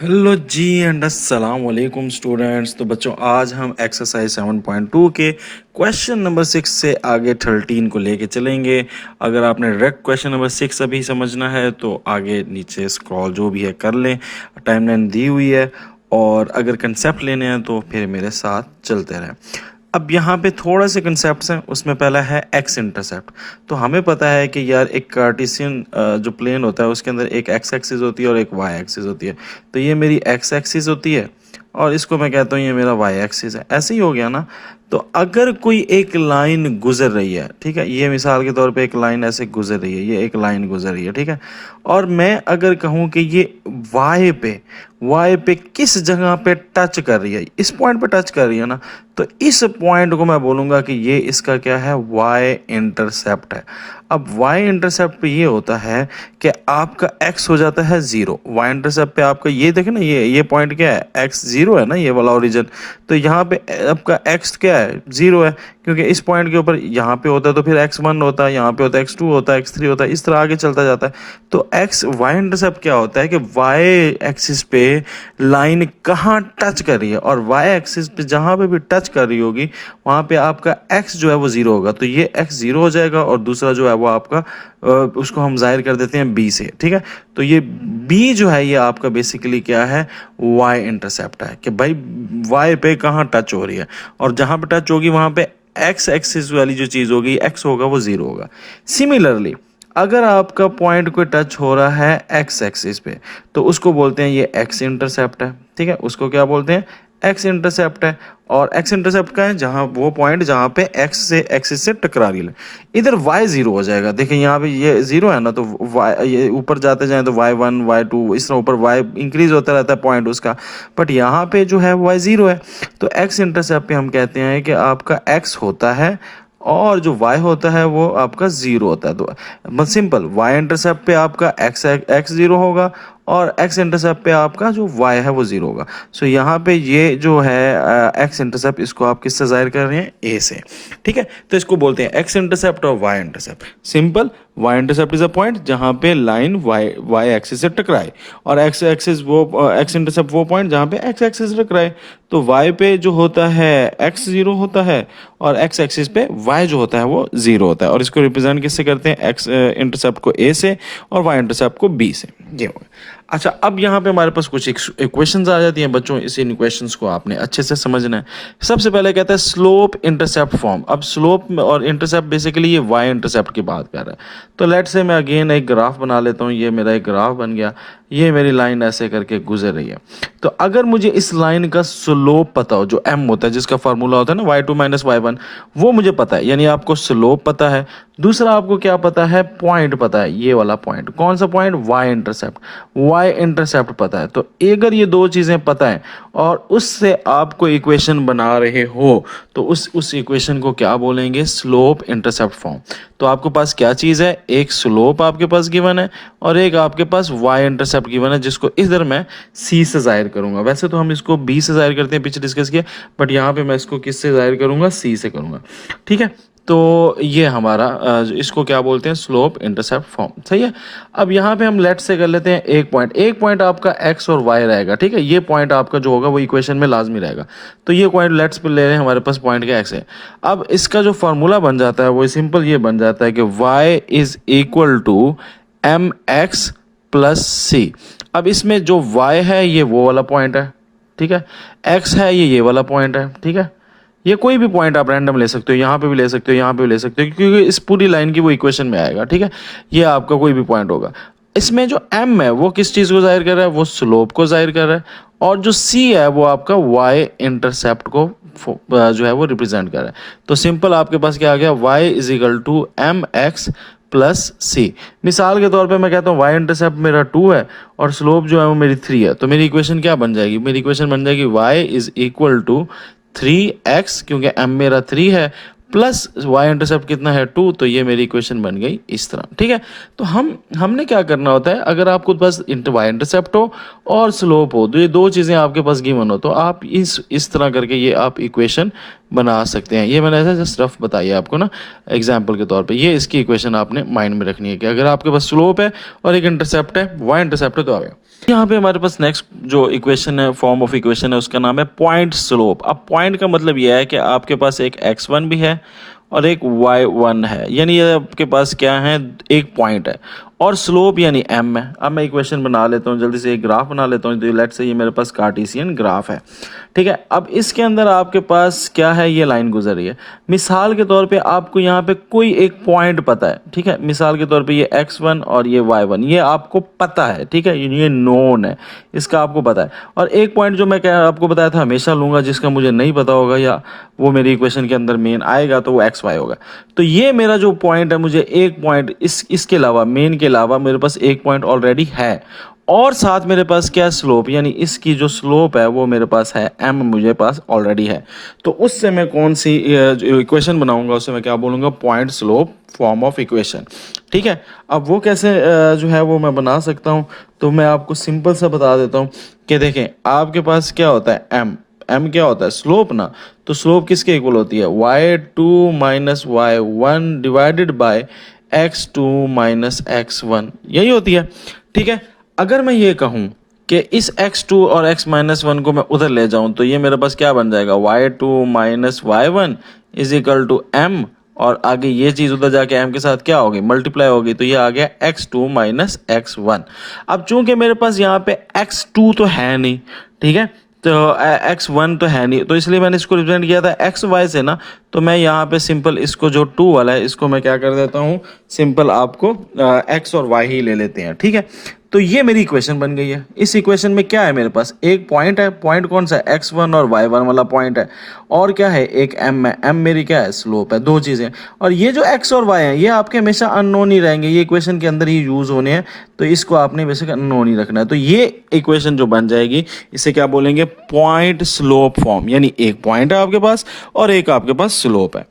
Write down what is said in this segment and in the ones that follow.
Hello ji and अस्सलाम वालेकुम students. तो बच्चों आज हम एक्सरसाइज 7.2 के क्वेश्चन नंबर 6 से आगे 13 को लेके चलेंगे। अगर आपने डायरेक्ट क्वेश्चन नंबर 6 अभी समझना है तो आगे नीचे स्क्रॉल जो भी है कर लें, टाइमलाइन दी हुई है। और अगर कंसेप्ट लेने हैं तो फिर मेरे साथ चलते रहें। अब यहाँ पे थोड़ा से कंसेप्ट हैं, उसमें पहला है एक्स इंटरसेप्ट। तो हमें पता है कि यार एक कार्टेशियन जो प्लेन होता है उसके अंदर एक एक्स एक्सिस होती है और एक वाई एक्सिस होती है। तो ये मेरी एक्स एक्सिस होती है और इसको मैं कहता हूँ ये मेरा वाई एक्सिस है। ऐसे ही हो गया ना। तो अगर कोई एक लाइन गुजर रही है, ठीक है, ये मिसाल के तौर पे एक लाइन ऐसे गुजर रही है, ये एक लाइन गुजर रही है, ठीक है। और मैं अगर कहूँ कि ये वाई पे किस जगह पे टच कर रही है, इस पॉइंट पे टच कर रही है ना, तो इस पॉइंट को मैं बोलूँगा कि ये इसका क्या है, वाई इंटरसेप्ट है। अब वाई इंटरसेप्ट पे ये होता है कि आपका एक्स हो जाता है ज़ीरो। वाई इंटरसेप्ट पे आपका ये देखें ना, ये पॉइंट क्या है, एक्स ज़ीरो है ना, ये वाला ओरिजिन। तो यहाँ पे आपका एक्स क्या है, ज़ीरो है, क्योंकि इस पॉइंट के ऊपर यहाँ पे होता है तो फिर x1 होता है, यहाँ पे होता है x2 होता है, x3 होता है, इस तरह आगे चलता जाता है। तो एक्स वाई इंटरसेप्ट क्या होता है कि वाई एक्सिस पे लाइन कहाँ टच कर रही है, और वाई एक्सिस पे जहाँ पे भी टच कर रही होगी वहाँ पे आपका x जो है वो ज़ीरो होगा। तो ये x ज़ीरो हो जाएगा और दूसरा जो है वो आपका उसको हम जाहिर कर देते हैं b से, ठीक है। तो ये b जो है ये आपका बेसिकली क्या है, y इंटरसेप्ट है कि भाई y पे कहाँ टच हो रही है, और जहाँ पे टच होगी वहाँ पे x एक्सिस वाली जो चीज़ होगी, x होगा वो ज़ीरो होगा। सिमिलरली अगर आपका पॉइंट कोई टच हो रहा है एक्स एक्सिस पे तो उसको बोलते हैं ये एक्स इंटरसेप्ट है, ठीक है। उसको क्या बोलते हैं, एक्स इंटरसेप्ट है। और एक्स इंटरसेप्ट का है जहाँ वो पॉइंट जहाँ पे एक्स से एक्सिस से टकरा रही है। इधर वाई ज़ीरो हो जाएगा, देखिए यहाँ पे ये ज़ीरो है ना, तो वाई ये ऊपर जाते जाएं तो y1 y2 इस तरह ऊपर वाई इंक्रीज होता रहता है पॉइंट उसका। बट यहाँ पे जो है वाई ज़ीरो है। तो एक्स इंटरसेप्ट पे हम कहते हैं कि आपका एक्स होता है और जो y होता है वो आपका ज़ीरो होता है। तो सिंपल y इंटरसेप्ट पे आपका x ज़ीरो होगा और x इंटरसेप्ट पे आपका जो y है वो ज़ीरो होगा। सो यहाँ पे ये जो है x इंटरसेप्ट, इसको आप किससे ज़ाहिर कर रहे हैं, a से, ठीक है। तो इसको बोलते हैं x इंटरसेप्ट और y intercept. Simple, y intercept is a point जहाँ पे लाइन y एक्सिस से टकराए, और x एक्सिस वो x इंटरसेप्ट वो पॉइंट जहाँ पे x एक्सिस से टकराए। तो y पे जो होता है x ज़ीरो होता है और x एक्सिस पे y जो होता है वो ज़ीरो होता है। और इसको रिप्रेजेंट किससे करते हैं, x इंटरसेप्ट को a से और y इंटरसेप्ट को b से। ये हो गया। अच्छा, अब यहाँ पे हमारे पास कुछ इक्वेशंस आ जाती हैं बच्चों, इस इन इक्वेशंस को आपने अच्छे से समझना है। सबसे पहले कहता है स्लोप इंटरसेप्ट फॉर्म। अब स्लोप और इंटरसेप्ट बेसिकली ये वाई इंटरसेप्ट की बात कर रहा है। तो लेट से मैं अगेन एक ग्राफ बना लेता हूँ, ये मेरा एक ग्राफ बन गया, ये मेरी लाइन ऐसे करके गुजर रही है। तो अगर मुझे इस लाइन का स्लोप पता हो, जो m होता है जिसका फार्मूला होता है ना y2 माइनस y1, वो मुझे पता है, यानी आपको स्लोप पता है। दूसरा आपको क्या पता है, पॉइंट पता है, ये वाला पॉइंट। कौन सा point, y intercept. y intercept पता है। तो अगर ये दो चीज़ें पता है और उससे आपको इक्वेशन बना रहे हो तो उस इक्वेशन को क्या बोलेंगे, स्लोप इंटरसेप्ट फॉर्म। तो आपके पास क्या चीज़ है, एक स्लोप आपके पास गिवन है और एक आपके पास y इंटरसेप्ट गिवन है, जिसको इधर मैं c से जाहिर करूंगा। वैसे तो हम इसको b से जाहिर करते हैं, पीछे डिस्कस किया, बट यहाँ पे मैं इसको किससे जाहिर करूंगा, c से करूंगा, ठीक है। तो ये हमारा इसको क्या बोलते हैं, स्लोप इंटरसेप्ट फॉर्म, सही है। अब यहाँ पे हम लेट से कर लेते हैं एक पॉइंट आपका x और y रहेगा, ठीक है। ये पॉइंट आपका जो होगा वो इक्वेशन में लाजमी रहेगा। तो ये पॉइंट लेट्स पे ले रहे हैं, हमारे पास पॉइंट का x है। अब इसका जो फार्मूला बन जाता है वो सिंपल ये बन जाता है कि y is equal to mx plus c। अब इसमें जो y है ये वो वाला पॉइंट है, ठीक है। x है ये वाला पॉइंट है, ठीक है। ये कोई भी पॉइंट आप रैंडम ले सकते हो, यहाँ पे भी ले सकते हो, यहाँ पे भी ले सकते हो, क्योंकि इस पूरी लाइन की वो इक्वेशन में आएगा, ठीक है। ये आपका कोई भी पॉइंट होगा। इसमें जो m है वो किस चीज़ को जाहिर कर रहा है, वो स्लोप को जाहिर कर रहा है। और जो c है वो आपका y इंटरसेप्ट को जो है वो रिप्रेजेंट कर रहा है। तो सिंपल आपके पास क्या आ गया, y is equal to m x plus c. मिसाल के तौर पे मैं कहता हूँ y इंटरसेप्ट मेरा 2 है और स्लोप जो है वो मेरी 3 है। तो मेरी इक्वेशन क्या बन जाएगी, मेरी इक्वेशन बन जाएगी y is equal to 3x, क्योंकि m मेरा 3 है, प्लस y इंटरसेप्ट कितना है 2, तो ये मेरी इक्वेशन बन गई इस तरह, ठीक है। तो हमने क्या करना होता है, अगर आपको बस y इंटरसेप्ट हो और स्लोप हो, तो ये दो चीज़ें आपके पास गिवन हो, तो आप इस तरह करके ये आप इक्वेशन बना सकते हैं। ये मैंने ऐसा जस्ट रफ बताइए आपको ना एग्जाम्पल के तौर पे। ये इसकी इक्वेशन आपने माइंड में रखनी है कि अगर आपके पास स्लोप है और एक इंटरसेप्ट है, y इंटरसेप्ट है, तो आ गया। यहाँ पे हमारे पास नेक्स्ट जो इक्वेशन है, फॉर्म ऑफ इक्वेशन है, उसका नाम है पॉइंट स्लोप। अब पॉइंट का मतलब यह है कि आपके पास एक x1 भी है और एक y1 है, यानी ये आपके पास क्या है, एक पॉइंट है और स्लोप यानी m है। अब मैं इक्वेशन बना लेता हूँ जल्दी से, एक ग्राफ बना लेता हूँ। तो लेट्स से ये मेरे पास कार्टेशियन ग्राफ है, ठीक है। अब इसके अंदर आपके पास क्या है, ये लाइन गुजर रही है। मिसाल के तौर पे आपको यहाँ पे कोई एक पॉइंट पता है, ठीक है। मिसाल के तौर पे ये x1 और ये y1 ये आपको पता है, ठीक है, ये नोन है, इसका आपको पता है। और एक पॉइंट जो मैं आपको बताया था हमेशा लूँगा, जिसका मुझे नहीं पता होगा या वो मेरी इक्वेशन के अंदर मेन आएगा, तो वो xy होगा। तो ये मेरा जो पॉइंट है, मुझे एक पॉइंट इसके अलावा, मेन के अलावा मेरे पास एक पॉइंट ऑलरेडी है और साथ मेरे पास क्या स्लोप, यानी इसकी जो स्लोप है वो मेरे पास है m, मुझे पास ऑलरेडी है। तो उससे मैं कौन सी इक्वेशन बनाऊंगा, उससे मैं क्या बोलूँगा, point slope form of equation, ठीक है। अब वो कैसे जो है वो मैं बना सकता हूँ, तो मैं आपको सिंपल सा बता देता हूँ कि देखें, आपके पास क्या होता है, m क्या होता है, स्लोप ना। तो स्लोप किसके इक्वल होती है, y2 minus y1 divided by x2 minus x1, यही होती है, ठीक है। अगर मैं ये कहूँ कि इस x2 और x माइनस 1 को मैं उधर ले जाऊं, तो ये मेरे पास क्या बन जाएगा, y2 minus y1 is equal to m, और आगे ये चीज़ उधर जाके m के साथ क्या होगी, मल्टीप्लाई होगी, तो ये आ गया x2 माइनस x1। अब चूंकि मेरे पास यहाँ पे x2 तो है नहीं, ठीक है, तो x1 तो है नहीं, तो इसलिए मैंने इसको रिप्रेजेंट किया था xy से ना। तो मैं यहाँ पे सिंपल इसको जो 2 वाला है, इसको मैं क्या कर देता हूँ, सिंपल आपको x और y ही ले लेते हैं, ठीक है। तो ये मेरी इक्वेशन बन गई है। इस इक्वेशन में क्या है, मेरे पास एक पॉइंट है, पॉइंट कौन सा है, x1 और y1 वाला पॉइंट है, और क्या है, एक m है, m मेरी क्या है, स्लोप है, दो चीज़ें। और ये जो x और y है ये आपके हमेशा अननोन ही रहेंगे, ये इक्वेशन के अंदर ही यूज़ होने हैं, तो इसको आपने बेसिक अननोन ही रखना है। तो ये इक्वेशन जो बन जाएगी, इसे क्या बोलेंगे, पॉइंट स्लोप फॉर्म, यानी एक पॉइंट है आपके पास और एक आपके पास स्लोप है।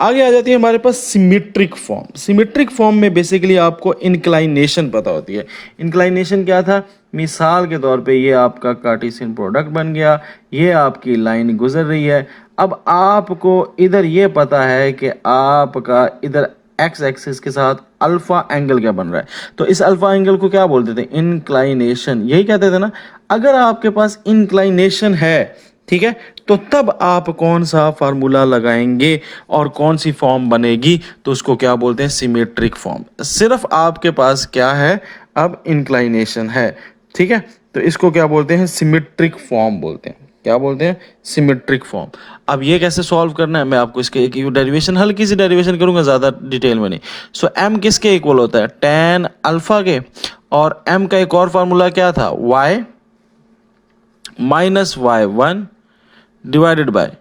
आगे आ जाती है हमारे पास सिमेट्रिक फॉर्म। सिमेट्रिक फॉर्म में बेसिकली आपको इंक्लाइनेशन पता होती है। इंक्लाइनेशन क्या था, मिसाल के तौर पे ये आपका कार्टेशियन प्रोडक्ट बन गया, ये आपकी लाइन गुजर रही है। अब आपको इधर ये पता है कि आपका इधर एक्स एक्सिस के साथ अल्फा एंगल क्या बन रहा है, तो इस अल्फा एंगल को क्या बोलते थे, इंक्लाइनेशन, यही कहते थे ना। अगर आपके पास इंक्लाइनेशन है, ठीक है, तो तब आप कौन सा फार्मूला लगाएंगे और कौन सी फॉर्म बनेगी, तो उसको क्या बोलते हैं, सिमेट्रिक फॉर्म। सिर्फ आपके पास क्या है, अब इंक्लाइनेशन है, ठीक है, तो इसको क्या बोलते हैं, सिमेट्रिक फॉर्म बोलते हैं। क्या बोलते हैं, सिमेट्रिक फॉर्म। अब ये कैसे सॉल्व करना है, मैं आपको इसके एक डेरिवेशन, हल्की सी डेरिवेशन करूंगा, ज़्यादा डिटेल में नहीं। सो m किसके इक्वल होता है, tan अल्फा के, और m का एक और फार्मूला क्या था, y minus y1 divided bye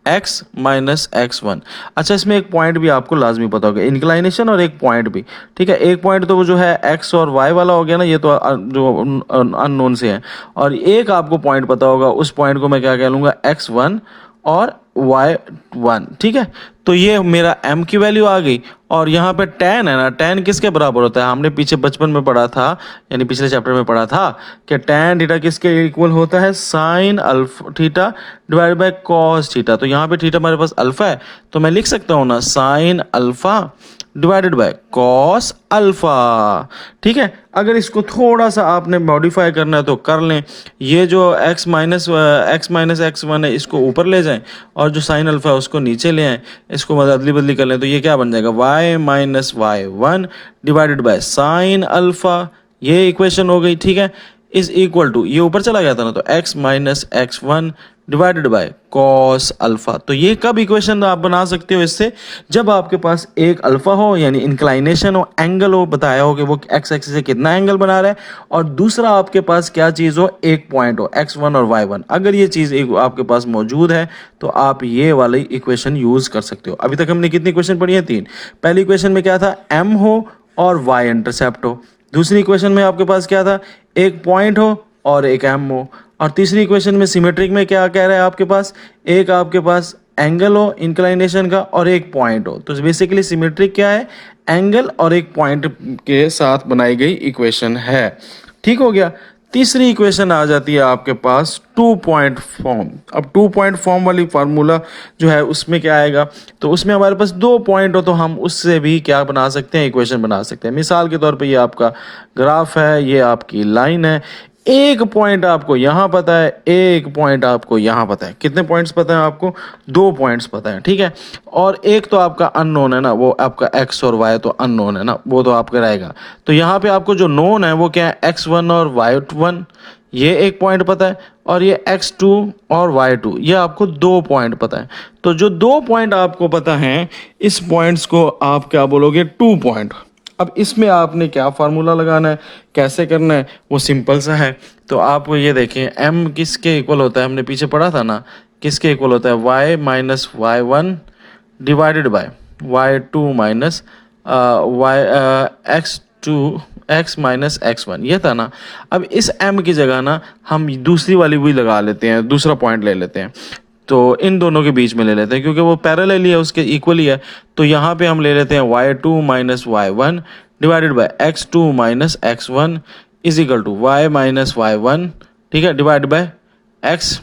x minus x1। अच्छा, इसमें एक पॉइंट भी आपको लाजमी पता होगा, इंक्लाइनेशन और एक पॉइंट भी, ठीक है। एक पॉइंट तो वो जो है x और y वाला हो गया ना, ये तो जो अननोन से है, और एक आपको पॉइंट पता होगा, उस पॉइंट को मैं क्या कह लूँगा, x1 और y1, ठीक है। तो ये मेरा m की वैल्यू आ गई, और यहाँ पे tan है ना, tan किसके बराबर होता है, हमने पीछे बचपन में पढ़ा था, यानी पिछले चैप्टर में पढ़ा था कि tan थीटा किसके इक्वल होता है, sine alpha theta divide by cos theta. तो यहाँ पे थीटा हमारे पास अल्फा है, तो मैं लिख सकता हूँ ना, sine alpha divided by cos alpha, ठीक है। अगर इसको थोड़ा सा आपने मॉडिफाई करना है तो कर लें, ये जो x माइनस x1 है इसको ऊपर ले जाएं, और जो साइन अल्फा है उसको नीचे ले आएं, इसको अदली बदली कर लें, तो ये क्या बन जाएगा, y minus y1 divided by sine alpha, ये इक्वेशन हो गई, ठीक है। इज इक्वल टू, ये ऊपर चला गया था ना, तो x minus x1 divided by cos alpha. तो ये कब इक्वेशन आप बना सकते हो इससे, जब आपके पास एक अल्फा हो, यानी इंक्लाइनेशन हो, एंगल हो, बताया हो कि वो एक्स एक्सिस से कितना एंगल बना रहा है, और दूसरा आपके पास क्या चीज़ हो, एक पॉइंट हो, x1 और y1। अगर ये चीज़ आपके पास मौजूद है तो आप ये वाली इक्वेशन यूज़ कर सकते हो। अभी तक हमने कितनी इक्वेशन पढ़ी है, 3। पहली इक्वेशन में क्या था, m हो और y इंटरसेप्ट हो। दूसरी इक्वेशन में आपके पास क्या था, एक पॉइंट हो और एक m हो। और तीसरी इक्वेशन में सिमेट्रिक में क्या कह रहा है, आपके पास एक आपके पास एंगल हो इंक्लाइनेशन का और एक पॉइंट हो। तो बेसिकली सिमेट्रिक क्या है, एंगल और एक पॉइंट के साथ बनाई गई इक्वेशन है। ठीक हो गया। तीसरी इक्वेशन आ जाती है आपके पास टू पॉइंट फॉर्म। अब टू पॉइंट फॉर्म वाली फार्मूला जो है उसमें क्या आएगा, तो उसमें हमारे पास दो पॉइंट हो तो हम उससे भी क्या बना सकते हैं, इक्वेशन बना सकते हैं। मिसाल के तौर पे ये आपका ग्राफ है, ये आपकी लाइन है, एक पॉइंट आपको यहाँ पता है, एक पॉइंट आपको यहाँ पता है। कितने पॉइंट्स पता है आपको, दो पॉइंट्स पता है, ठीक है। और एक तो आपका अननोन है ना, वो आपका एक्स और वाई तो अननोन है ना, वो तो आपका रहेगा। तो यहाँ पे आपको जो नोन है वो क्या है, x1 और y1, ये एक पॉइंट पता है, और ये x2 और y2, ये आपको दो पॉइंट पता है। तो जो दो पॉइंट आपको पता है, इस पॉइंट्स को आप क्या बोलोगे, टू पॉइंट। अब इसमें आपने क्या फार्मूला लगाना है, कैसे करना है, वो सिंपल सा है। तो आप ये देखें, m किसके इक्वल होता है, हमने पीछे पढ़ा था ना, किसके इक्वल होता है, y minus y1 divided bye y2 minus x minus x1, ये था ना। अब इस m की जगह ना हम दूसरी वाली भी लगा लेते हैं, दूसरा पॉइंट ले लेते हैं। तो इन दोनों के बीच में ले लेते हैं क्योंकि वो पैरेलल ही है, उसके इक्वल ही है। तो यहाँ पे हम ले लेते हैं y2 minus y1 divided by x2 minus x1 is equal to y minus y1, ठीक है, divide by x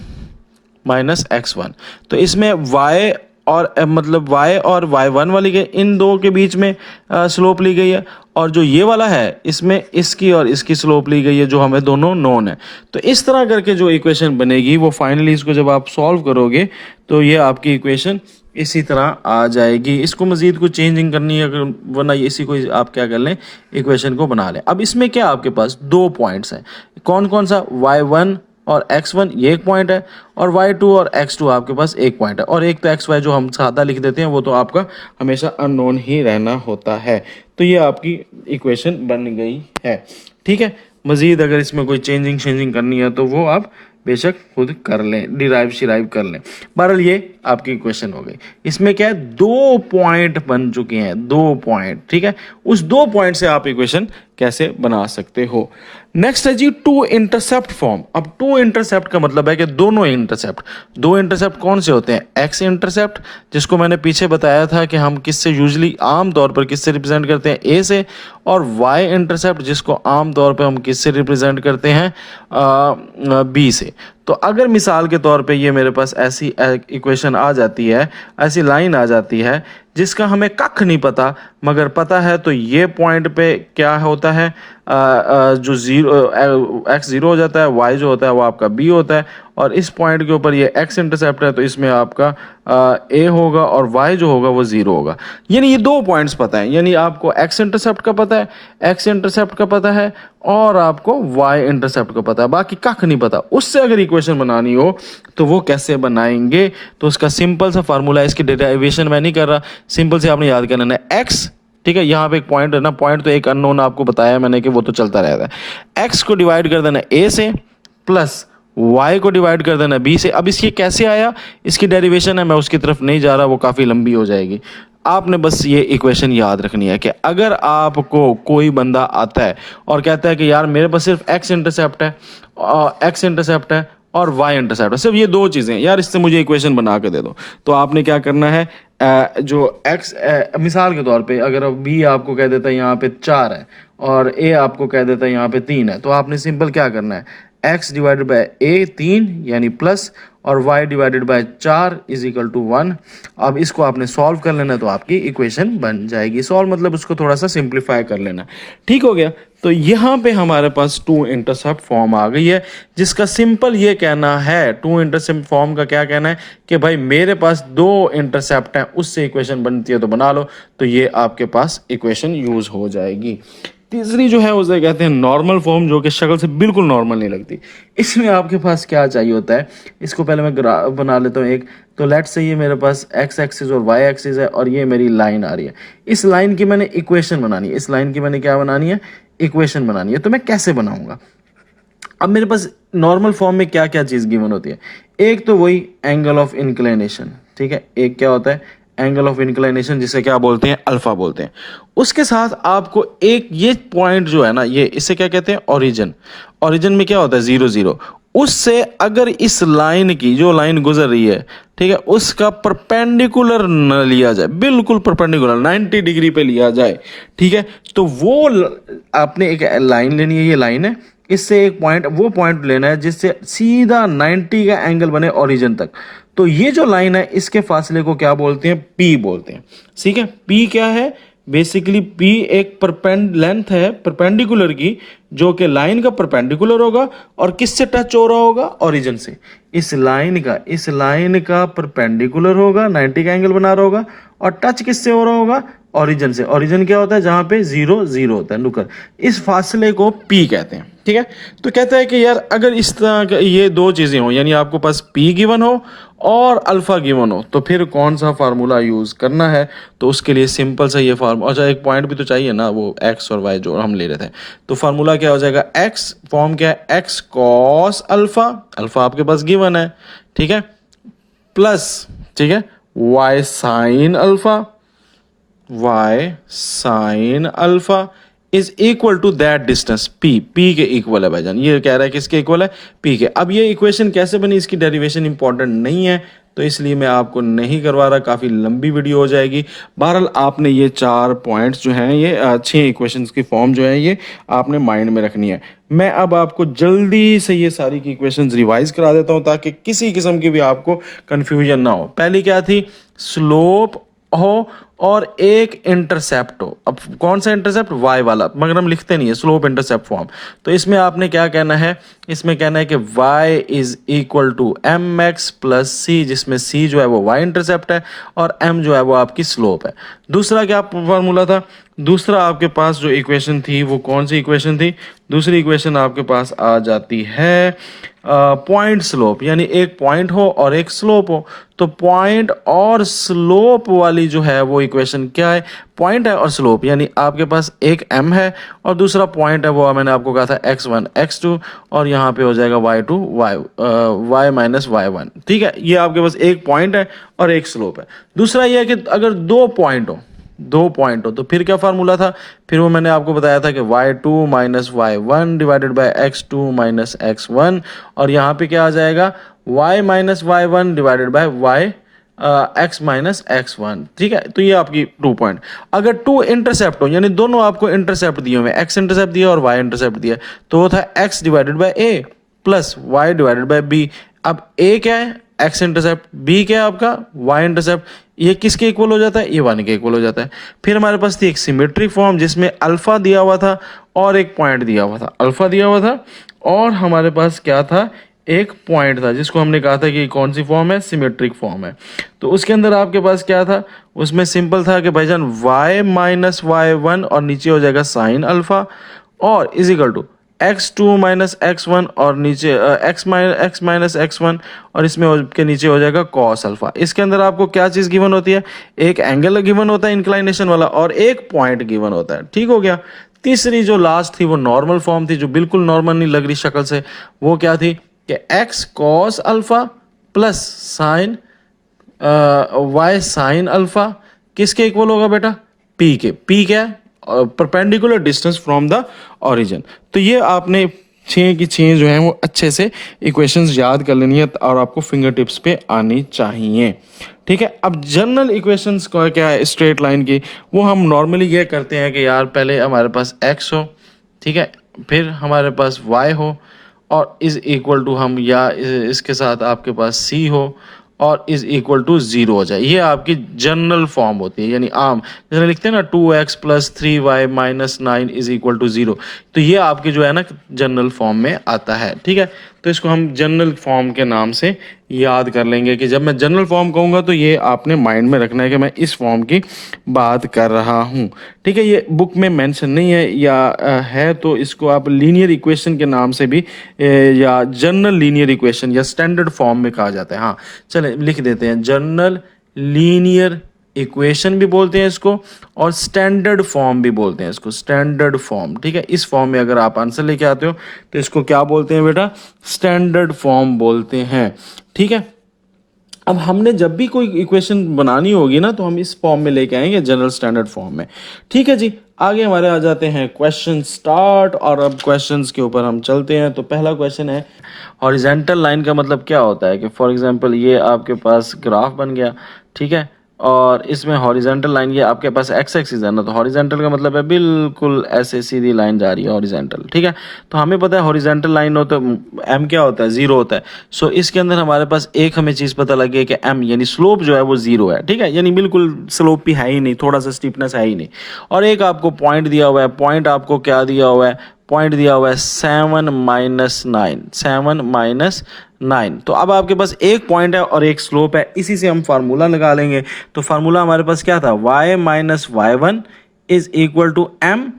minus x1। तो इसमें y और मतलब y और y1 वाली के इन दो के बीच में स्लोप ली गई है, और जो ये वाला है इसमें इसकी और इसकी स्लोप ली गई है, जो हमें दोनों नोन है। तो इस तरह करके जो इक्वेशन बनेगी वो फाइनली इसको जब आप सॉल्व करोगे तो ये आपकी इक्वेशन इसी तरह आ जाएगी। इसको मज़ीद कुछ चेंजिंग करनी है वरना इसी को आप क्या कर लें, इक्वेशन को बना लें। अब इसमें क्या आपके पास दो पॉइंट्स हैं, कौन कौन सा, y1 और x1 ये एक पॉइंट है, और y2 और x2 आपके पास एक पॉइंट है, और एक तो xy जो हम सादा लिख देते हैं वो तो आपका हमेशा अननोन ही रहना होता है। तो ये आपकी इक्वेशन बन गई है, ठीक है। मज़ीद अगर इसमें कोई चेंजिंग करनी है तो वो आप बेशक खुद कर लें, डिराइव शिराइव कर लें। बहरहाल ये आपकी इक्वेशन हो गई। इसमें क्या है, दो पॉइंट बन चुके हैं, दो पॉइंट, ठीक है। उस दो पॉइंट से आप इक्वेशन कैसे बना सकते हो। नेक्स्ट है जी टू इंटरसेप्ट फॉर्म। अब टू इंटरसेप्ट का मतलब है कि दोनों इंटरसेप्ट। दो इंटरसेप्ट कौन से होते हैं, एक्स इंटरसेप्ट जिसको मैंने पीछे बताया था कि हम किससे यूजुअली आम तौर पर किससे रिप्रेजेंट करते हैं, ए से, और वाई इंटरसेप्ट जिसको आम तौर पर हम किससे रिप्रेजेंट करते हैं, बी से। तो अगर मिसाल के तौर पे ये मेरे पास ऐसी इक्वेशन आ जाती है, ऐसी लाइन आ जाती है जिसका हमें कख नहीं पता, मगर पता है तो ये पॉइंट पे क्या होता है, जो x ज़ीरो हो जाता है, y जो होता है वो आपका b होता है, और इस पॉइंट के ऊपर ये x इंटरसेप्ट है तो इसमें आपका a होगा और y जो होगा वो 0 होगा। यानी ये दो पॉइंट्स पता है, यानी आपको x इंटरसेप्ट का पता है, x इंटरसेप्ट का पता है, और आपको y इंटरसेप्ट का पता है, बाकी कख नहीं पता। उससे अगर इक्वेशन बनानी हो तो वो कैसे बनाएंगे, तो उसका सिंपल सा फार्मूला है, इसकी डेरिवेशन मैं नहीं कर रहा, सिंपल से आपने याद करना है x, ठीक है। यहाँ पे एक पॉइंट है ना, पॉइंट तो एक अननोन आपको बताया मैंने कि वो तो चलता रहता है। x को डिवाइड कर देना a से, प्लस y को डिवाइड कर देना b से। अब इसकी कैसे आया, इसकी डेरिवेशन है, मैं उसकी तरफ नहीं जा रहा, वो काफ़ी लंबी हो जाएगी। आपने बस ये इक्वेशन याद रखनी है कि अगर आपको कोई बंदा आता है और कहता है कि यार मेरे पास सिर्फ x इंटरसेप्ट है, और y इंटरसेप्ट है, सिर्फ ये दो चीज़ें, यार इससे मुझे इक्वेशन बना के दे दो, तो आपने क्या करना है, जो x मिसाल के तौर पे अगर b आपको कह देता है यहाँ पे 4 है और a आपको कह देता है यहाँ पे 3 है, तो आपने सिंपल क्या करना है, x डिवाइडेड बाय a 3 यानी प्लस, और y divided by 4 is equal to 1। अब इसको आपने सॉल्व कर लेना तो आपकी इक्वेशन बन जाएगी। सॉल्व मतलब उसको थोड़ा सा सिंप्लीफाई कर लेना, ठीक हो गया। तो यहाँ पे हमारे पास टू इंटरसेप्ट फॉर्म आ गई है, जिसका सिंपल ये कहना है, टू इंटरसेप्ट फॉर्म का क्या कहना है कि भाई मेरे पास दो इंटरसेप्ट हैं, उससे इक्वेशन बनती है तो बना लो, तो ये आपके पास इक्वेशन यूज हो जाएगी। तीसरी जो है उसे कहते हैं नॉर्मल फॉर्म, जो कि शक्ल से बिल्कुल नॉर्मल नहीं लगती। इसमें आपके पास क्या चाहिए होता है, इसको पहले मैं ग्राफ बना लेता हूँ एक। तो लेट्स से ये मेरे पास x एक्सिस और y एक्सिस है, और ये मेरी लाइन आ रही है। इस लाइन की मैंने इक्वेशन बनानी है, इस लाइन की मैंने क्या बनानी है, इक्वेशन बनानी है। तो मैं कैसे बनाऊंगा, अब मेरे पास नॉर्मल फॉर्म में क्या क्या चीज़ गिवन होती है, एक तो वही एंगल ऑफ इंक्लिनेशन, ठीक है, एक क्या होता है एंगल ऑफ इंक्लिनेशन, जिसे क्या बोलते हैं, अल्फा बोलते हैं। उसके साथ आपको एक ये पॉइंट जो है ना, ये इसे क्या कहते हैं, ओरिजिन। ओरिजिन में क्या होता है, 0 0, उससे अगर इस लाइन की जो लाइन गुजर रही है, ठीक है, उसका परपेंडिकुलर न लिया जाए, बिल्कुल परपेंडिकुलर 90 डिग्री पे लिया जाए, ठीक है, तो वो आपने एक लाइन लेनी है, ये लाइन है, इससे एक पॉइंट, वो पॉइंट लेना है जिससे सीधा 90 का एंगल बने ओरिजिन तक। तो ये जो लाइन है इसके फासले को क्या बोलते हैं, पी बोलते हैं। ठीक है, पी क्या है, बेसिकली पी एक लेंथ है परपेंडिकुलर की, जो कि लाइन का परपेंडिकुलर होगा और किससे टच हो रहा होगा, ओरिजिन से। इस लाइन का परपेंडिकुलर होगा, 90 का एंगल बना रहा होगा, और टच किससे हो रहा होगा, ओरिजिन से। ओरिजिन क्या होता है, जहां पे 0 0 होता है, नुकर। इस फासले को पी कहते हैं। ठीक है, तो कहता है कि यार अगर इस तरह ये दो चीजें हो, यानी आपको पास पी गिवन हो और अल्फा गिवन हो, तो फिर कौन सा फार्मूला यूज करना है। तो उसके लिए सिंपल सा ये फार्मूला, अच्छा एक पॉइंट भी तो चाहिए ना, वो एक्स और वाई जो हम ले रहे थे। तो फार्मूला क्या हो जाएगा, एक्स फॉर्म क्या है, एक्स कॉस अल्फा, अल्फा आपके पास गिवन है, ठीक है, प्लस, ठीक है, y sine alpha, y sine alpha is equal to that distance p, p के इक्वल है भाईजान। ये कह रहा है किसके इक्वल है, p के। अब ये इक्वेशन कैसे बनी, इसकी डेरिवेशन इंपॉर्टेंट नहीं है, तो इसलिए मैं आपको नहीं करवा रहा, काफ़ी लंबी वीडियो हो जाएगी। बहरहाल आपने ये 4 पॉइंट्स जो हैं, ये 6 इक्वेशंस की फॉर्म जो है, ये आपने माइंड में रखनी है। मैं अब आपको जल्दी से ये सारी की इक्वेशंस रिवाइज करा देता हूँ, ताकि किसी किस्म की भी आपको कन्फ्यूजन ना हो। पहली क्या थी, स्लोप हो और एक इंटरसेप्ट हो। अब कौन सा इंटरसेप्ट, y वाला, मगर हम लिखते नहीं है, स्लोप इंटरसेप्ट फॉर्म। तो इसमें आपने क्या कहना है, इसमें कहना है कि y is equal to m x plus c, जिसमें c जो है वो y इंटरसेप्ट है और m जो है वो आपकी स्लोप है। दूसरा क्या फार्मूला था, दूसरा आपके पास जो इक्वेशन थी वो कौन सी इक्वेशन थी, दूसरी इक्वेशन आपके पास आ जाती है पॉइंट स्लोप, यानी एक पॉइंट हो और एक स्लोप हो। तो पॉइंट और स्लोप वाली जो है वो इक्वेशन क्या है, पॉइंट है और स्लोप, यानी आपके पास एक m है और दूसरा पॉइंट है, वो मैंने आपको कहा था x1 x2, और यहाँ पे हो जाएगा y2 y माइनस y1। ठीक है, ये आपके पास एक पॉइंट है और एक स्लोप है। दूसरा ये है कि अगर दो पॉइंट हो तो फिर क्या फार्मूला था, फिर वो मैंने आपको बताया था कि y2 minus y1 divided by x2 minus x1, और यहाँ पे क्या आ जाएगा, y minus y1 divided bye y x minus x1। ठीक है, तो ये आपकी 2 पॉइंट। अगर 2 इंटरसेप्ट हो, यानी दोनों आपको इंटरसेप्ट दिए हुए, x इंटरसेप्ट दिया और y इंटरसेप्ट दिया, तो वो था x divided by a plus y divided by b। अब a क्या है, x इंटरसेप्ट, b क्या है आपका y इंटरसेप्ट, ये किसके इक्वल हो जाता है, ये 1 के इक्वल हो जाता है। फिर हमारे पास थी एक सिमेट्रिक फॉर्म जिसमें अल्फा दिया हुआ था और एक पॉइंट दिया हुआ था, अल्फा दिया हुआ था और हमारे पास क्या था, एक पॉइंट था, जिसको हमने कहा था कि कौन सी फॉर्म है, सिमेट्रिक फॉर्म है। तो उसके अंदर आपके पास क्या था, उसमें सिंपल था कि भाईजान y माइनस y1 और नीचे हो जाएगा साइन अल्फा, और is equal to x2 minus x1 और नीचे x माइनस x1, और इसमें के नीचे हो जाएगा cos अल्फा। इसके अंदर आपको क्या चीज़ गिवन होती है, एक एंगल गिवन होता है इंक्लाइनेशन वाला और एक पॉइंट गिवन होता है। ठीक हो गया। तीसरी जो लास्ट थी वो नॉर्मल फॉर्म थी, जो बिल्कुल नॉर्मल नहीं लग रही शक्ल से, वो क्या थी कि x cos alpha plus sign y sine alpha किसके इक्वल होगा बेटा, p के। p क्या है, perpendicular distance from the origin. तो ये आपने 6 की 6 जो है वो अच्छे से इक्वेशंस याद कर लेनी है और आपको फिंगर टिप्स पे आनी चाहिए। ठीक है, अब जनरल इक्वेशंस का क्या है स्ट्रेट लाइन की, वो हम नॉर्मली ये करते हैं कि यार पहले हमारे पास x हो, ठीक है, फिर हमारे पास y हो और इज इक्वल टू हम या इसके साथ आपके पास c हो और इज इक्वल टू 0 हो जाए। ये आपकी जनरल फॉर्म होती है, यानी आम जैसे लिखते हैं ना 2x plus 3y minus 9 is equal to 0, तो ये आपके जो है ना जनरल फॉर्म में आता है। ठीक है, तो इसको हम जनरल फॉर्म के नाम से याद कर लेंगे कि जब मैं जनरल फॉर्म कहूँगा तो ये आपने माइंड में रखना है कि मैं इस फॉर्म की बात कर रहा हूँ। ठीक है, ये बुक में मेंशन नहीं है या है तो इसको आप लीनियर इक्वेशन के नाम से भी या जनरल लीनियर इक्वेशन या स्टैंडर्ड फॉर्म में कहा जाता है। हाँ चलें लिख देते हैं, जनरल लीनियर इक्वेशन भी बोलते हैं इसको और स्टैंडर्ड फॉर्म भी बोलते हैं इसको, स्टैंडर्ड फॉर्म। ठीक है, इस फॉर्म में अगर आप आंसर लेके आते हो तो इसको क्या बोलते हैं बेटा, स्टैंडर्ड फॉर्म बोलते हैं। ठीक है, अब हमने जब भी कोई इक्वेशन बनानी होगी ना तो हम इस फॉर्म में लेके आएंगे, जनरल स्टैंडर्ड फॉर्म में। ठीक है जी, आगे हमारे आ जाते हैं क्वेश्चन स्टार्ट, और अब क्वेश्चंस के ऊपर हम चलते हैं। तो पहला क्वेश्चन है, हॉरिजेंटल लाइन का मतलब क्या होता है कि फॉर एग्जांपल ये आपके पास ग्राफ बन गया, ठीक है, और इसमें हॉरिजेंटल लाइन, ये आपके पास एक्स एक्सिस है ना, तो हॉरिजेंटल का मतलब है बिल्कुल ऐसे सीधी लाइन जा रही है हॉरिजेंटल, ठीक है। तो हमें पता है हॉरिजेंटल लाइन हो तो एम क्या होता है, जीरो होता है। सो इसके अंदर हमारे पास एक हमें चीज़ पता लगी है कि एम यानी स्लोप जो है वो जीरो है, ठीक है, यानी बिल्कुल स्लोप भी है ही नहीं, थोड़ा सा स्टीपनेस है ही नहीं। और एक आपको पॉइंट दिया हुआ है, पॉइंट आपको क्या दिया हुआ है, पॉइंट दिया हुआ है 7-9, 7-9। तो अब आपके पास एक पॉइंट है और एक स्लोप है, इसी से हम फार्मूला लगा लेंगे। तो फार्मूला हमारे पास क्या था, y minus y1 is equal to m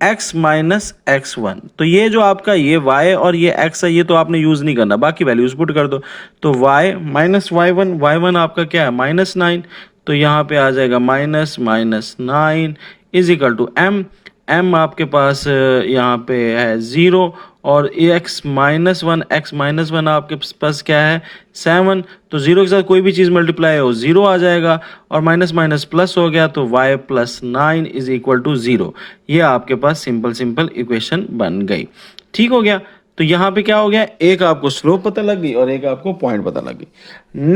x minus x1। तो ये जो आपका ये y और ये x है, ये तो आपने यूज नहीं करना, बाकी वैल्यूज पुट कर दो। तो y माइनस y1 आपका क्या है, -9। तो यहाँ पे आ जाएगा -9 इज इक्वल टू m आपके पास यहाँ पे है 0, और x माइनस वन आपके पास क्या है 7। तो 0 के साथ कोई भी चीज़ मल्टीप्लाई हो 0 आ जाएगा, और माइनस माइनस प्लस हो गया, तो y plus 9 is equal to 0। ये आपके पास सिंपल इक्वेशन बन गई। ठीक हो गया। तो यहाँ पे क्या हो गया, एक आपको स्लोप पता लग गई और एक आपको पॉइंट पता लग गई।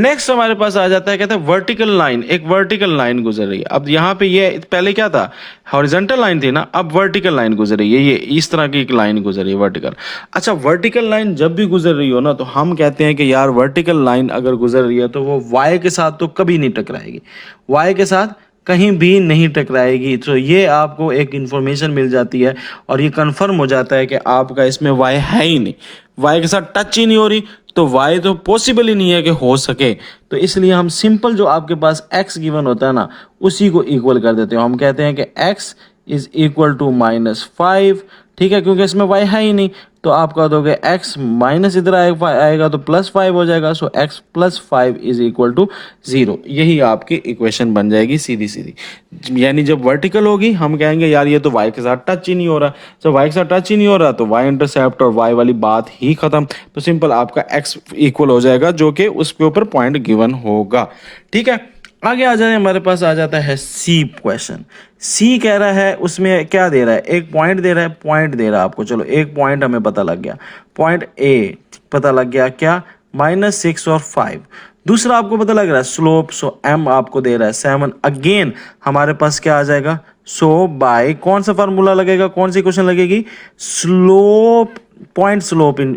नेक्स्ट हमारे पास आ जाता है, कहता है वर्टिकल लाइन, एक वर्टिकल लाइन गुजर रही है। अब यहाँ पे ये पहले क्या था, हॉरिजॉन्टल लाइन थी ना, अब वर्टिकल लाइन गुजर रही है, ये इस तरह की एक लाइन गुजर रही है वर्टिकल। अच्छा, वर्टिकल लाइन जब भी गुजर रही हो ना, तो हम कहते हैं कि यार वर्टिकल लाइन अगर गुजर रही है तो वो वाई के साथ तो कभी नहीं टकराएगी, वाई के साथ कहीं भी नहीं टकराएगी। तो ये आपको एक इन्फॉर्मेशन मिल जाती है और ये कंफर्म हो जाता है कि आपका इसमें वाई है ही नहीं, वाई के साथ टच ही नहीं हो रही, तो वाई तो पॉसिबल ही नहीं है कि हो सके। तो इसलिए हम सिंपल जो आपके पास x गिवन होता है ना, उसी को इक्वल कर देते हैं। हम कहते हैं कि x इज इक्वल टू -5, ठीक है, क्योंकि इसमें y है ही नहीं। तो आप कह दोगे x माइनस इधर आएगा तो +5 हो जाएगा। So x plus 5 is equal to 0। यही आपकी इक्वेशन बन जाएगी सीधी सीधी। यानी जब वर्टिकल होगी हम कहेंगे यार ये तो y के साथ टच ही नहीं हो रहा, जब y के साथ टच ही नहीं हो रहा तो y इंटरसेप्ट और y वाली बात ही खत्म। तो सिंपल आपका x इक्वल हो जाएगा जो कि उसके ऊपर पॉइंट गिवन होगा। ठीक है, आगे आ जाए, हमारे पास आ जाता है सी क्वेश्चन। सी कह रहा है, उसमें क्या दे रहा है, एक पॉइंट दे रहा है, पॉइंट दे रहा है आपको। चलो एक पॉइंट हमें पता लग गया, पॉइंट ए पता लग गया, क्या -6 और 5। दूसरा आपको पता लग रहा है स्लोप, सो एम आपको दे रहा है 7। अगेन हमारे पास क्या आ जाएगा, सो बाय कौन सा फार्मूला लगेगा, कौन सी क्वेश्चन लगेगी, स्लोप, पॉइंट स्लोप इन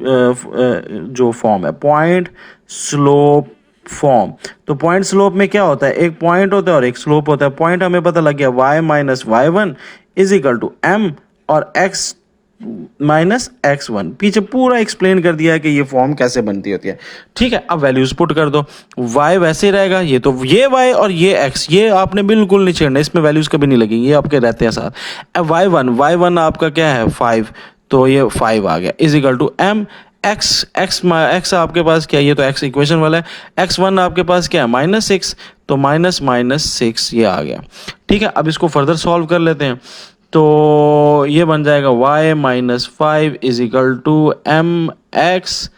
जो फॉर्म है, पॉइंट स्लोप फॉर्म। तो पॉइंट स्लोप में क्या होता है, एक पॉइंट होता है और एक स्लोप होता है। पॉइंट हमें पता लग गया y minus y1 is equal to m और x माइनस x1। पीछे पूरा एक्सप्लेन कर दिया है कि ये फॉर्म कैसे बनती होती है। ठीक है, अब वैल्यूज पुट कर दो, y वैसे रहेगा, ये तो ये y और ये x, ये आपने बिल्कुल नहीं छेड़ना, इसमें वैल्यूज कभी नहीं लगेंगी, ये आपके रहते हैं साथ। अब y1 आपका क्या है 5, तो ये 5 आ गया is equal to m x आपके पास क्या है, ये तो x इक्वेशन वाला है। x1 आपके पास क्या है -6, तो -6 ये आ गया। ठीक है, अब इसको फर्दर सॉल्व कर लेते हैं। तो ये बन जाएगा y minus 5 is equal to m x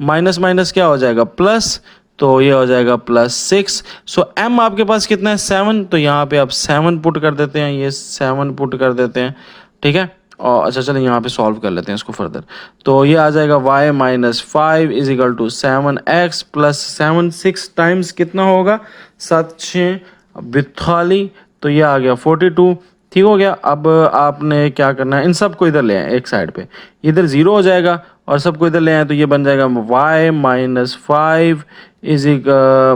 minus minus क्या हो जाएगा प्लस, तो ये हो जाएगा +6। सो m आपके पास कितना है 7, तो यहाँ पे आप 7 पुट कर देते हैं, ये 7 पुट कर देते हैं। ठीक है, और अच्छा चलो यहाँ पे सॉल्व कर लेते हैं इसको फर्दर। तो ये आ जाएगा y minus 5 is equal to 7x plus 7, 6 times कितना होगा 7 6 42, तो ये आ गया 42। ठीक हो गया। अब आपने क्या करना है, इन सब को इधर ले आए एक साइड पे, इधर 0 हो जाएगा और सबको इधर ले आए, तो ये बन जाएगा y minus 5 is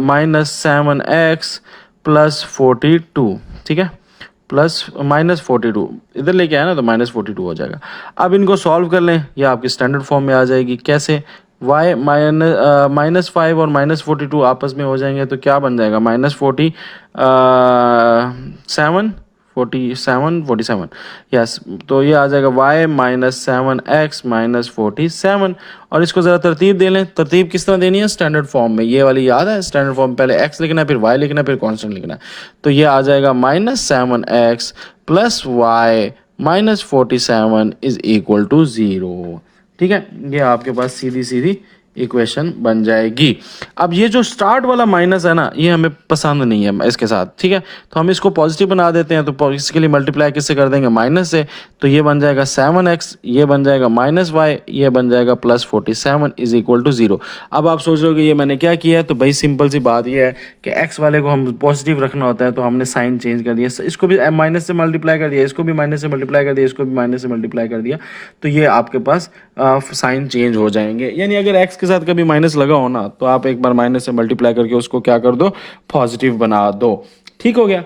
minus 7x plus 42। ठीक है, प्लस -42 इधर लेके आया ना, तो -42 हो जाएगा। अब इनको सॉल्व कर लें, ये आपकी स्टैंडर्ड फॉर्म में आ जाएगी। कैसे, y -5 और -42 आपस में हो जाएंगे, तो क्या बन जाएगा -47 यस। तो ये आ जाएगा y माइनस 7x माइनस 47। और इसको ज़रा तरतीब दे लें, तरतीब किस तरह देनी है, स्टैंडर्ड फॉर्म में, ये वाली याद है, स्टैंडर्ड फॉर्म पहले x लिखना है, फिर y लिखना है, फिर कांस्टेंट लिखना है। तो ये आ जाएगा -7x plus y minus 47 is equal to 0। ठीक है, ये आपके पास सीधी सीधी इक्वेशन बन जाएगी। अब ये जो स्टार्ट वाला माइनस है ना, ये हमें पसंद नहीं है इसके साथ, ठीक है, तो हम इसको पॉजिटिव बना देते हैं। तो इसके लिए मल्टीप्लाई किससे कर देंगे, माइनस से, तो ये बन जाएगा 7x, ये बन जाएगा -y, ये बन जाएगा +47 इज इक्वल टू 0। अब आप सोच रहे हो कि ये मैंने क्या किया है, तो भाई सिंपल सी बात ये है कि x वाले को हम पॉजिटिव रखना होता है, तो हमने साइन चेंज कर दिया, इसको भी माइनस से मल्टीप्लाई कर दिया, इसको भी माइनस से मल्टीप्लाई कर दिया, इसको भी माइनस से मल्टीप्लाई कर दिया, तो ये आपके पास साइन चेंज हो जाएंगे। यानी अगर x के साथ कभी माइनस लगा हो ना, तो आप एक बार माइनस से मल्टीप्लाई करके उसको क्या कर दो, पॉजिटिव बना दो। ठीक हो गया।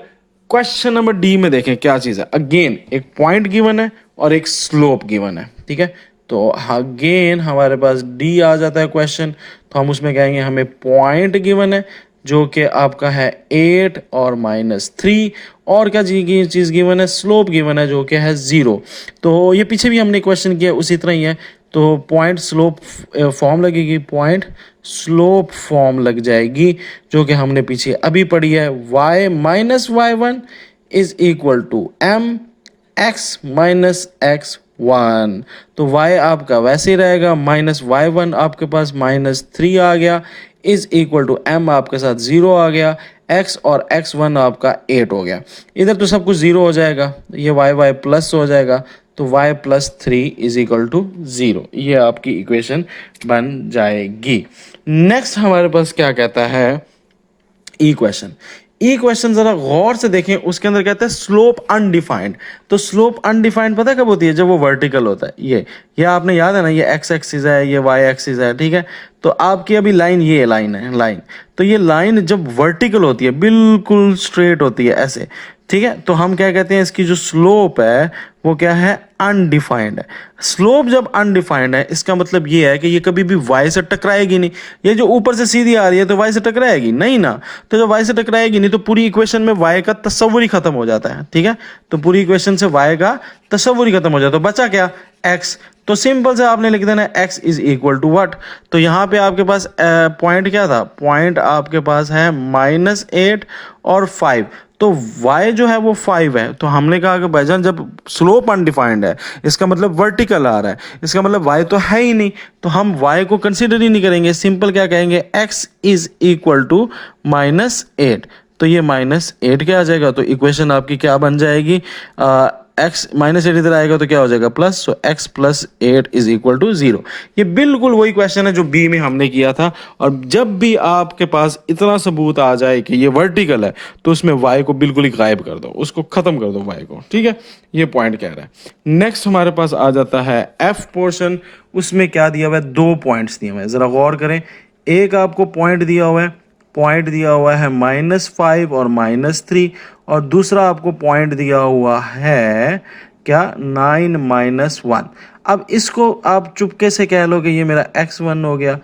क्वेश्चन नंबर डी में देखें क्या चीज़ है। अगेन एक पॉइंट गिवन है और एक स्लोप गिवन है, ठीक है, तो अगेन हमारे पास डी आ जाता है क्वेश्चन, तो हम उसमें कहेंगे हमें पॉइंट गिवन है जो कि आपका है 8 और -3, और क्या चीज़ गिवन है, स्लोप गिवन है जो कि है 0। तो ये पीछे भी हमने क्वेश्चन किया उसी तरह ही है, तो पॉइंट स्लोप फॉर्म लगेगी, पॉइंट स्लोप फॉर्म लग जाएगी जो कि हमने पीछे अभी पढ़ी है, y minus y1 is equal to m x minus x1। तो y आपका वैसे ही रहेगा, -y1 आपके पास -3 आ गया, इज इक्वल टू m आपके साथ 0 आ गया, x और x1 आपका 8 हो गया। इधर तो सब कुछ 0 हो जाएगा, ये y प्लस हो जाएगा, तो y +3 इज इक्वल टू 0। ये आपकी इक्वेशन बन जाएगी। नेक्स्ट हमारे पास क्या कहता है, ई क्वेश्चन जरा गौर से देखें, उसके अंदर कहता है स्लोप अनडिफाइंड। तो स्लोप अनडिफाइंड पता है कब होती है, जब वो वर्टिकल होता है। ये आपने याद है ना, ये x एक्सिस है, ये y एक्सिस है, ठीक है, तो आपकी अभी लाइन, ये लाइन है लाइन, तो ये लाइन जब वर्टिकल होती है, बिल्कुल स्ट्रेट होती है ऐसे, ठीक है, तो हम क्या कहते हैं, इसकी जो स्लोप है वो क्या है, अनडिफाइंड है। स्लोप जब अनडिफाइंड है, इसका मतलब ये है कि ये कभी भी y से टकराएगी नहीं। ये जो ऊपर से सीधी आ रही है तो y से टकराएगी नहीं ना, तो जब y से टकराएगी नहीं तो पूरी इक्वेशन में y का तस्वुर ही खत्म हो जाता है, ठीक है, तो पूरी इक्वेशन से y का तस्वुर ही खत्म हो जाता है, तो बचा क्या, x। तो सिंपल से आपने लिख देना x is equal to what, तो यहाँ पे आपके पास पॉइंट क्या था, पॉइंट आपके पास है -8 और 5, तो y जो है वो 5 है। तो हमने कहा कि भाईजान जब स्लोप अनडिफाइंड है, इसका मतलब वर्टिकल आ रहा है, इसका मतलब y तो है ही नहीं, तो हम y को कंसीडर ही नहीं करेंगे। सिंपल क्या कहेंगे, x इज इक्वल टू -8, तो ये -8 क्या आ जाएगा, तो इक्वेशन आपकी क्या बन जाएगी, x -8 इधर आएगा तो क्या हो जाएगा plus, so x + 8 is equal to 0। ये बिल्कुल वही क्वेश्चन है जो बी में हमने किया था। और जब भी आपके पास इतना सबूत आ जाए कि ये वर्टिकल है, तो उसमें y को बिल्कुल ही गायब कर दो, उसको खत्म कर दो y को, ठीक है, ये पॉइंट कह रहा है। नेक्स्ट हमारे पास आ जाता है f पोर्शन, उसमें क्या दिया हुआ है, 2 पॉइंट्स दिए हुए हैं, जरा गौर करें। एक आपको पॉइंट दिया हुआ है, पॉइंट दिया हुआ है -5 और -3, और दूसरा आपको पॉइंट दिया हुआ है क्या, 9 -1। अब इसको आप चुपके से कह लो कि ये मेरा x1 हो गया,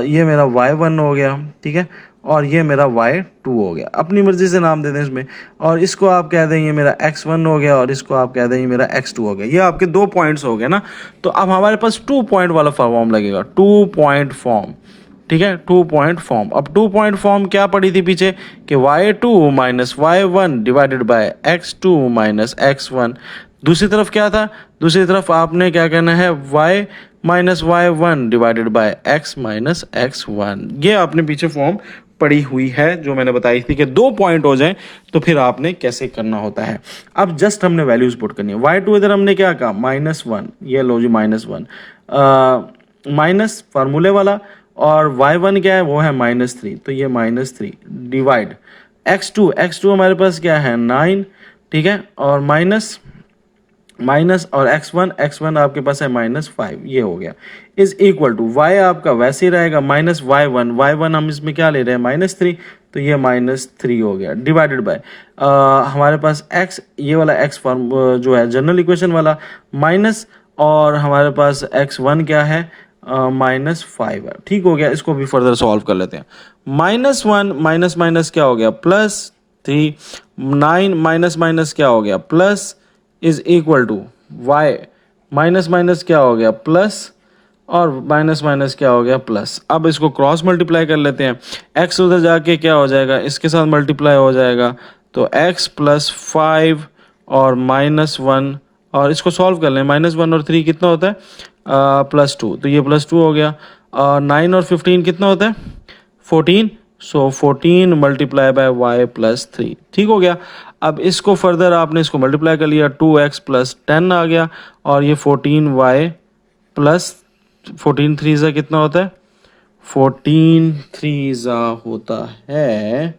ये मेरा y1 हो गया, ठीक है, और ये मेरा y2 हो गया, अपनी मर्जी से नाम दे दें इसमें, और इसको आप कह दें ये मेरा x1 हो गया, और इसको आप कह दें ये मेरा x2 हो गया। ये आपके 2 पॉइंट्स हो गए ना, तो अब हमारे पास 2 पॉइंट वाला फॉर्म लगेगा, 2 पॉइंट फॉर्म, ठीक है, 2 पॉइंट फॉर्म। अब 2 पॉइंट फॉर्म क्या पड़ी थी पीछे कि y2 - y1 divided by x2 - x1। दूसरी तरफ क्या था, दूसरी तरफ आपने क्या कहना है, y - y1 divided bye x - x1। ये आपने पीछे फॉर्म पड़ी हुई है जो मैंने बताई थी कि 2 पॉइंट हो जाएं तो फिर आपने कैसे करना होता है। अब जस्ट हमने वैल्यूज पुट करनी है। y2 इधर हमने क्या कहा, -1, ये लो जी -1, माइनस फार्मूले वाला, और y1 क्या है, वो है -3, तो ये -3 डिवाइड x2 हमारे पास क्या है 9, ठीक है, और माइनस और x1 आपके पास है -5, ये हो गया, इज इक्वल टू y आपका वैसे ही रहेगा -y1 हम इसमें क्या ले रहे हैं -3, तो ये -3 हो गया, डिवाइडेड बाय हमारे पास x, ये वाला x फॉर्म जो है जनरल इक्वेशन वाला, माइनस, और हमारे पास x1 क्या है -5 है। ठीक हो गया, इसको भी फर्दर सॉल्व कर लेते हैं। -1 माइनस क्या हो गया, +3, 9 माइनस क्या हो गया, plus, is equal to y minus क्या हो गया, प्लस, और माइनस क्या हो गया, प्लस। अब इसको क्रॉस मल्टीप्लाई कर लेते हैं, x उधर जाके क्या हो जाएगा, इसके साथ मल्टीप्लाई हो जाएगा, तो x + 5 और -1, और इसको सॉल्व कर लें, -1 और 3 कितना होता है, +2, तो ये +2 हो गया, 9 और 15 कितना होता है 14, सो 14 मल्टीप्लाई बाय वाई प्लस 3, ठीक हो गया। अब इसको फर्दर आपने इसको मल्टीप्लाई कर लिया, 2x प्लस 10 आ गया, और ये 14y प्लस 14 3 ज़ा कितना होता है 14 3 ज़ा होता है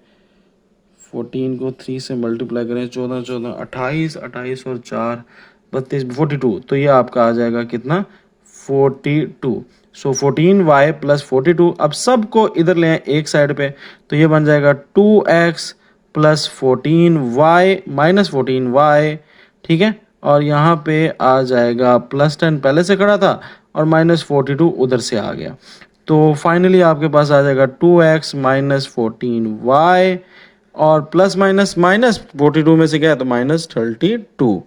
14 को 3 से मल्टीप्लाई करें 14 14 28 28 और 4 32 42, तो ये आपका आ जाएगा कितना 42। सो 14y प्लस 42, अब सबको इधर ले आए एक साइड पे, तो ये बन जाएगा 2x plus 14y minus 14y, ठीक है। और यहाँ पे आ जाएगा प्लस 10 पहले से खड़ा था और माइनस 42 उधर से आ गया, तो फाइनली आपके पास आ जाएगा 2x माइनस 14y और प्लस माइनस माइनस 42 में से क्या है तो माइनस 32,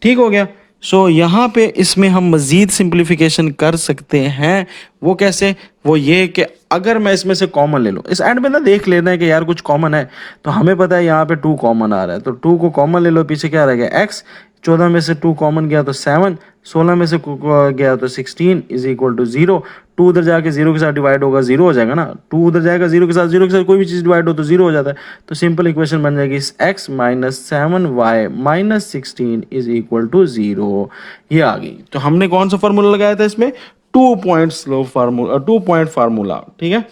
ठीक हो गया। सो यहाँ पे इसमें हम मज़ीद सिंप्लीफिकेशन कर सकते हैं, वो कैसे, वो ये कि अगर मैं इसमें से कॉमन ले लूँ, इस एंड में ना देख लेना है कि यार कुछ कॉमन है, तो हमें पता है यहाँ पे 2 कॉमन आ रहा है, तो 2 को कॉमन ले लो, पीछे क्या रह गया x, 14 में से 2 कॉमन गया तो 7, 16 में से गया तो 16 इज इक्वल टू 0, 2 उधर जाके 0 के साथ डिवाइड होगा 0 हो जाएगा ना, 2 उधर जाएगा 0 के साथ कोई भी चीज़ डिवाइड हो तो 0 हो जाता है, तो सिंपल इक्वेशन बन जाएगी x minus 7y minus 16 is equal to 0, ये आ गई। तो हमने कौन सा फार्मूला लगाया था इसमें 2 पॉइंट फार्मूला, ठीक है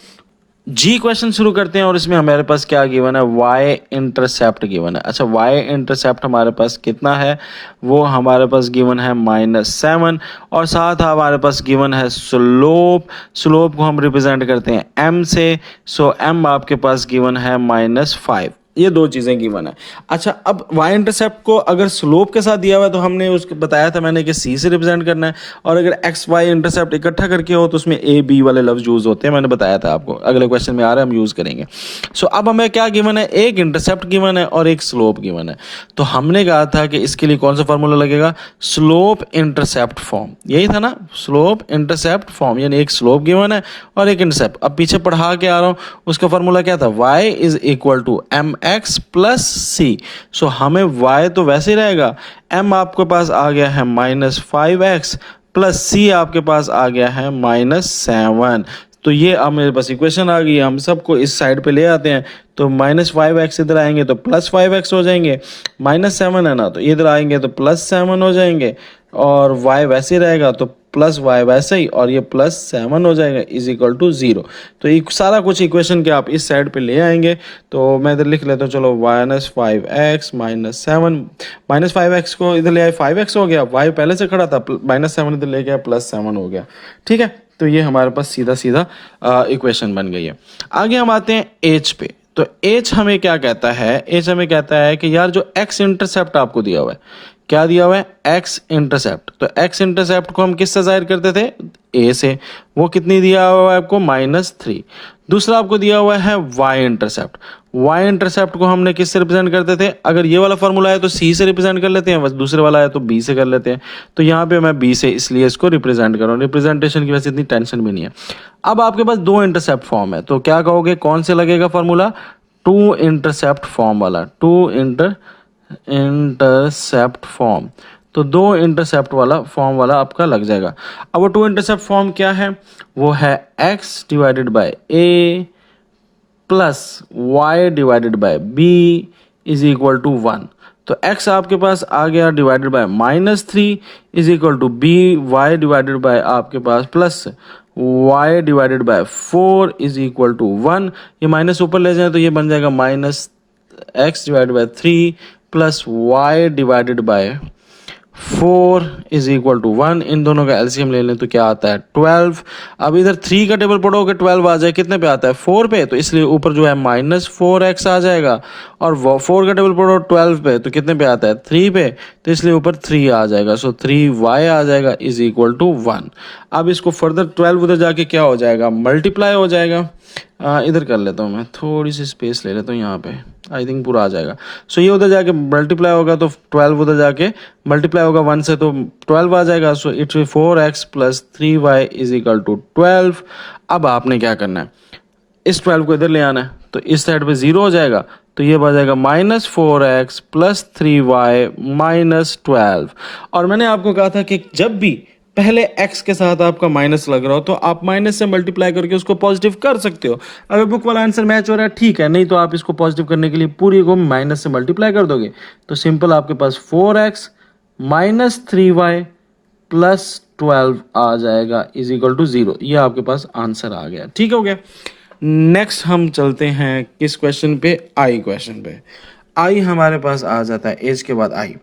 जी। क्वेश्चन शुरू करते हैं और इसमें हमारे पास क्या गिवन है y इंटरसेप्ट गिवन है। अच्छा y इंटरसेप्ट हमारे पास कितना है, वो हमारे पास गिवन है -7 और साथ हमारे पास गिवन है स्लोप को हम रिप्रेजेंट करते हैं m से, सो m आपके पास गिवन है -5, ये 2 चीज़ें गिवन है। अच्छा अब y इंटरसेप्ट को अगर स्लोप के साथ दिया हुआ है तो हमने उसको बताया था मैंने कि c से रिप्रेजेंट करना है, और अगर x y इंटरसेप्ट इकट्ठा करके हो तो उसमें a b वाले लफ्ज यूज़ होते हैं, मैंने बताया था आपको, अगले क्वेश्चन में आ रहा है हम यूज़ करेंगे। सो अब हमें क्या गिवन है, एक इंटरसेप्ट गिवन है और एक स्लोप गिवन है, तो हमने कहा था कि इसके लिए कौन सा फार्मूला लगेगा, स्लोप इंटरसेप्ट फॉर्म, यही था ना, स्लोप इंटरसेप्ट फॉर्म, यानी एक स्लोप गिवन है और एक इंटरसेप्ट। अब पीछे पढ़ा के आ रहा हूँ, उसका फार्मूला क्या था, y is equal to mx plus c, so हमें y तो वैसे ही रहेगा, m आपके पास आ गया है -5x प्लस सी आपके पास आ गया है -7, तो ये अब मेरे पास इक्वेशन आ गई है। हम सबको इस साइड पे ले आते हैं, तो -5x इधर आएंगे तो +5x हो जाएंगे, -7 है ना, तो इधर आएंगे तो +7 हो जाएंगे, और y वैसे ही रहेगा तो प्लस वाई वैसे ही, और ये +7 हो जाएगा इज इक्वल टू 0। तो ये सारा कुछ इक्वेशन के आप इस साइड पे ले आएंगे, तो मैं इधर लिख लेता हूँ, चलो -5x -7, -5x को इधर ले आए 5x हो गया, y पहले से खड़ा था, -7 इधर ले गया +7 हो गया, ठीक है। तो ये हमारे पास सीधा सीधा इक्वेशन बन गई है। आगे हम आते हैं एच पे, तो एच हमें क्या कहता है, एच हमें कहता है कि यार जो एक्स इंटरसेप्ट आपको दिया हुआ है, क्या दिया हुआ है, एक्स इंटरसेप्ट, तो एक्स इंटरसेप्ट को हम किससे जाहिर करते थे, ए से, वो कितनी दिया हुआ है आपको -3। दूसरा आपको दिया हुआ है वाई इंटरसेप्ट, वाई इंटरसेप्ट को हमने किससे रिप्रेजेंट करते थे, अगर ये वाला फार्मूला है तो सी से रिप्रेजेंट कर लेते हैं, बस दूसरे वाला है तो बी से कर लेते हैं, तो यहाँ पे मैं बी से इसलिए इसको रिप्रेजेंट कर रहा हूँ, रिप्रेजेंटेशन की वजह से इतनी टेंशन भी नहीं है। अब आपके पास 2 इंटरसेप्ट फॉर्म है, तो क्या कहोगे, कौन से लगेगा फार्मूला, 2 इंटरसेप्ट फॉर्म वाला, 2 इंटरसेप्ट फॉर्म, तो 2 इंटरसेप्ट वाला फॉर्म वाला आपका लग जाएगा। अब वो 2 इंटरसेप्ट फॉर्म क्या है, वो है x divided by a plus y divided by b is equal to 1, तो x आपके पास आ गया divided by -3 is equal to b, y divided by आपके पास plus y divided by 4 is equal to 1, ये माइनस ऊपर ले जाए तो ये बन जाएगा -x divided by 3 plus y divided by 4 is equal to 1, इन दोनों का एलसीएम ले लें तो क्या आता है 12। अब इधर 3 का टेबल पढ़ोगे 12 आ जाए, कितने पे आता है 4 पे, तो इसलिए ऊपर जो है -4x आ जाएगा, और 4 का टेबल पढ़ो 12 पे तो कितने पे आता है 3 पे, तो इसलिए ऊपर 3 आ जाएगा, सो 3y आ जाएगा इज इक्वल टू 1। अब इसको फर्दर 12 उधर जाके क्या हो जाएगा, मल्टीप्लाई हो जाएगा, इधर कर लेता हूँ मैं, थोड़ी सी स्पेस ले लेता हूँ यहाँ पे, आई थिंक पूरा आ जाएगा। सो ये उधर जाके मल्टीप्लाई होगा तो 12 उधर जाके मल्टीप्लाई होगा 1 से तो 12 आ जाएगा, so it's 4x plus 3y is equal to 12। अब आपने क्या करना है, इस 12 को इधर ले आना है, तो इस साइड पे 0 हो जाएगा, तो ये बन जाएगा -4x प्लस 3y माइनस 12। और मैंने आपको कहा था कि जब भी पहले x के साथ आपका माइनस लग रहा हो तो आप माइनस से मल्टीप्लाई करके उसको पॉजिटिव कर सकते हो। अगर बुक वाला आंसर मैच हो रहा है ठीक है, नहीं तो आप इसको पॉजिटिव करने के लिए पूरी को माइनस से मल्टीप्लाई कर दोगे तो सिंपल आपके पास 4x माइनस 3y प्लस 12 आ जाएगा इज इक्वल टू 0। ये आपके पास आंसर आ गया, ठीक हो गया। नेक्स्ट हम चलते हैं किस क्वेश्चन पे, आई क्वेश्चन पे। आई हमारे पास आ जाता है एज के बाद आई।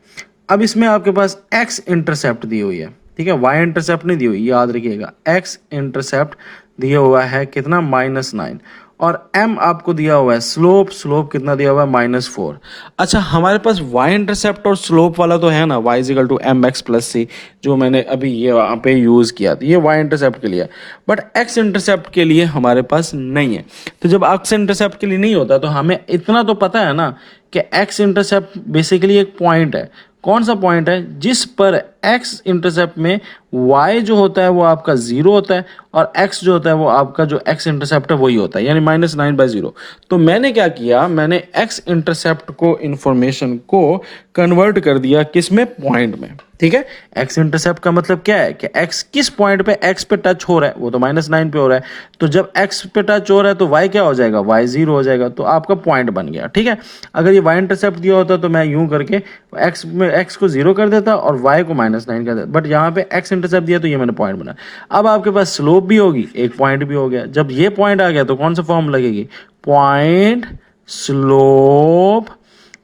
अब इसमें आपके पास एक्स इंटरसेप्ट दी हुई है, ठीक है, वाई इंटरसेप्ट नहीं दी हुई, याद रखिएगा। एक्स इंटरसेप्ट दिया हुआ है कितना, -9, और m आपको दिया हुआ है स्लोप, स्लोप कितना दिया हुआ है -4। अच्छा हमारे पास y इंटरसेप्ट और स्लोप वाला तो है ना, y is equal to mx plus c, जो मैंने अभी ये वहाँ पे यूज़ किया था, ये y इंटरसेप्ट के लिए, बट x इंटरसेप्ट के लिए हमारे पास नहीं है। तो जब x इंटरसेप्ट के लिए नहीं होता तो हमें इतना तो पता है ना कि x इंटरसेप्ट बेसिकली एक पॉइंट है। कौन सा पॉइंट है, जिस पर x इंटरसेप्ट में y जो होता है वो आपका 0 होता है और x जो होता है वो आपका जो x इंटरसेप्ट है वही होता है, यानी -9/0। तो मैंने क्या किया, मैंने x इंटरसेप्ट को इंफॉर्मेशन को कन्वर्ट कर दिया किस में, पॉइंट में, ठीक है। x इंटरसेप्ट का मतलब क्या है कि x किस पॉइंट पे x पे टच हो रहा है, वो तो -9 पे हो रहा है, तो जब x पे टच हो रहा है तो y क्या हो जाएगा, y 0 हो जाएगा, तो आपका पॉइंट बन गया, ठीक है। अगर ये y इंटरसेप्ट दिया होता तो मैं यूं करके x को 0 कर देता और y को -9 कर देता, बट यहाँ पे x इंटरसेप्ट दिया तो ये मैंने पॉइंट बना। अब आपके पास स्लोप भी होगी, एक पॉइंट भी हो गया। जब ये पॉइंट आ गया तो कौन सा फॉर्म लगेगी, पॉइंट स्लोप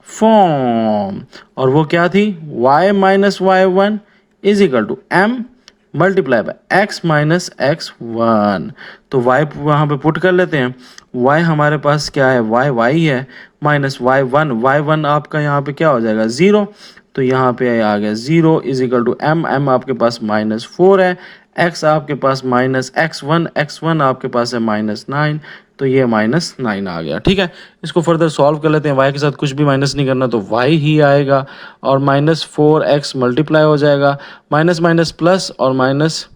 फॉर्म, और वो क्या थी, y minus y1 is equal to m multiply by x minus x1। तो y वहाँ पे पुट कर लेते हैं, y हमारे पास क्या है, y है, माइनस y1 आपका यहाँ पे क्या हो जाएगा 0, तो यहाँ पे आ गया 0 इज इक्वल टू m आपके पास -4 है, x आपके पास -x1 आपके पास है -9, तो ये -9 आ गया, ठीक है। इसको फर्दर सॉल्व कर लेते हैं, y के साथ कुछ भी माइनस नहीं करना तो y ही आएगा, और -4x मल्टीप्लाई हो जाएगा, माइनस माइनस प्लस और माइनस,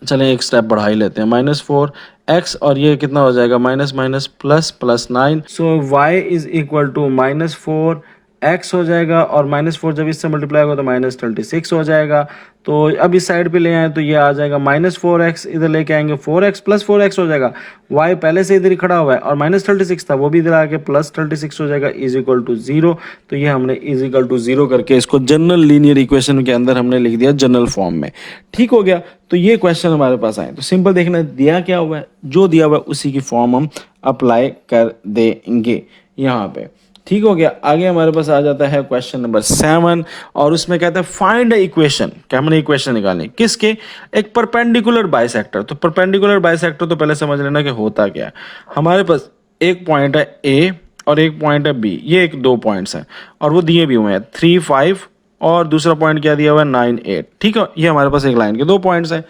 चलें एक स्टेप बढ़ा ही लेते हैं, -4x और ये कितना हो जाएगा, minus minus plus plus 9, so y is equal to -4x हो जाएगा, और -4 जब इससे मल्टीप्लाई होगा तो -36 हो जाएगा। तो अब इस साइड पे ले आए तो ये आ जाएगा -4x, इधर लेके आएंगे 4x प्लस 4x हो जाएगा, y पहले से इधर ही खड़ा हुआ है और -36 था वो भी इधर आके +36 हो जाएगा इज इक्वल टू 0। तो ये हमने इज इक्वल टू 0 करके इसको जनरल लीनियर इक्वेशन के अंदर हमने लिख दिया जनरल फॉर्म में, ठीक हो गया। तो ये क्वेश्चन हमारे पास आए तो सिंपल देखना दिया क्या हुआ है, जो दिया हुआ है उसी की फॉर्म हम अप्लाई कर देंगे यहाँ पे, ठीक हो गया। आगे हमारे पास आ जाता है क्वेश्चन नंबर 7, और उसमें कहता है फाइंड इक्वेशन, क्या हमने इक्वेशन निकालनी किसके, एक परपेंडिकुलर बाइसेक्टर। तो परपेंडिकुलर बाइसेक्टर तो पहले समझ लेना कि होता क्या है। हमारे पास एक पॉइंट है ए और एक पॉइंट है बी, ये एक दो पॉइंट्स हैं और वो दिए भी हुए हैं 3, 5 और दूसरा पॉइंट क्या दिया हुआ है 9, 8, ठीक है। ये हमारे पास एक लाइन के दो पॉइंट्स हैं।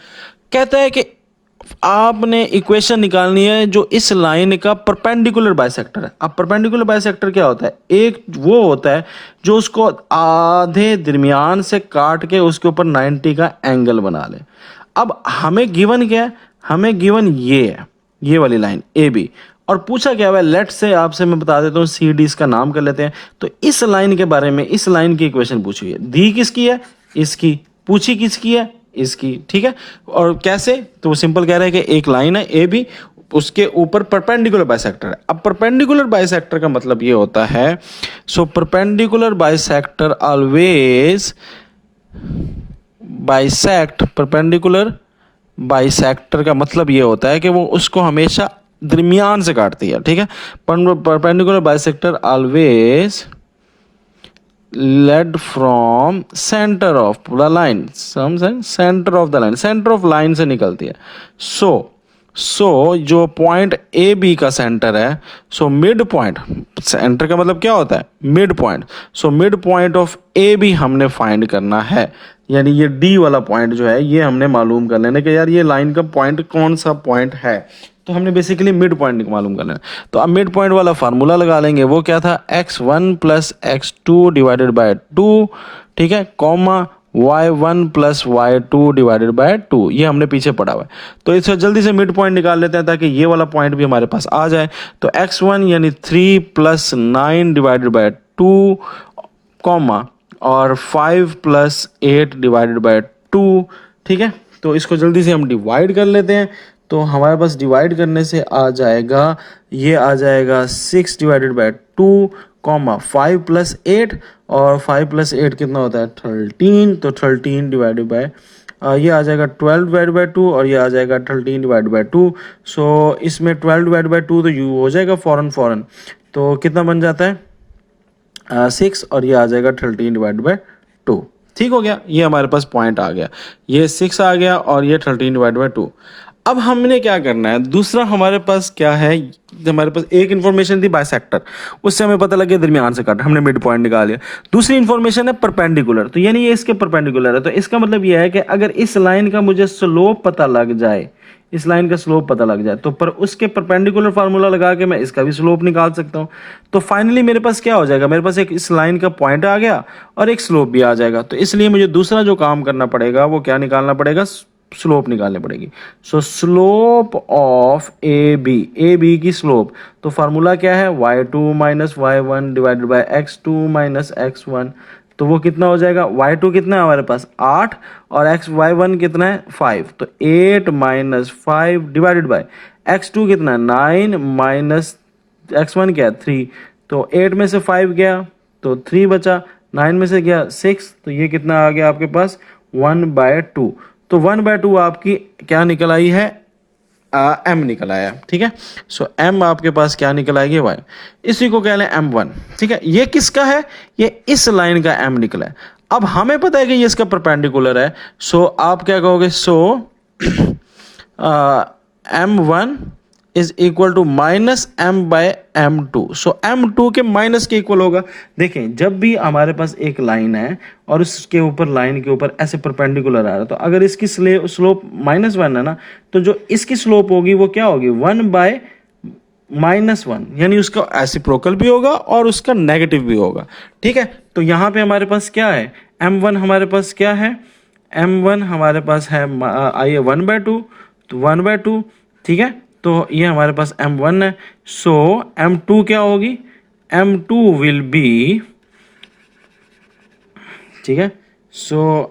कहता है कि आपने इक्वेशन निकालनी है जो इस लाइन का परपेंडिकुलर बाइसेक्टर है। अब परपेंडिकुलर बाइसेक्टर क्या होता है, एक वो होता है जो उसको आधे दरमियान से काट के उसके ऊपर 90 का एंगल बना ले। अब हमें गिवन क्या है, हमें गिवन ये है, ये वाली लाइन ए बी, और पूछा क्या हुआ है, लेट से आपसे मैं बता देता हूँ सी डी इसका नाम कर लेते हैं। तो इस लाइन के बारे में, इस लाइन की इक्वेशन पूछी हुई है, दी किसकी है, इसकी, पूछी किसकी है, इसकी, ठीक है। और कैसे, तो वो सिंपल कह रहे हैं कि एक लाइन है ए बी, उसके ऊपर परपेंडिकुलर बाइसेक्टर है। अब परपेंडिकुलर बाइसेक्टर का मतलब ये होता है, so perpendicular bisector always bisect, perpendicular bisector का मतलब ये होता है कि वो उसको हमेशा दरमियान से काटती है, ठीक है। Perpendicular bisector always led from centre of the line, centre of the line, centre of line से निकलती है। सो जो पॉइंट ए बी का सेंटर है, सो मिड पॉइंट, सेंटर का मतलब क्या होता है, mid point, so mid point of A B हमने फाइंड करना है, यानी ये डी वाला पॉइंट जो है ये हमने मालूम कर लेना कि यार ये लाइन का पॉइंट कौन सा पॉइंट है। तो हमने बेसिकली मिड पॉइंट मालूम करना है। तो अब मिड पॉइंट वाला फार्मूला लगा लेंगे, वो क्या था, x1 plus x2 divided by 2, ठीक है, comma y1 plus y2 divided by 2, ये हमने पीछे पढ़ा हुआ है। तो इससे जल्दी से मिड पॉइंट निकाल लेते हैं ताकि ये वाला पॉइंट भी हमारे पास आ जाए। तो x1 यानी 3 प्लस 9 डिवाइडेड बाय 2, कॉमा और 5 प्लस 8 डिवाइडेड बाय 2, ठीक है। तो इसको जल्दी से हम डिवाइड कर लेते हैं। तो हमारे पास डिवाइड करने से आ जाएगा, ये आ जाएगा 6 डिवाइडेड बाय 2 कॉमा 5 प्लस 8, और 5 प्लस 8 कितना होता है 13, तो 13 डिवाइडेड बाय ये आ जाएगा 12 डिवाइड बाय 2, और ये आ जाएगा 13 डिवाइड बाय 2। सो इसमें 12 डिवाइड बाय 2 तो यू हो जाएगा फॉरन, तो कितना बन जाता है 6, और ये आ जाएगा 13 डिवाइड बाय 2। ठीक हो गया, ये हमारे पास पॉइंट आ गया, ये 6 आ गया और ये 13 डिवाइड बाय 2। अब हमने क्या करना है, दूसरा हमारे पास क्या है, हमारे पास एक इन्फॉर्मेशन थी बाइसेक्टर, उससे हमें पता लग गया दरमियान से काट, हमने मिड पॉइंट निकाल लिया। दूसरी इन्फॉर्मेशन है परपेंडिकुलर, तो यानी ये इसके परपेंडिकुलर है, तो इसका मतलब ये है कि अगर इस लाइन का मुझे स्लोप पता लग जाए, इस लाइन का स्लोप पता लग जाए, तो पर उसके परपेंडिकुलर फार्मूला लगा के मैं इसका भी स्लोप निकाल सकता हूँ। तो फाइनली मेरे पास क्या हो जाएगा, मेरे पास एक इस लाइन का पॉइंट आ गया और एक स्लोप भी आ जाएगा। तो इसलिए मुझे दूसरा जो काम करना पड़ेगा वो क्या निकालना पड़ेगा, स्लोप निकालनी पड़ेगी। So slope of A B की स्लोप, तो फार्मूला क्या है, y2 minus y1 divided by x2 minus x1। तो वो कितना हो जाएगा, y2 कितना है हमारे पास 8, और y1 कितना है 5, तो 8 माइनस 5 डिवाइडेड बाय x2 कितना है 9 माइनस x1 क्या है 3, तो 8 में से 5 गया तो 3 बचा, 9 में से गया 6, तो ये कितना आ गया आपके पास 1/2। तो 1/2 आपकी क्या निकल आई है, m निकल आया, ठीक है। सो m आपके पास क्या निकल आएगी y, इसी को कह लें m1, ठीक है। ये किसका है, ये इस लाइन का m निकला है। अब हमें पता है कि ये इसका परपेंडिकुलर है, सो आप क्या कहोगे, so m1 is equal to minus m by m2। So m2 के माइनस के इक्वल होगा। देखें, जब भी हमारे पास एक लाइन है और उसके ऊपर लाइन के ऊपर ऐसे परपेंडिकुलर आ रहा है, तो अगर इसकी स्लोप -1 है ना, तो जो इसकी स्लोप होगी वो क्या होगी 1/-1, यानी उसका रेसिप्रोकल भी होगा और उसका नेगेटिव भी होगा, ठीक है। तो यहाँ पे हमारे पास क्या है, m1 हमारे पास क्या है, m1 हमारे पास है आइए 1/2, तो 1/2, ठीक है। तो ये हमारे पास m1 है। सो m2 क्या होगी, m2 विल बी, ठीक है। सो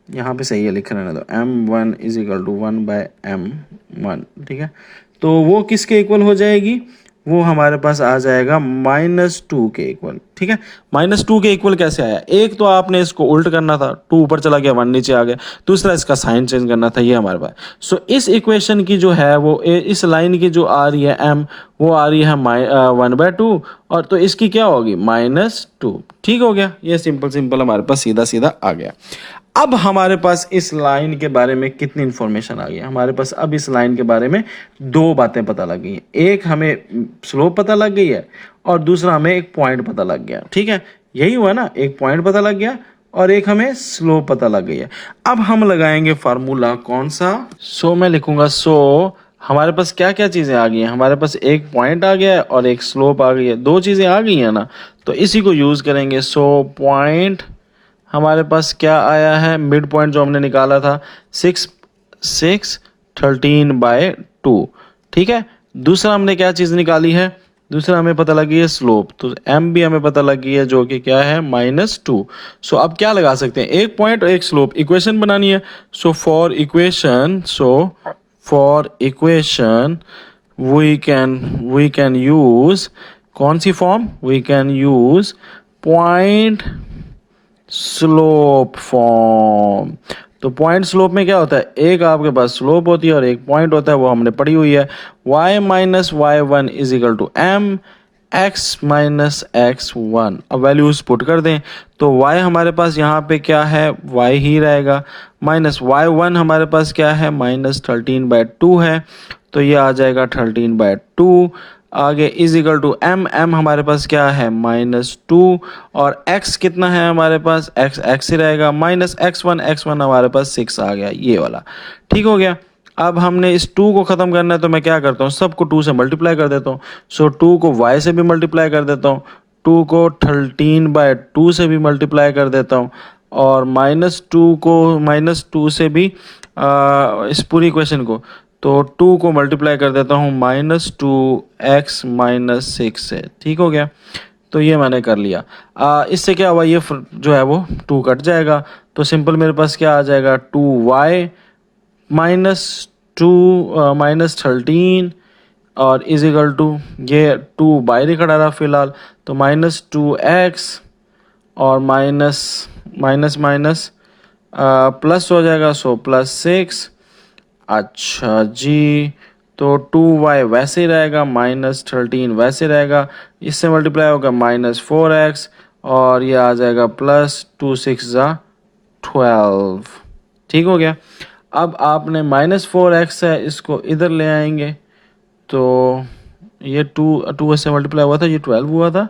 यहाँ पे सही है लिख रहे हैं, तो m1 is equal to 1/m1, ठीक है। तो वो किसके इक्वल हो जाएगी, वो हमारे पास आ जाएगा -2 के इक्वल, ठीक है। -2 के इक्वल कैसे आया, एक तो आपने इसको उल्ट करना था, 2 ऊपर चला गया 1 नीचे आ गया, दूसरा इसका साइन चेंज करना था, ये हमारे पास। सो इस इक्वेशन की जो है वो इस लाइन की जो आ रही है m, वो आ रही है 1/2, और तो इसकी क्या होगी -2, ठीक हो गया। ये सिंपल हमारे पास सीधा सीधा आ गया। अब हमारे पास इस लाइन के बारे में कितनी इंफॉर्मेशन आ गई, हमारे पास अब इस लाइन के बारे में 2 बातें पता लग गई हैं। एक हमें स्लोप पता लग गई है और दूसरा हमें एक पॉइंट पता लग गया, ठीक है। यही हुआ ना, एक पॉइंट पता लग गया और एक हमें स्लोप पता लग गई है। अब हम लगाएंगे फार्मूला कौन सा, सो मैं लिखूंगा, सो हमारे पास क्या क्या चीज़ें आ गई हैं, हमारे पास एक पॉइंट आ गया है और एक स्लोप आ गई है, 2 चीज़ें आ गई हैं ना, तो इसी को यूज़ करेंगे। सो पॉइंट हमारे पास क्या आया है, मिड पॉइंट जो हमने निकाला था 13/2, ठीक है। दूसरा हमने क्या चीज़ निकाली है, दूसरा हमें पता लगी है स्लोप, तो m भी हमें पता लगी है जो कि क्या है -2। सो अब क्या लगा सकते हैं, एक पॉइंट और एक स्लोप, इक्वेशन बनानी है। So for equation we can use कौन सी form, we can use point slope form. तो पॉइंट स्लोप में क्या होता है, एक आपके पास स्लोप होती है और एक पॉइंट होता है, वो हमने पढ़ी हुई है। y minus y1 is equal to m x minus x1। अब वैल्यूज पुट कर दें, तो y हमारे पास यहाँ पे क्या है, y ही रहेगा, माइनस y1 हमारे पास क्या है -13/2 है, तो ये आ जाएगा 13/2। आगे इज इक्वल टू m हमारे पास क्या है -2, और x कितना है हमारे पास, x ही रहेगा, माइनस x1 हमारे पास 6 आ गया, ये वाला, ठीक हो गया। अब हमने इस 2 को ख़त्म करना है, तो मैं क्या करता हूँ, सबको 2 से मल्टीप्लाई कर देता हूँ। सो 2 को y से भी मल्टीप्लाई कर देता हूँ, 2 को 13/2 से भी मल्टीप्लाई कर देता हूँ, और -2 को -2 से भी इस पूरी इक्वेशन को, तो 2 को मल्टीप्लाई कर देता हूँ -2x - 6 से, ठीक हो गया। तो ये मैंने कर लिया। इससे क्या हुआ, ये जो है वो 2 कट जाएगा, तो सिंपल मेरे पास क्या आ जाएगा, 2y -13 और इज इक्वल टू, ये 2 बाहर ही खड़ा रहा फिलहाल, तो -2x और माइनस माइनस माइनस प्लस हो जाएगा, सो +6। अच्छा जी, तो 2y वैसे ही रहेगा, -13 वैसे रहेगा, इससे मल्टीप्लाई होगा -4x और ये आ जाएगा +2 6 12। ठीक हो गया। अब आपने -4x है, इसको इधर ले आएंगे, तो ये 2 से मल्टीप्लाई हुआ था, ये 12 हुआ था,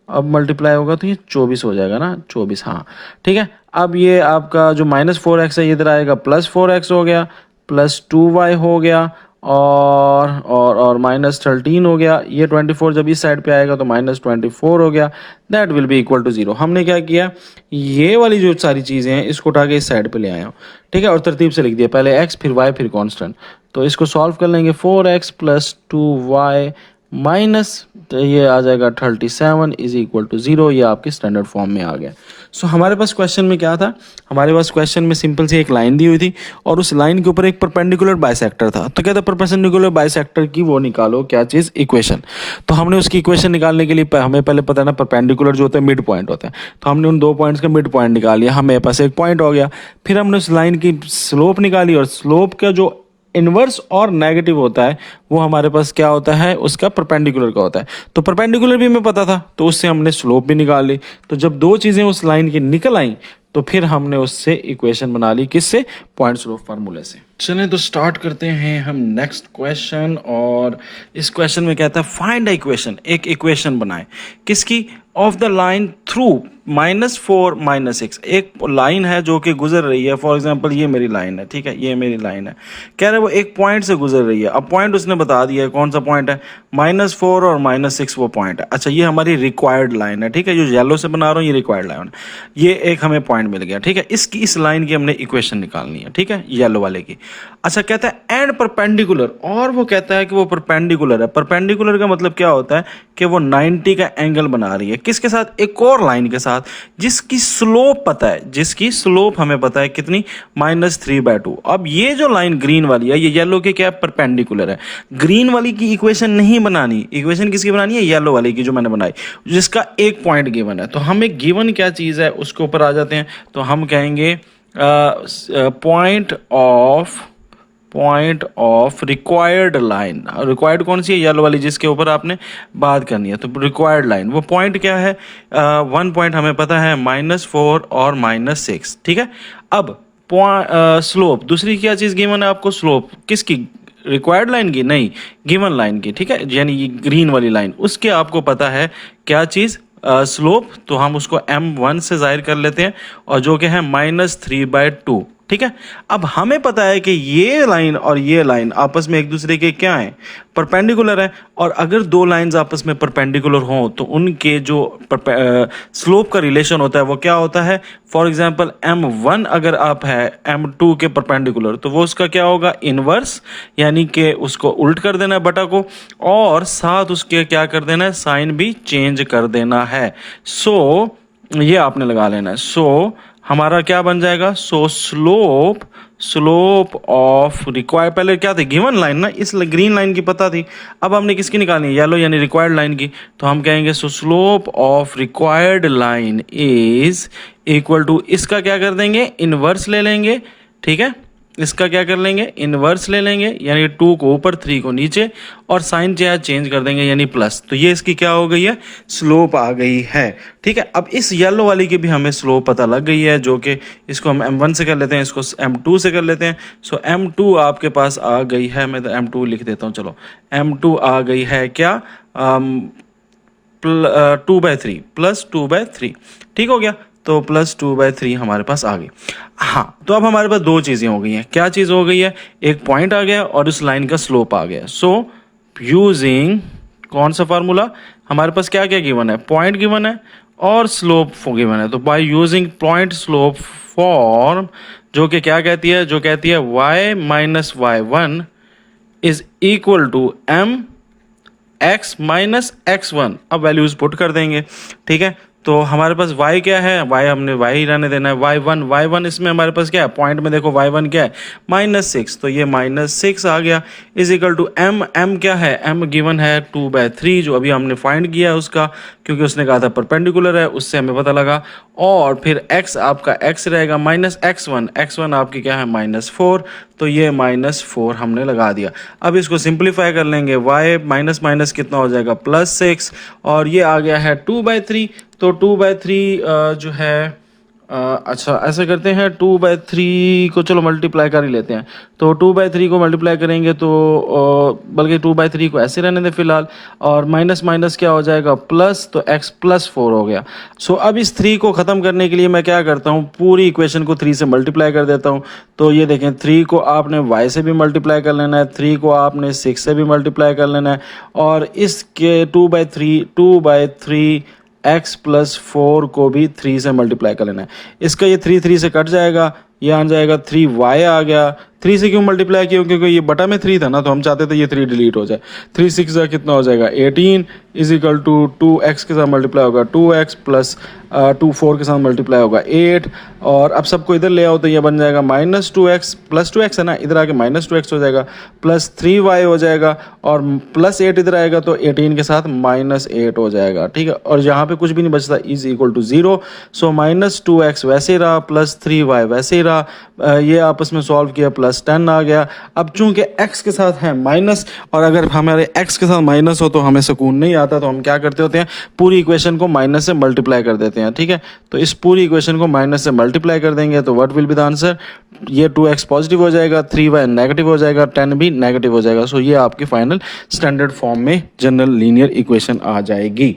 अब मल्टीप्लाई होगा तो ये 24 हो जाएगा ना, 24, हाँ ठीक है। अब ये आपका जो -4x है ये इधर आएगा, +4x हो गया, +2y हो गया और -13 हो गया, ये 24 जब इस साइड पे आएगा तो -24 हो गया, that will be equal to 0। हमने क्या किया, ये वाली जो सारी चीज़ें हैं इसको उठा के इस साइड पे ले आया हूँ, ठीक है, और तरतीब से लिख दिया, पहले x फिर y फिर कांस्टेंट। तो इसको सॉल्व कर लेंगे, 4x + 2y माइनस, तो ये आ जाएगा 37 इज इक्वल टू 0। ये आपके स्टैंडर्ड फॉर्म में आ गया। सो हमारे पास क्वेश्चन में क्या था, हमारे पास क्वेश्चन में सिंपल सी एक लाइन दी हुई थी और उस लाइन के ऊपर एक परपेंडिकुलर बाइसेक्टर था। तो कहता परपेंडिकुलर बाइसेक्टर की वो निकालो, क्या चीज़, इक्वेशन। तो हमने उसकी इक्वेशन निकालने के लिए हमें पहले पता है ना, परपेंडिकुलर जो होता है मिड पॉइंट होता है, तो हमने उन 2 पॉइंट्स का मिड पॉइंट निकाल लिया, हमें पास एक पॉइंट हो गया। फिर हमने उस लाइन की स्लोप निकाली और स्लोप का जो इनवर्स और नेगेटिव होता है वो हमारे पास क्या होता है, उसका परपेंडिकुलर का होता है। तो परपेंडिकुलर भी हमें पता था, तो उससे हमने स्लोप भी निकाल ली। तो जब 2 चीज़ें उस लाइन की निकल आई तो फिर हमने उससे इक्वेशन बना ली, किससे, पॉइंट स्लोप फार्मूले से। चलें तो स्टार्ट करते हैं हम नेक्स्ट क्वेश्चन। और इस क्वेश्चन में कहता है फाइंड अ इक्वेशन, एक इक्वेशन बनाए, किसकी, ऑफ द लाइन थ्रू -4 -6। एक लाइन है जो कि गुजर रही है, फॉर एग्जांपल ये मेरी लाइन है, ठीक है, ये मेरी लाइन है, कह रहे हैं वो एक पॉइंट से गुजर रही है। अब पॉइंट उसने बता दिया है, कौन सा पॉइंट है, -4 और -6 वो पॉइंट है। अच्छा, ये हमारी रिक्वायर्ड लाइन है, ठीक है, जो येलो से बना रहा हूँ ये रिक्वायर्ड लाइन है, ये एक हमें पॉइंट मिल गया, ठीक है। इस लाइन की हमने इक्वेशन निकालनी है, ठीक है, येलो वाले की। अच्छा, कहता है एंड परपेंडिकुलर, और वो कहता है कि वो परपेंडिकुलर है। परपेंडिकुलर का मतलब क्या होता है कि वो 90 का एंगल बना रही है, किसके साथ, एक और लाइन के साथ, जिसकी स्लोप पता है, जिसकी स्लोप हमें पता है कितनी, -3/2। अब ये जो लाइन ग्रीन वाली है, ये येलो के क्या, परपेंडिकुलर है। ग्रीन वाली की इक्वेशन नहीं बनानी, इक्वेशन किसकी बनानी है, येलो वाली की जो मैंने बनाई, जिसका एक पॉइंट गिवन है। तो हमें गिवन क्या चीज़ है उसके ऊपर आ जाते हैं। तो हम कहेंगे point of required line. Required कौन सी है, येलो वाली, जिसके ऊपर आपने बात करनी है। तो रिक्वायर्ड लाइन, वो पॉइंट क्या है, 1 पॉइंट हमें पता है, -4 और -6, ठीक है। अब स्लोप, दूसरी क्या चीज़ गिवन है आपको, स्लोप किसकी, रिक्वायर्ड लाइन की नहीं, गिवन लाइन की, ठीक है, यानी ये ग्रीन वाली लाइन, उसके आपको पता है क्या चीज़, स्लोप। तो हम उसको m1 से जाहिर कर लेते हैं, और जो कि है -3/2, ठीक है। अब हमें पता है कि ये लाइन और ये लाइन आपस में एक दूसरे के क्या हैं, परपेंडिकुलर है। और अगर 2 लाइंस आपस में परपेंडिकुलर हों तो उनके जो स्लोप का रिलेशन होता है वो क्या होता है। फॉर एग्जांपल m1 अगर आप है m2 के परपेंडिकुलर, तो वो उसका क्या होगा, इनवर्स, यानी कि उसको उल्ट कर देना है बटा को, और साथ उसके क्या कर देना है, साइन भी चेंज कर देना है। सो ये आपने लगा लेना है। सो हमारा क्या बन जाएगा, सो स्लोप ऑफ रिक्वायर्ड, पहले क्या थी, गिवन लाइन ना, इस ग्रीन लाइन की पता थी, अब हमने किसकी निकालनी है, येलो यानी रिक्वायर्ड लाइन की। तो हम कहेंगे so slope of required line is equal to, इसका क्या कर देंगे, इनवर्स ले लेंगे, ठीक है, इसका क्या कर लेंगे, इनवर्स ले लेंगे, यानी 2 को ऊपर 3 को नीचे, और साइन चेंज कर देंगे यानी प्लस। तो ये इसकी क्या हो गई है, स्लोप आ गई है, ठीक है। अब इस येलो वाली की भी हमें स्लोप पता लग गई है, जो कि इसको हम m1 से कर लेते हैं, इसको m2 से कर लेते हैं। सो m2 आपके पास आ गई है, मैं तो m2 लिख देता हूँ, चलो m2 आ गई है क्या, 2/3 +2/3, ठीक हो गया। तो +2/3 हमारे पास आ गई। हाँ, तो अब हमारे पास 2 चीज़ें हो गई हैं। क्या चीज़ हो गई है, एक पॉइंट आ गया और उस लाइन का स्लोप आ गया। सो यूजिंग कौन सा फार्मूला, हमारे पास क्या क्या गिवन है, पॉइंट गिवन है और स्लोप गिवन है। तो bye using point slope form, जो कि क्या कहती है, जो कहती है y - y1 is equal to m x - x1। अब वैल्यूज पुट कर देंगे, ठीक है। तो हमारे पास y क्या है, y हमने y ही रहने देना है, y1 इसमें हमारे पास क्या है, पॉइंट में देखो y1 क्या है -6, तो ये -6 आ गया इज इक्वल टू m क्या है, m गिवन है 2/3 जो अभी हमने फाइंड किया है उसका, क्योंकि उसने कहा था परपेंडिकुलर है, उससे हमें पता लगा। और फिर x आपका x रहेगा -x1 आपकी क्या है -4, तो ये -4 हमने लगा दिया। अब इसको सिंप्लीफाई कर लेंगे, y माइनस माइनस कितना हो जाएगा +6, और ये आ गया है 2/3, तो 2/3 जो है अच्छा ऐसे करते हैं, 2/3 को चलो मल्टीप्लाई कर ही लेते हैं, तो 2/3 को मल्टीप्लाई करेंगे तो बल्कि 2/3 को ऐसे रहने दें फिलहाल, और माइनस माइनस क्या हो जाएगा प्लस, तो x +4 हो गया। सो अब इस 3 को ख़त्म करने के लिए मैं क्या करता हूँ, पूरी इक्वेशन को 3 से मल्टीप्लाई कर देता हूँ। तो ये देखें, 3 को आपने y से भी मल्टीप्लाई कर लेना है, 3 को आपने 6 से भी मल्टीप्लाई कर लेना है, और इसके 2/3 x +4 को भी 3 से मल्टीप्लाई कर लेना है। इसका ये 3 से कट जाएगा, ये आ जाएगा 3y आ गया। 3 से क्यों मल्टीप्लाई किया, क्योंकि ये बटा में 3 था ना, तो हम चाहते थे ये 3 डिलीट हो जाए। 3 6 का कितना हो जाएगा 18 इज इक्वल टू 2x के साथ मल्टीप्लाई होगा 2x प्लस 2 4 के साथ मल्टीप्लाई होगा 8, और अब सबको इधर ले आओ तो ये बन जाएगा -2x प्लस 2x है ना, इधर आके -2x हो जाएगा, प्लस 3y हो जाएगा, और +8 इधर आएगा तो 18 के साथ -8 हो जाएगा। ठीक है, और यहाँ पे कुछ भी नहीं बचता, is equal to 0। So -2x वैसे ही रहा, प्लस 3y वैसे ही रहा, ये आपस में सॉल्व किया, +10 आ गया। अब चूंकि x के साथ है माइनस, और अगर हमारे x के साथ माइनस हो तो हमें सुकून नहीं आता, तो हम क्या करते होते हैं, पूरी इक्वेशन को माइनस से मल्टीप्लाई कर देते हैं। ठीक है, तो इस पूरी इक्वेशन को माइनस से मल्टीप्लाई कर देंगे तो what will be the answer, ये 2x पॉजिटिव हो जाएगा, 3y नेगेटिव हो जाएगा, 10 भी नेगेटिव हो जाएगा। सो ये आपकी फाइनल स्टैंडर्ड फॉर्म में जनरल लीनियर इक्वेशन आ जाएगी।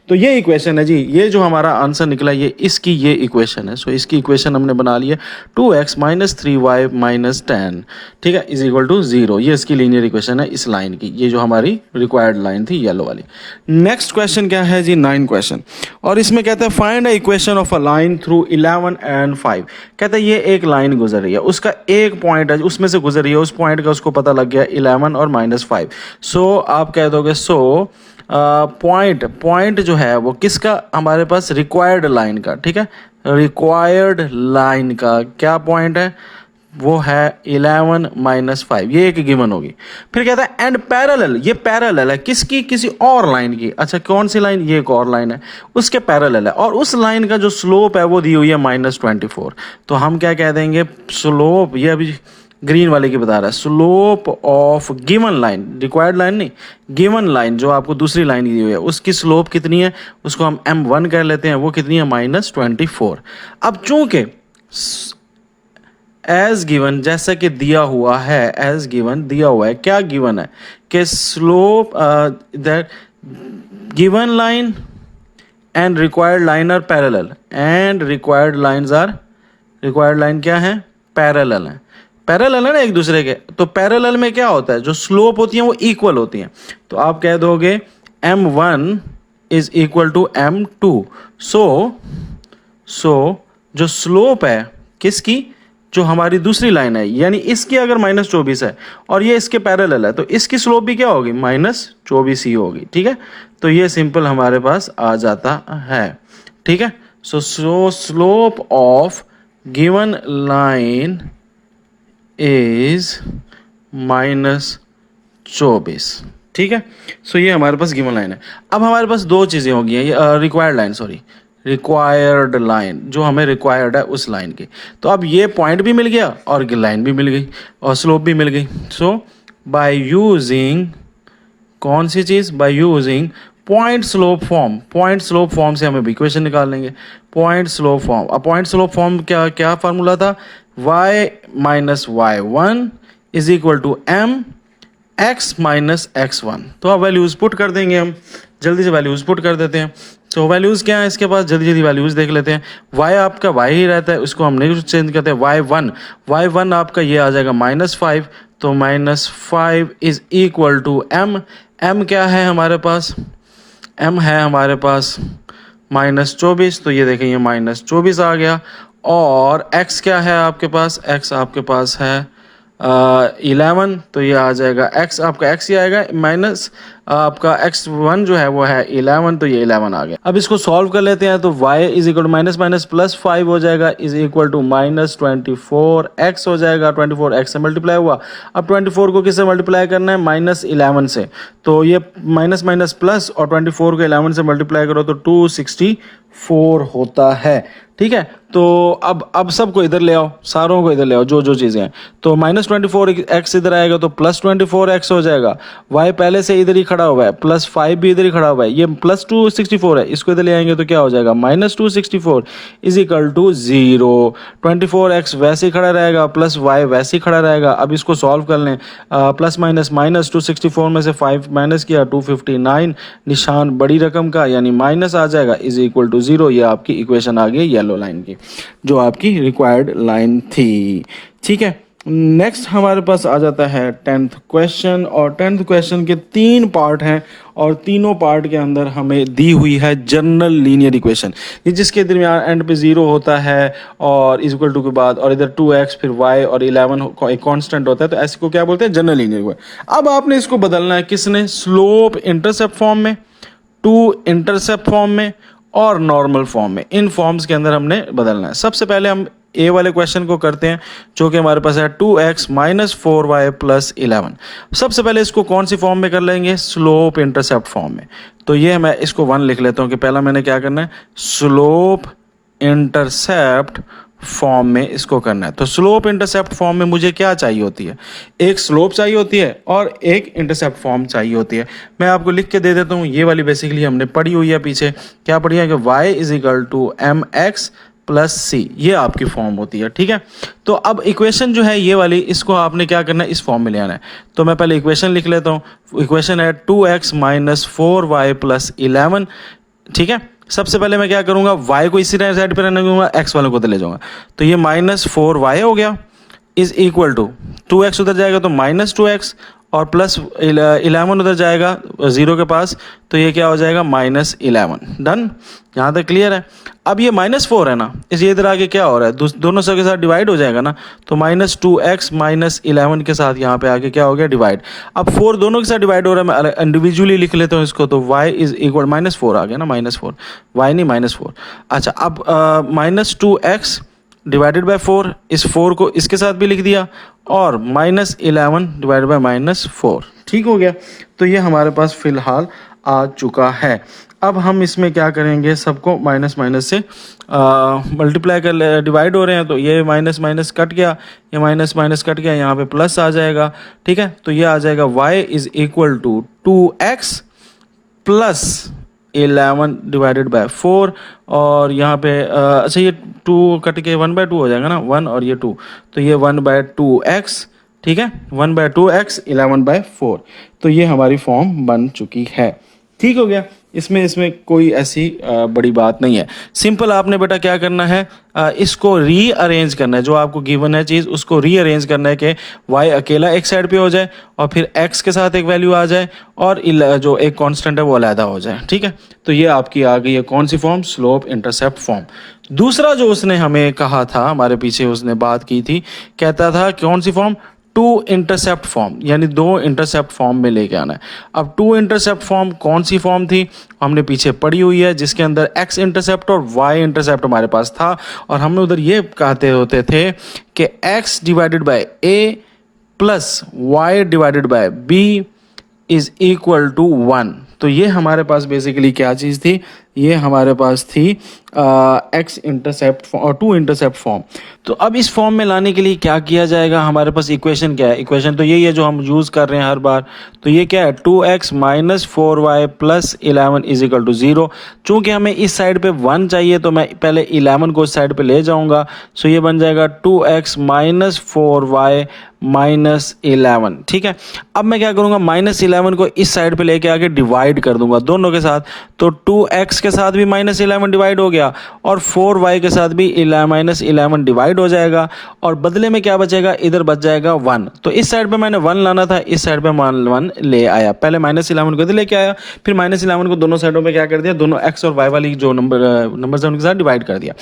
तो ये इक्वेशन है जी, ये जो हमारा आंसर निकला ये इसकी ये इक्वेशन है। सो इसकी इक्वेशन हमने बना ली है 2x - 3y - 10, ठीक है, इज इक्वल टू 0। ये इसकी लीनियर इक्वेशन है इस लाइन की, ये जो हमारी रिक्वायर्ड लाइन थी येलो वाली। नेक्स्ट क्वेश्चन क्या है जी, 9 क्वेश्चन, और इसमें कहता है find a equation of a line through 11 and 5। कहता है ये एक लाइन गुजर रही है, उसका एक पॉइंट है उसमें से गुजर रही है, उस पॉइंट का उसको पता लग गया 11 और -5। सो आप कह दोगे पॉइंट जो है वो किसका, हमारे पास रिक्वायर्ड लाइन का। ठीक है, रिक्वायर्ड लाइन का क्या पॉइंट है, वो है 11 - 5, ये एक गिवन होगी। फिर कहता है एंड पैरेलल, ये पैरेलल है किसकी, किसी और लाइन की। अच्छा कौन सी लाइन, ये एक और लाइन है, उसके पैरेलल है, और उस लाइन का जो स्लोप है वो दी हुई है -24। तो हम क्या कह देंगे, स्लोप, ये अभी ग्रीन वाले की बता रहा है, slope of given line, required line नहीं, गिवन लाइन जो आपको दूसरी लाइन दी हुई है उसकी स्लोप कितनी है, उसको हम m1 कह लेते हैं, वो कितनी है -24। अब चूंकि एज गिवन, जैसा कि दिया हुआ है, एज गिवन दिया हुआ है, क्या गिवन है कि slope that given line and required line are parallel, and required lines are, required line क्या है, पैरेलल है, पैरेलल है ना एक दूसरे के। तो पैरेलल में क्या होता है, जो स्लोप होती है वो इक्वल होती हैं, तो आप कह दोगे m1 is equal to m2। सो जो स्लोप है किसकी, जो हमारी दूसरी लाइन है, यानी इसकी अगर -24 है और ये इसके पैरेलल है, तो इसकी स्लोप भी क्या होगी, -24 ही होगी। ठीक है, तो ये सिंपल हमारे पास आ जाता है। ठीक है, so slope of given line is -24। ठीक है, सो ये हमारे पास गिवन लाइन है। अब हमारे पास दो चीज़ें होगी, required line, sorry required line, जो हमें रिक्वायर्ड है उस लाइन की। तो अब ये पॉइंट भी मिल गया और लाइन भी मिल गई और स्लोप भी मिल गई। सो बाय यूजिंग कौन सी चीज़, by using point slope form, point slope form से हम इक्वेशन निकाल लेंगे। पॉइंट स्लोप फॉर्म, अब पॉइंट स्लोप फॉर्म क्या क्या फार्मूला था, y - y1 is equal to m x - x1। तो अब वैल्यूज पुट कर देंगे, हम जल्दी से वैल्यूज पुट कर देते हैं। तो वैल्यूज़ क्या है इसके पास, जल्दी जल्दी वैल्यूज़ देख लेते हैं। y आपका y ही रहता है, उसको हम नहीं चेंज करते। y1 आपका ये आ जाएगा -5, तो -5 इज इक्वल टू m क्या है हमारे पास, m है हमारे पास -24, तो ये देखें ये -24 आ गया। और x क्या है आपके पास, x आपके पास है 11, तो ये आ जाएगा x, आपका x ही आएगा, माइनस आपका x1 जो है वो है 11, तो ये 11 आ गया। अब इसको सॉल्व कर लेते हैं, तो y is equal to minus minus plus 5 हो जाएगा, is equal to minus 24x हो जाएगा। 24x से मल्टीप्लाई हुआ। अब 24 को किससे मल्टीप्लाई करना है? माइनस 11 से। तो ये माइनस माइनस प्लस और 24 को 11 से मल्टीप्लाई करो तो 264 होता है। ठीक है, तो अब सबको इधर ले आओ, सारों को इधर ले आओ, जो जो चीज़ें हैं। तो माइनस 24x इधर आएगा तो प्लस 24x हो जाएगा। y पहले से इधर ही खड़ा हुआ है, प्लस 5 भी इधर ही खड़ा हुआ है, ये प्लस 264 है, इसको इधर ले आएंगे तो क्या हो जाएगा? Minus 264 is equal to 0। 24x वैसे ही खड़ा रहेगा, प्लस y वैसे ही खड़ा रहेगा। अब इसको सॉल्व कर लें, प्लस माइनस माइनस 264 में से 5 माइनस किया 259, निशान बड़ी रकम का यानी माइनस आ जाएगा, इज इक्वल टू 0। ये आपकी इक्वेशन आ गई येलो लाइन की, जो आपकी रिक्वायर्ड लाइन थी। ठीक है, नेक्स्ट हमारे पास आ जाता है 10th क्वेश्चन, और 10th क्वेश्चन के 3 पार्ट हैं, और तीनों पार्ट के अंदर हमें दी हुई है जनरल लीनियर इक्वेशन, ये जिसके दरमियान एंड पे 0 होता है और इज इक्वल टू के बाद, और इधर 2x फिर y और 11 एक कांस्टेंट होता है, तो ऐसे को क्या बोलते हैं? General linear equation. अब आपने इसको बदलना है किसने? स्लोप इंटरसेप्ट फॉर्म में, टू इंटरसेप्ट फॉर्म में और नॉर्मल फॉर्म में। इन फॉर्म्स के अंदर हमने बदलना है। सबसे पहले हम ए वाले क्वेश्चन को करते हैं, जो कि हमारे पास है 2x माइनस 4y प्लस 11। सबसे पहले इसको कौन सी फॉर्म में कर लेंगे? स्लोप इंटरसेप्ट फॉर्म में। तो ये मैं इसको 1 लिख लेता हूँ कि पहला मैंने क्या करना है? स्लोप इंटरसेप्ट फॉर्म में इसको करना है। तो स्लोप इंटरसेप्ट फॉर्म में मुझे क्या चाहिए होती है? एक स्लोप चाहिए होती है और एक इंटरसेप्ट फॉर्म चाहिए होती है। मैं आपको लिख के दे देता हूँ, ये वाली बेसिकली हमने पढ़ी हुई है पीछे। क्या पढ़ी है? कि y is equal to m x plus c, ये आपकी फॉर्म होती है। ठीक है, तो अब इक्वेशन जो है ये वाली, इसको आपने क्या करना है? इस फॉर्म में ले आना है। तो मैं पहले इक्वेशन लिख लेता हूँ। इक्वेशन है 2x माइनस 4y प्लस 11। ठीक है, सबसे पहले मैं क्या करूंगा? y को इसी साइड पे रहने दूंगा, x वालों को तो ले जाऊंगा। तो ये माइनस 4y हो गया, इज इक्वल टू 2x उधर जाएगा तो माइनस 2x, और प्लस 11 उधर जाएगा 0 के पास, तो ये क्या हो जाएगा? माइनस 11। डन, यहाँ तक क्लियर है। अब ये माइनस 4 है ना, इस ये इधर आगे क्या हो रहा है? दोनों सब के साथ डिवाइड हो जाएगा ना, तो माइनस 2x माइनस 11 के साथ यहाँ पे आगे क्या हो गया? डिवाइड। अब 4 दोनों के साथ डिवाइड हो रहा है, मैं इंडिविजुअली लिख लेता हूँ इसको। तो y इज इक्वल माइनस 4 आ गया ना, माइनस 4, y नहीं माइनस 4। अच्छा, अब माइनस 2x डिवाइडेड बाय 4, इस 4 को इसके साथ भी लिख दिया, और माइनस 11 डिवाइडेड बाय माइनस 4। ठीक हो गया, तो ये हमारे पास फिलहाल आ चुका है। अब हम इसमें क्या करेंगे? सबको माइनस माइनस से मल्टीप्लाई कर, डिवाइड हो रहे हैं, तो ये माइनस माइनस कट गया, ये माइनस माइनस कट गया, यहाँ पे प्लस आ जाएगा। ठीक है, तो ये आ जाएगा y is equal to 2x plus 11 divided by 4, और यहाँ पे अच्छा ये 2 कट के 1/2 हो जाएगा ना, 1 और ये 2, तो ये 1/2x। ठीक है, 1/2x 11/4, तो ये हमारी फॉर्म बन चुकी है। ठीक हो गया, इसमें कोई ऐसी बड़ी बात नहीं है। सिंपल आपने बेटा क्या करना है? इसको रीअरेंज करना है, जो आपको गिवन है चीज़ उसको रीअरेंज करना है कि y अकेला एक साइड पे हो जाए, और फिर x के साथ एक वैल्यू आ जाए, और जो एक कांस्टेंट है वो अलहदा हो जाए। ठीक है, तो ये आपकी आ गई है कौन सी फॉर्म? Slope intercept form. दूसरा जो उसने हमें कहा था, हमारे पीछे उसने बात की थी, कहता था कौन सी फॉर्म? टू इंटरसेप्ट फॉर्म, यानी 2 इंटरसेप्ट फॉर्म में लेके आना है। अब 2 इंटरसेप्ट फॉर्म कौन सी फॉर्म थी? हमने पीछे पढ़ी हुई है, जिसके अंदर x इंटरसेप्ट और y इंटरसेप्ट हमारे पास था, और हमने उधर ये कहते होते थे कि x divided by a plus y divided by b is equal to 1। तो ये हमारे पास बेसिकली क्या चीज़ थी? ये हमारे पास थी x इंटरसेप्ट और 2 इंटरसेप्ट फॉर्म। तो अब इस फॉर्म में लाने के लिए क्या किया जाएगा? हमारे पास इक्वेशन क्या है? इक्वेशन तो यही है जो हम यूज़ कर रहे हैं हर बार। तो ये क्या है? 2x minus 4y plus 11 is equal to 0। चूँकि हमें इस साइड पे 1 चाहिए, तो मैं पहले 11 को इस साइड पे ले जाऊँगा। सो ये बन जाएगा 2x माइनस 4y माइनस 11। ठीक है, अब मैं क्या करूँगा? माइनस 11 को इस साइड पे लेके आके डिवाइड कर दूंगा दोनों के साथ। तो 2x के साथ भी माइनस 11 डिवाइड हो गया, और 4y के साथ भी माइनस 11 डिवाइड हो जाएगा, और बदले में क्या बचेगा? इधर बच जाएगा 1। तो इस साइड पे मैंने 1 लाना था, इस साइड पे 1 ले आया। पहले माइनस 11 को इधर लेके आया, फिर माइनस 11 को दोनों साइडों पे क्या कर दिया? दोनों x और y वाली जो नंबर है उनके साथ डिवाइड कर दिया।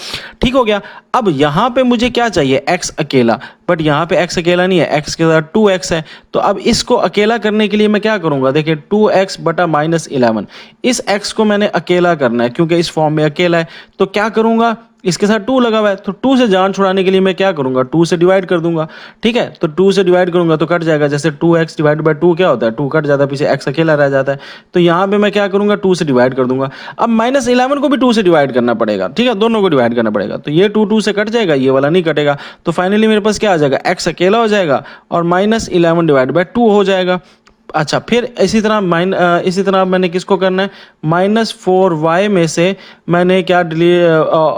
ठीक हो गया। अब यहाँ पे मुझे क्या चाहिए? x अकेला, बट यहाँ पे x अकेला नहीं है, x के साथ 2x है। तो अब इसको अकेला करने के लिए मैं क्या करूँगा, देखिए 2x बटा -11, इस x को मैंने अकेला करना है क्योंकि इस फॉर्म में अकेला है। तो क्या करूँगा, इसके साथ 2 लगा हुआ है, तो 2 से जान छुड़ाने के लिए मैं क्या करूंगा, 2 से डिवाइड कर दूंगा। ठीक है, तो 2 से डिवाइड करूंगा तो कट जाएगा, जैसे 2x डिवाइड बाय 2 क्या होता है, 2 कट जाता है, पीछे x अकेला रह जाता है। तो यहाँ पे मैं क्या करूंगा, 2 से डिवाइड कर दूंगा। अब -11 को भी 2 से डिवाइड करना पड़ेगा, ठीक है, दोनों को डिवाइड करना पड़ेगा। तो ये 2 से कट जाएगा, ये वाला नहीं कटेगा। तो फाइनली मेरे पास क्या आ जाएगा, x अकेला हो जाएगा और -11 डिवाइड बाय 2 हो जाएगा। अच्छा, फिर इसी तरह मैंने किसको करना है, -4y में से मैंने क्या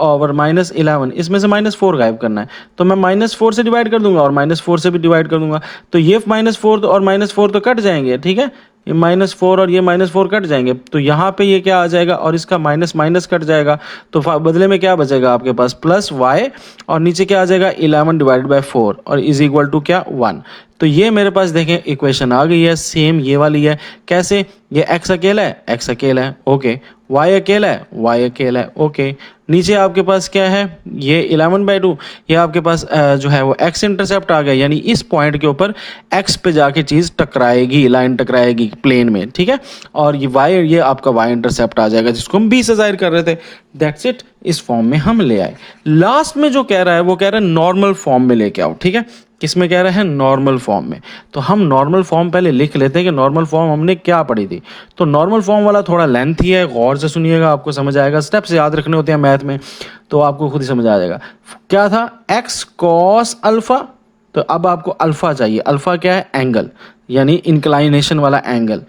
ओवर -11, इसमें से -4 गायब करना है। तो मैं -4 से डिवाइड कर दूंगा और -4 से भी डिवाइड कर दूंगा। तो ये -4 और -4 तो कट जाएंगे, ठीक है, ये -4 और ये -4 कट जाएंगे। तो यहाँ पे ये क्या आ जाएगा और इसका माइनस कट जाएगा। तो बदले में क्या बचेगा आपके पास, +y और नीचे क्या आ जाएगा 11 डिवाइड बाय 4 और इज इक्वल टू क्या 1। तो ये मेरे पास देखें इक्वेशन आ गई है, सेम ये वाली है। कैसे, ये x अकेला है, x अकेला है, ओके, y अकेला है, y अकेला है, ओके। नीचे आपके पास क्या है, ये 11/2, ये आपके पास जो है वो x इंटरसेप्ट आ गया, यानी इस पॉइंट के ऊपर x पे जाके चीज़ टकराएगी, लाइन टकराएगी प्लेन में, ठीक है। और ये y, ये आपका y इंटरसेप्ट आ जाएगा जिसको हम b से जाहिर कर रहे थे। दैट्स इट, इस फॉर्म में हम ले आए। लास्ट में जो कह रहा है वो कह रहा है नॉर्मल फॉर्म में लेके आओ, ठीक है। किस में कह रहा है, नॉर्मल फॉर्म में। तो हम नॉर्मल फॉर्म पहले लिख लेते हैं कि नॉर्मल फॉर्म हमने क्या पढ़ी थी। तो नॉर्मल फॉर्म वाला थोड़ा लेंथी है, गौर से सुनिएगा, आपको समझ आएगा। स्टेप्स याद रखने होते हैं मैथ में, तो आपको खुद ही समझ आ जाएगा। क्या था, x cos अल्फा, तो अब आपको अल्फा चाहिए। अल्फा क्या है, एंगल, यानी इंक्लाइनेशन वाला angle,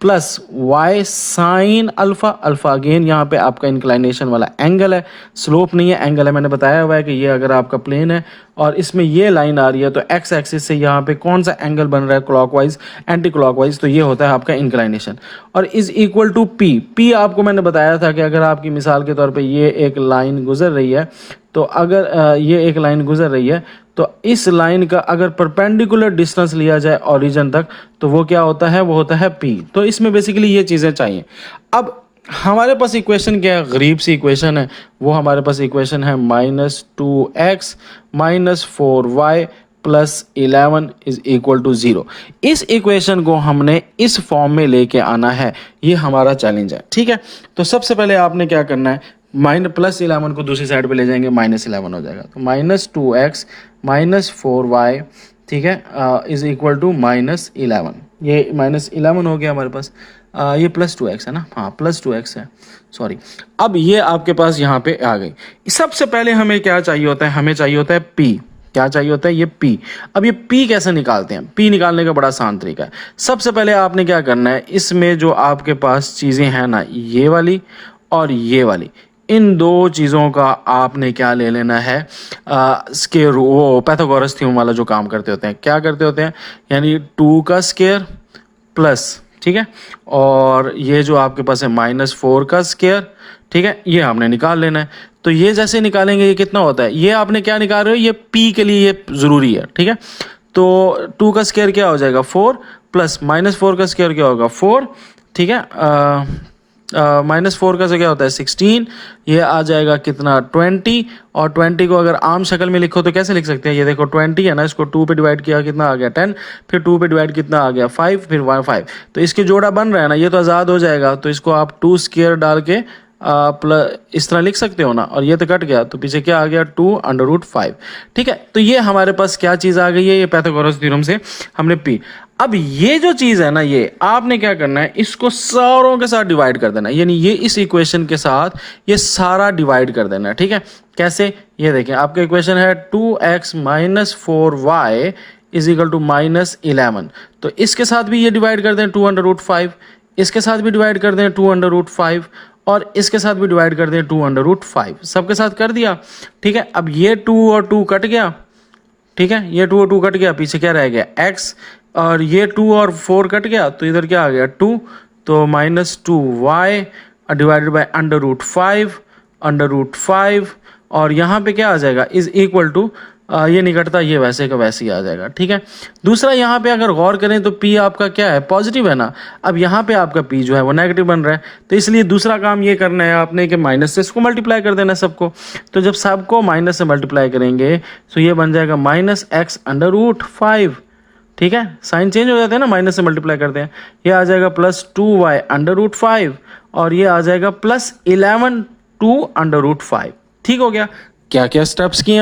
plus y sine alpha, alpha again यहाँ पे आपका इंक्लाइनेशन वाला एंगल है, स्लोप नहीं है, एंगल है। मैंने बताया हुआ है कि ये अगर आपका प्लेन है और इसमें ये लाइन आ रही है तो x एक्सिस से यहाँ पे कौन सा एंगल बन रहा है, क्लॉकवाइज एंटी क्लॉकवाइज, तो ये होता है आपका इंक्लाइनेशन। और इज इक्वल टू p आपको मैंने बताया था कि अगर आपकी मिसाल के तौर पे ये एक लाइन गुजर रही है, तो अगर ये एक लाइन गुजर रही है तो इस लाइन का अगर परपेंडिकुलर डिस्टेंस लिया जाए ओरिजिन तक तो वो क्या होता है, वो होता है p। तो इसमें बेसिकली ये चीज़ें चाहिए। अब हमारे पास इक्वेशन क्या है, गरीब सी इक्वेशन है। वो हमारे पास इक्वेशन है -2x -4y +11 is equal to 0। इस इक्वेशन को हमने इस फॉर्म में लेके आना है, ये हमारा चैलेंज है, ठीक है। तो सबसे पहले आपने क्या करना है, +11 को दूसरी साइड पे ले जाएंगे, -11 हो जाएगा। तो -2x -4y, ठीक है, इज इक्वल टू -11। ये -11 हो गया हमारे पास। ये +2x है ना, हाँ +2x है, सॉरी। अब ये आपके पास यहाँ पे आ गई। सबसे पहले हमें क्या चाहिए होता है, हमें चाहिए होता है p। क्या चाहिए होता है, ये p। अब ये p कैसे निकालते हैं, p निकालने का बड़ा आसान तरीका है। सबसे पहले आपने क्या करना है, इसमें जो आपके पास चीज़ें हैं ना, ये वाली और ये वाली, इन दो चीज़ों का आपने क्या ले लेना है, स्केयर, वो पैथागोरस थ्योरम वाला जो काम करते होते हैं, क्या करते होते हैं, यानी 2 का स्केयर प्लस, ठीक है, और ये जो आपके पास है -4 का स्केयर, ठीक है, ये आपने निकाल लेना है। तो ये जैसे निकालेंगे ये कितना होता है, ये आपने क्या निकाल रहे हो, ये p के लिए ये ज़रूरी है, ठीक है। तो 2 का स्केयर क्या हो जाएगा 4 प्लस -4 का स्केयर क्या होगा 4, ठीक है, -4 का से क्या होता है 16, ये आ जाएगा कितना 20। और 20 को अगर आम शक्ल में लिखो तो कैसे लिख सकते हैं, ये देखो 20 है ना, इसको 2 पे डिवाइड किया कितना आ गया 10, फिर 2 पे डिवाइड कितना आ गया 5, फिर 5। तो इसके जोड़ा बन रहा है ना, ये तो आज़ाद हो जाएगा। तो इसको आप 2 स्क्वायर डाल के इस तरह लिख सकते हो ना, और ये तो कट गया, तो पीछे क्या आ गया 2√5, ठीक है। तो ये हमारे पास क्या चीज़ आ गई है, ये पैथागोरस थ्योरम से हमने p। अब ये जो चीज़ है ना, ये आपने क्या करना है, इसको सारों के साथ डिवाइड कर देना है, यानी ये इस इक्वेशन के साथ ये सारा डिवाइड कर देना है, ठीक है। कैसे, ये देखें, आपका इक्वेशन है 2x -4y is equal to -11। तो इसके साथ भी ये डिवाइड कर दें 2√5, इसके साथ भी डिवाइड कर दें 2√5, और इसके साथ भी डिवाइड कर दें 2√5, सबके साथ कर दिया, ठीक है। अब ये 2 और 2 कट गया, ठीक है, ये 2 और 2 कट गया, पीछे क्या रह गया x, और ये 2 और 4 कट गया, तो इधर क्या आ गया 2, तो -2y डिवाइडेड बाय √5, और यहाँ पे क्या आ जाएगा इज इक्वल टू ये नहीं घटता, ये वैसे का वैसे ही आ जाएगा, ठीक है। दूसरा यहाँ पे अगर गौर करें तो p आपका क्या है, पॉजिटिव है ना। अब यहाँ पे आपका p जो है वो नेगेटिव बन रहा है, तो इसलिए दूसरा काम ये करना है आपने कि माइनस से इसको मल्टीप्लाई कर देना है सबको। तो जब सबको माइनस से मल्टीप्लाई करेंगे तो ये बन जाएगा -x√5, ठीक है। साइन चेंज हो जाते हैं ना, माइनस से मल्टीप्लाई करते हैं। ये आ जाएगा +2y√5 और ये आ जाएगा +11(2)√5, ठीक हो गया। क्या क्या स्टेप्स किए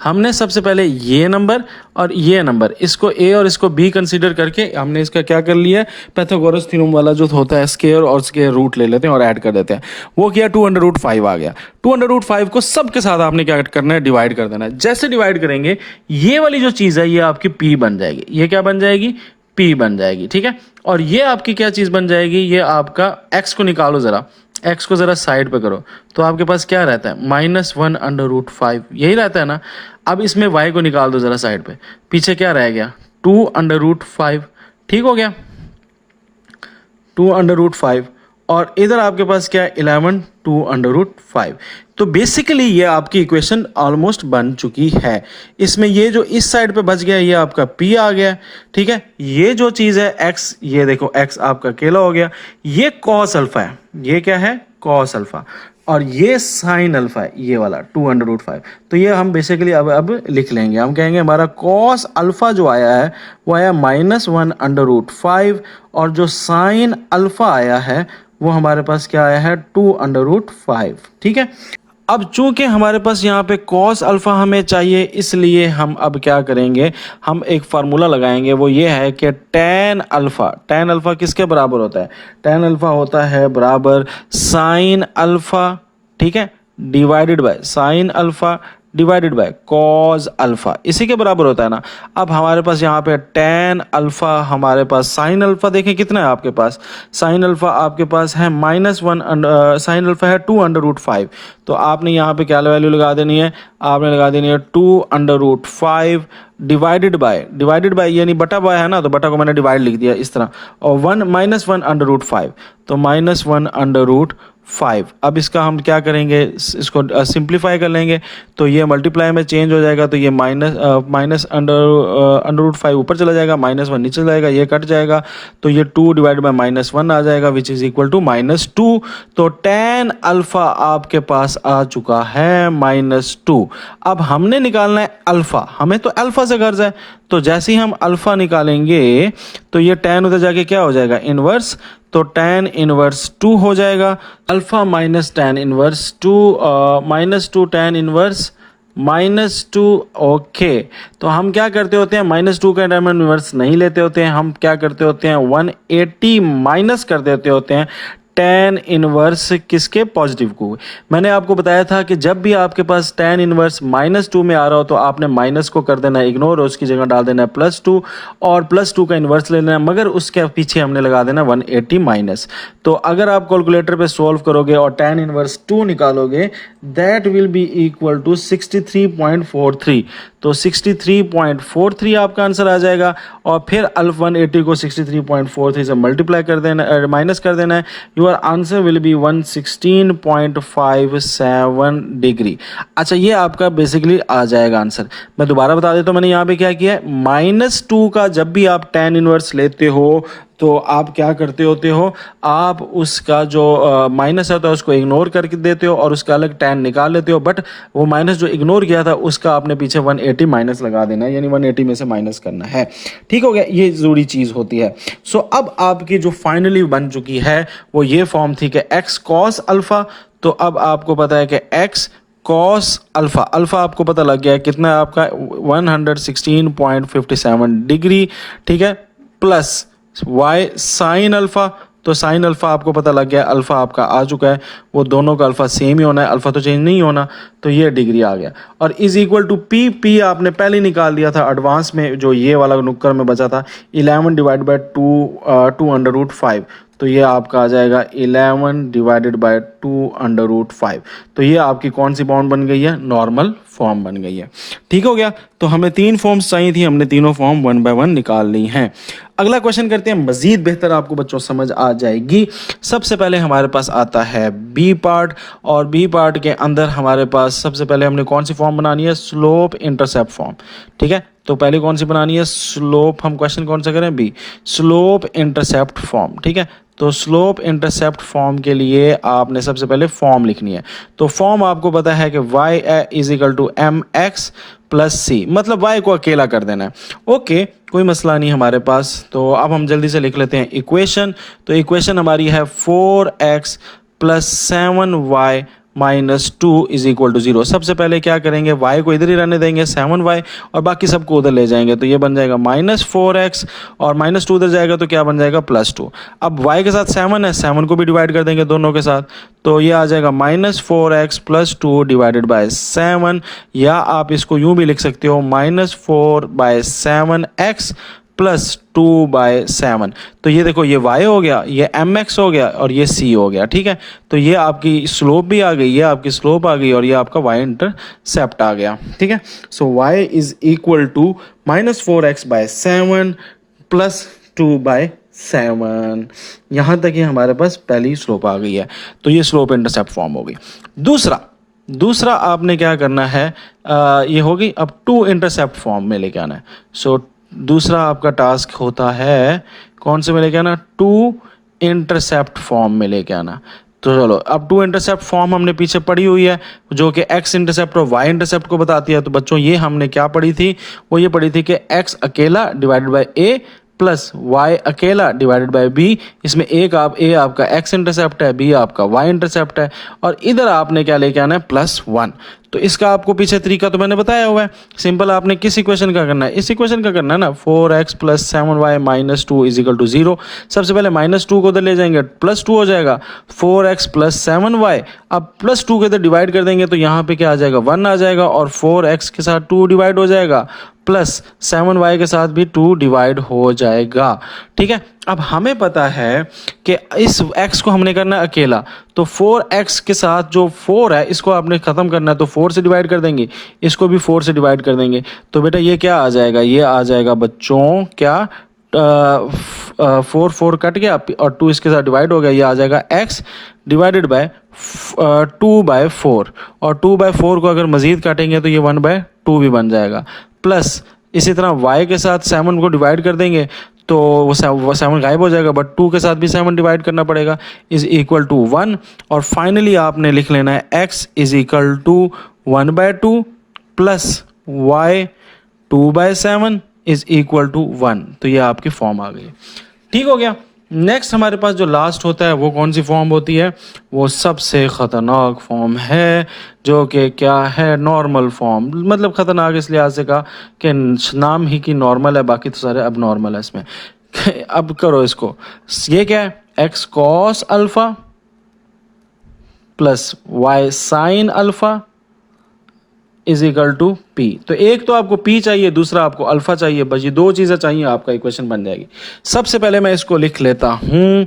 हमने सबसे पहले ये नंबर और ये नंबर, इसको a और इसको b कंसीडर करके हमने इसका क्या कर लिया, पाइथागोरस थ्योरम वाला जो होता है स्क्वायर और स्क्वायर रूट ले लेते हैं और ऐड कर देते हैं। वो किया 2√5 आ गया। 2√5 को सबके साथ आपने क्या करना है, डिवाइड कर देना है। जैसे डिवाइड करेंगे ये वाली जो चीज़ है ये आपकी p बन जाएगी। ये क्या बन जाएगी, p बन जाएगी, ठीक है। और ये आपकी क्या चीज़ बन जाएगी, ये आपका x को निकालो ज़रा, x को ज़रा साइड पे करो तो आपके पास क्या रहता है, -1√5, यही रहता है ना। अब इसमें y को निकाल दो ज़रा साइड पे, पीछे क्या रह गया, 2√5, ठीक हो गया, 2√5। और इधर आपके पास क्या है, 11(2)√5। तो बेसिकली ये आपकी इक्वेशन ऑलमोस्ट बन चुकी है। इसमें ये जो इस साइड पे बच गया ये आपका p आ गया, ठीक है। ये जो चीज़ है x, ये देखो x आपका अकेला हो गया। ये cos अल्फा है, ये क्या है, cos अल्फा, और ये साइन अल्फा है, ये वाला 2√5। तो ये हम बेसिकली अब लिख लेंगे। हम कहेंगे हमारा cos अल्फा जो आया है वो आया -1√5 और जो साइन अल्फा आया है वो हमारे पास क्या आया है, 2√5, ठीक है। अब चूंकि हमारे पास यहाँ पे cos अल्फा हमें चाहिए, इसलिए हम अब क्या करेंगे, हम एक फार्मूला लगाएंगे। वो ये है कि tan अल्फा किसके बराबर होता है, tan अल्फा होता है बराबर साइन अल्फा, ठीक है, divided by sine alpha divided by cause alpha, इसी के बराबर होता है ना। अब हमारे पास यहाँ पे tan अल्फा, हमारे पास साइन अल्फा देखें कितना है आपके पास, साइन अल्फा आपके पास है -1, साइन अल्फा है 2√5। तो आपने यहाँ पे क्या वैल्यू लगा देनी है, आपने लगा देनी है 2√5 डिवाइडेड बाय यानी बटा बाय है ना, तो बटा को मैंने डिवाइड लिख दिया इस तरह, और -1√5, तो -1/5। अब इसका हम क्या करेंगे, इसको सिंप्लीफाई कर लेंगे तो ये मल्टीप्लाई में चेंज हो जाएगा, तो ये -√5 ऊपर चला जाएगा, -1 नीचे चला जाएगा, ये कट जाएगा, तो ये 2 डिवाइड बाय -1 आ जाएगा विच इज़ इक्वल टू -2। तो tan अल्फा आपके पास आ चुका है -2। अब हमने निकालना है अल्फा, हमें तो अल्फा से गर्ज है, तो जैसे ही हम अल्फा निकालेंगे तो ये tan उधर जाके क्या हो जाएगा, इनवर्स, तो tan इनवर्स 2 हो जाएगा। Alpha minus tan inverse 2, -2 tan inverse -2, okay. तो हम क्या करते होते हैं, -2 का tan इनवर्स नहीं लेते होते हैं, हम क्या करते होते हैं 180 माइनस कर देते होते हैं tan इनवर्स किसके, पॉजिटिव को। मैंने आपको बताया था कि जब भी आपके पास tan इनवर्स -2 में आ रहा हो तो आपने माइनस को कर देना है इग्नोर और उसकी जगह डाल देना है +2 और +2 का इन्वर्स ले लेना है, मगर उसके पीछे हमने लगा देना 180 माइनस। तो अगर आप कैलकुलेटर पे सॉल्व करोगे और tan इनवर्स 2 निकालोगे that will be equal to 63.43। तो 63.43 आपका आंसर आ जाएगा। और फिर 180 को 63.43 से मल्टीप्लाई कर देना, माइनस कर देना है, your answer will be 116.57 degree. अच्छा, ये आपका बेसिकली आ जाएगा आंसर। मैं दोबारा बता देता हूँ, मैंने यहाँ पे क्या किया है, -2 का जब भी आप tan इनवर्स लेते हो तो आप क्या करते होते हो, आप उसका जो माइनस होता है उसको इग्नोर करके देते हो और उसका अलग tan निकाल लेते हो, बट वो माइनस जो इग्नोर किया था उसका आपने पीछे 180 माइनस लगा देना है, यानी 180 में से माइनस करना है, ठीक हो गया। ये ज़रूरी चीज़ होती है। सो अब आपकी जो फाइनली बन चुकी है वो ये फॉर्म थी कि x cos अल्फ़ा, तो अब आपको पता है कि x cos अल्फ़ा, अल्फ़ा आपको पता लग गया है कितना है आपका 116.57 डिग्री, ठीक है, प्लस y साइन अल्फ़ा, तो साइन अल्फ़ा आपको पता लग गया, अल्फ़ा आपका आ चुका है, वो दोनों का अल्फ़ा सेम ही होना है, अल्फ़ा तो चेंज नहीं होना, तो ये डिग्री आ गया। और इज़ इक्वल टू p आपने पहले निकाल दिया था एडवांस में, जो ये वाला नुक्कर में बचा था 11 डिवाइड बाय 2√5, तो ये आपका आ जाएगा 11 डिवाइडेड बाय 2√5। तो ये आपकी कौन सी फॉर्म बन गई है, नॉर्मल फॉर्म बन गई है, ठीक हो गया। तो हमें 3 फॉर्म्स चाहिए थी, हमने तीनों फॉर्म 1 बाय 1 निकाल ली हैं। अगला क्वेश्चन करते हैं, मजीद बेहतर आपको बच्चों समझ आ जाएगी। सबसे पहले हमारे पास आता है बी पार्ट, और बी पार्ट के अंदर हमारे पास सबसे पहले हमने कौन सी फॉर्म बनानी है, स्लोप इंटरसेप्ट फॉर्म। ठीक है, तो पहले कौन सी बनानी है, स्लोप, हम क्वेश्चन कौन सा करें, बी, स्लोप इंटरसेप्ट फॉर्म। ठीक है, तो स्लोप इंटरसेप्ट फॉर्म के लिए आपने सबसे पहले फॉर्म लिखनी है। तो फॉर्म आपको पता है कि y is equal to m x plus c, मतलब y को अकेला कर देना है। ओके, कोई मसला नहीं हमारे पास। तो अब हम जल्दी से लिख लेते हैं इक्वेशन। तो इक्वेशन हमारी है 4x plus 7y minus 2 is equal to 0। सबसे पहले क्या करेंगे, y को इधर ही रहने देंगे 7y, और बाकी सबको उधर ले जाएंगे। तो ये बन जाएगा माइनस 4x, और माइनस 2 उधर जाएगा तो क्या बन जाएगा, प्लस 2। अब y के साथ 7 है, 7 को भी डिवाइड कर देंगे दोनों के साथ, तो ये आ जाएगा minus 4x plus 2 divided by 7, या आप इसको यूं भी लिख सकते हो माइनस 4/7x प्लस 2/7। तो ये देखो, ये y हो गया, ये mx हो गया, और ये c हो गया। ठीक है, तो ये आपकी स्लोप भी आ गई, ये आपकी स्लोप आ गई, और ये आपका y इंटरसेप्ट आ गया। ठीक है, so y is equal to minus 4x/7 plus 2/7। यहाँ तक ही हमारे पास पहली स्लोप आ गई है। तो ये स्लोप इंटरसेप्ट फॉर्म हो गई। दूसरा आपने क्या करना है, ये होगी अब टू इंटरसेप्ट फॉर्म में लेके आना है। सो दूसरा आपका टास्क होता है कौन से में लेके आना, टू इंटरसेप्ट फॉर्म में लेके आना। तो चलो, अब टू इंटरसेप्ट फॉर्म हमने पीछे पढ़ी हुई है, जो कि एक्स इंटरसेप्ट और वाई इंटरसेप्ट को बताती है। तो बच्चों ये हमने क्या पढ़ी थी, वो ये पढ़ी थी कि एक्स अकेला divided by a plus y अकेला डिवाइडेड बाय बी। इसमें ए आपका एक्स इंटरसेप्ट है, बी आपका वाई इंटरसेप्ट है, और इधर आपने क्या लेके आना है, +1। तो इसका आपको पीछे तरीका तो मैंने बताया हुआ है। सिंपल आपने किस इक्वेशन का करना है, इस इक्वेशन का करना है ना, 4x plus 7y minus 2 is equal to 0। सबसे पहले -2 को उधर ले जाएंगे, +2 हो जाएगा, 4x प्लस 7y। अब +2 को इधर डिवाइड कर देंगे तो यहाँ पे क्या आ जाएगा, 1 आ जाएगा, और 4x के साथ 2 डिवाइड हो जाएगा, प्लस 7y के साथ भी 2 डिवाइड हो जाएगा। ठीक है, अब हमें पता है कि इस x को हमने करना है अकेला, तो 4x के साथ जो 4 है इसको आपने ख़त्म करना है, तो 4 से डिवाइड कर देंगे, इसको भी 4 से डिवाइड कर देंगे। तो बेटा ये क्या आ जाएगा, ये आ जाएगा बच्चों क्या, 4 कट गया, और 2 इसके साथ डिवाइड हो गया, ये आ जाएगा x डिवाइडेड बाय 2/4, और 2/4 को अगर मज़ीद काटेंगे तो ये 1/2 भी बन जाएगा। प्लस इसी तरह y के साथ 7 को डिवाइड कर देंगे तो वो 7 गायब हो जाएगा, बट 2 के साथ भी 7 डिवाइड करना पड़ेगा, इज इक्वल टू 1। और फाइनली आपने लिख लेना है x is equal to 1/2 plus y 2/7 is equal to 1। तो ये आपकी फॉर्म आ गई। ठीक हो गया। नेक्स्ट हमारे पास जो लास्ट होता है वो कौन सी फॉर्म होती है, वो सबसे ख़तरनाक फॉर्म है, जो कि क्या है, नॉर्मल फॉर्म। मतलब ख़तरनाक इस लिहाज से कहा कि नाम ही की नॉर्मल है, बाकी तो सारे अब नॉर्मल है इसमें। अब करो इसको, ये क्या है, x cos alpha plus y sine alpha is equal to p. तो एक तो आपको पी चाहिए, दूसरा आपको अल्फा चाहिए, बस ये दो चीज़ें चाहिए, आपका इक्वेशन बन जाएगी। सबसे पहले मैं इसको लिख लेता हूँ,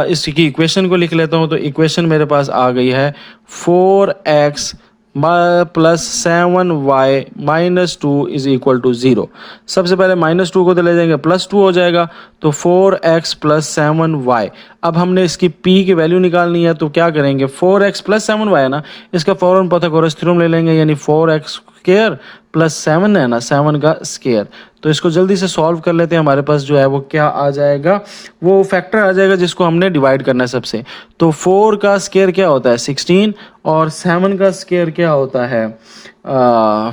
इसकी इक्वेशन को लिख लेता हूँ। तो इक्वेशन मेरे पास आ गई है 4x plus 7y minus 2 is equal to 0। सबसे पहले -2 को तो ले जाएंगे, +2 हो जाएगा, तो 4x प्लस 7y। अब हमने इसकी p की वैल्यू निकालनी है, तो क्या करेंगे, 4x प्लस 7y है ना, इसका फ़ौरन पाइथागोरस थ्योरम ले लेंगे, यानी 4x स्क्वायर प्लस 7 है ना, 7 का स्क्वायर। तो इसको जल्दी से सॉल्व कर लेते हैं। हमारे पास जो है वो क्या आ जाएगा, वो फैक्टर आ जाएगा जिसको हमने डिवाइड करना है सबसे। तो 4 का स्क्वायर क्या होता है, 16, और 7 का स्क्वायर क्या होता है,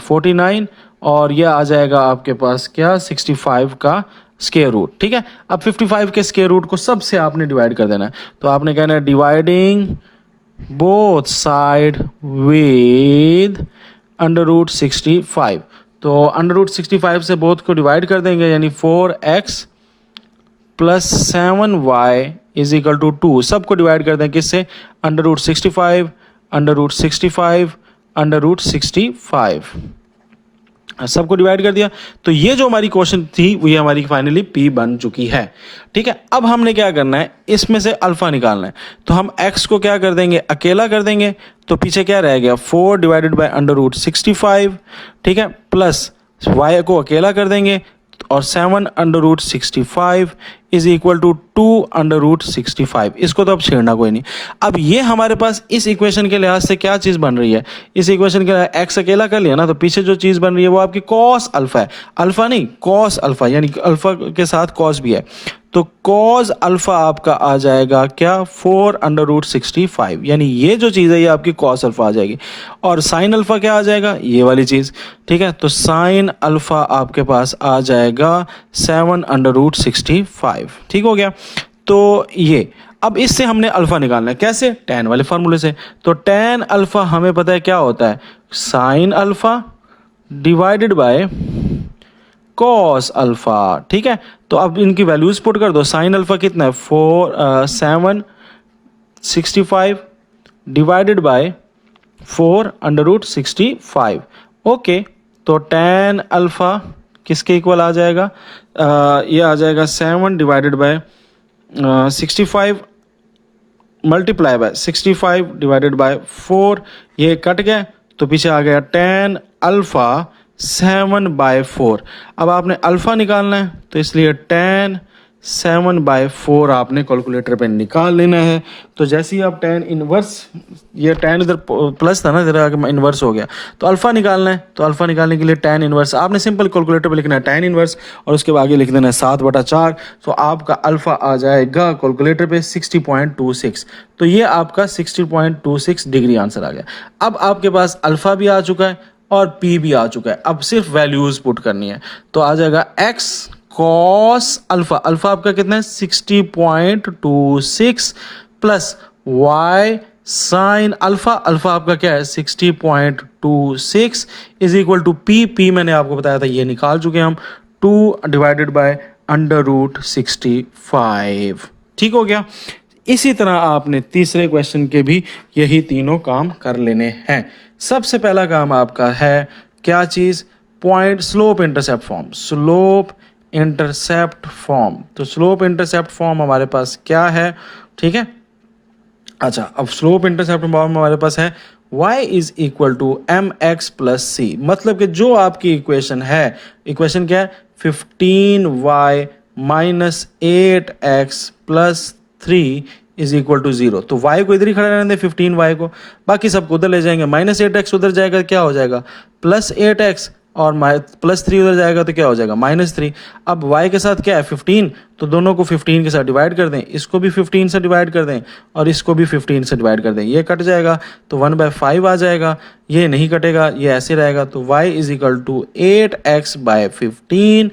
49, और यह आ जाएगा आपके पास क्या, 65 का स्क्वायर रूट। ठीक है, अब 55 के स्क्वायर रूट को सबसे आपने डिवाइड कर देना है। तो आपने कहना है डिवाइडिंग बोथ साइड विद √65। तो √65 से बोथ को डिवाइड कर देंगे, यानी 4x plus 7y is equal to 2। सबको डिवाइड कर दें किससे, √65 √65 √65, सबको डिवाइड कर दिया। तो ये जो हमारी क्वेश्चन थी वो ये हमारी फाइनली p बन चुकी है। ठीक है, अब हमने क्या करना है, इसमें से अल्फा निकालना है। तो हम x को क्या कर देंगे, अकेला कर देंगे, तो पीछे क्या रह गया, 4 डिवाइडेड बाय √65। ठीक है, प्लस y को अकेला कर देंगे, और 7/65 इज इक्वल टू 2/65। इसको तो अब छेड़ना कोई नहीं। अब ये हमारे पास इस इक्वेशन के लिहाज से क्या चीज़ बन रही है, इस इक्वेशन के एक्स अकेला कर लिया ना, तो पीछे जो चीज़ बन रही है वो आपकी कॉस अल्फा है, अल्फा नहीं कॉस अल्फा, यानी अल्फा के साथ कॉस भी है। तो कॉस अल्फा आपका आ जाएगा क्या 4/65, यानी ये जो चीज़ है ये आपकी कॉस अल्फा आ जाएगी। और साइन अल्फा क्या आ जाएगा, ये वाली चीज़, ठीक है। तो साइन अल्फा आपके पास आ जाएगा 7/65, ठीक हो गया। तो ये अब इससे हमने अल्फा निकालना है, कैसे, tan वाले फार्मूले से। तो tan अल्फा हमें पता है क्या होता है, sine alpha divided by cos alpha, ठीक है। तो अब इनकी वैल्यूज पुट कर दो, साइन अल्फा कितना है 7/65 डिवाइडेड बाय 4/65, ओके। तो tan अल्फा किसके इक्वल आ जाएगा, ये आ जाएगा 7 divided by 65 multiply by 65 divided by 4, ये कट गया तो पीछे आ गया tan अल्फा 7/4। अब आपने अल्फा निकालना है तो इसलिए tan 7/4 आपने कैलकुलेटर पे निकाल लेना है। तो जैसे ही आप tan इनवर्स, ये tan इधर प्लस था ना, इधर आके इनवर्स हो गया, तो अल्फा निकालना है। तो अल्फा निकालने के लिए tan इनवर्स आपने सिंपल कैलकुलेटर पे लिखना है tan इनवर्स, और उसके बाद आगे लिख देना है 7/4। तो आपका अल्फा आ जाएगा कैलकुलेटर पे 60.26। तो ये आपका 60.26 डिग्री आंसर आ गया। अब आपके पास अल्फा भी आ चुका है और पी भी आ चुका है, अब सिर्फ वैल्यूज पुट करनी है। तो आ जाएगा एक्स कॉस अल्फा, अल्फा आपका कितना है 60.26 plus y sine alpha, alpha आपका क्या है 60.26 is equal to p, p मैंने आपको बताया था ये निकाल चुके हैं हम, 2 डिवाइडेड बाय √65, ठीक हो गया। इसी तरह आपने तीसरे क्वेश्चन के भी यही तीनों काम कर लेने हैं। सबसे पहला काम आपका है क्या चीज़, point slope intercept form, slope intercept form. तो स्लोप इंटरसेप्ट फॉर्म हमारे पास क्या है, ठीक है। अच्छा, अब स्लोप इंटरसेप्ट फॉर्म हमारे पास है y is equal to mx plus c, मतलब कि जो आपकी इक्वेशन है, इक्वेशन क्या है 15y minus 8x plus 3 is equal to 0। तो y को इधर ही खड़ा रहने दें 15y को, बाकी सबको उधर ले जाएंगे, माइनस 8x उधर जाएगा क्या हो जाएगा प्लस 8x, और प्लस 3 उधर जाएगा तो क्या हो जाएगा -3। अब y के साथ क्या है 15, तो दोनों को 15 के साथ डिवाइड कर दें, इसको भी 15 से डिवाइड कर दें और इसको भी 15 से डिवाइड कर दें, ये कट जाएगा तो 1/5 आ जाएगा, ये नहीं कटेगा ये ऐसे रहेगा। तो y is equal to 8x/15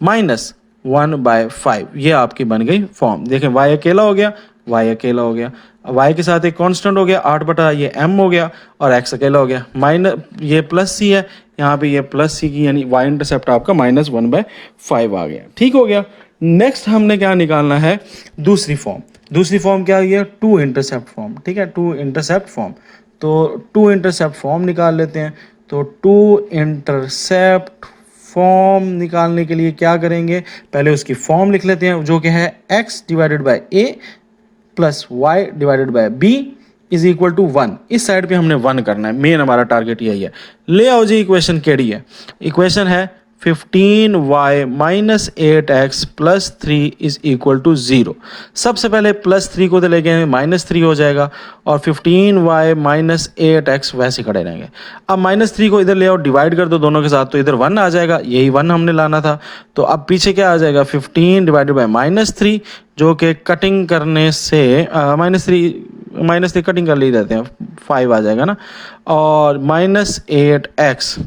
minus 1/5, ये आपकी बन गई फॉर्म। देखें y अकेला हो गया, y अकेला हो गया, y के साथ एक कांस्टेंट हो गया 8 ये m हो गया, और x अकेला हो गया, माइनस ये प्लस c है, यहाँ पे ये प्लस c की, यानी y इंटरसेप्ट आपका -1/5 आ गया, ठीक हो गया। नेक्स्ट हमने क्या निकालना है, दूसरी फॉर्म। दूसरी फॉर्म क्या है, 2 इंटरसेप्ट फॉर्म, ठीक है, 2 इंटरसेप्ट फॉर्म। तो 2 इंटरसेप्ट फॉर्म निकाल लेते हैं। तो 2 इंटरसेप्ट फॉर्म निकालने के लिए क्या करेंगे, पहले उसकी फॉर्म लिख लेते हैं, जो कि है x divided by a plus y divided by b is equal to 1। इस साइड पे हमने 1 करना है, मेन हमारा टारगेट यही है। ले आओ जी, इक्वेशन केड़ी है, इक्वेशन है 15y minus 8x plus 3 is equal to 0। सबसे पहले प्लस 3 को तो ले गए -3 हो जाएगा, और 15y माइनस 8x वैसे खड़े रहेंगे। अब -3 को इधर ले आओ, डिवाइड कर दो दोनों के साथ, तो इधर 1 आ जाएगा, यही 1 हमने लाना था। तो अब पीछे क्या आ जाएगा 15 डिवाइडेड बाय -3, जो कि कटिंग करने से -3 कटिंग कर ले जाते हैं 5 आ जाएगा ना, और -8x,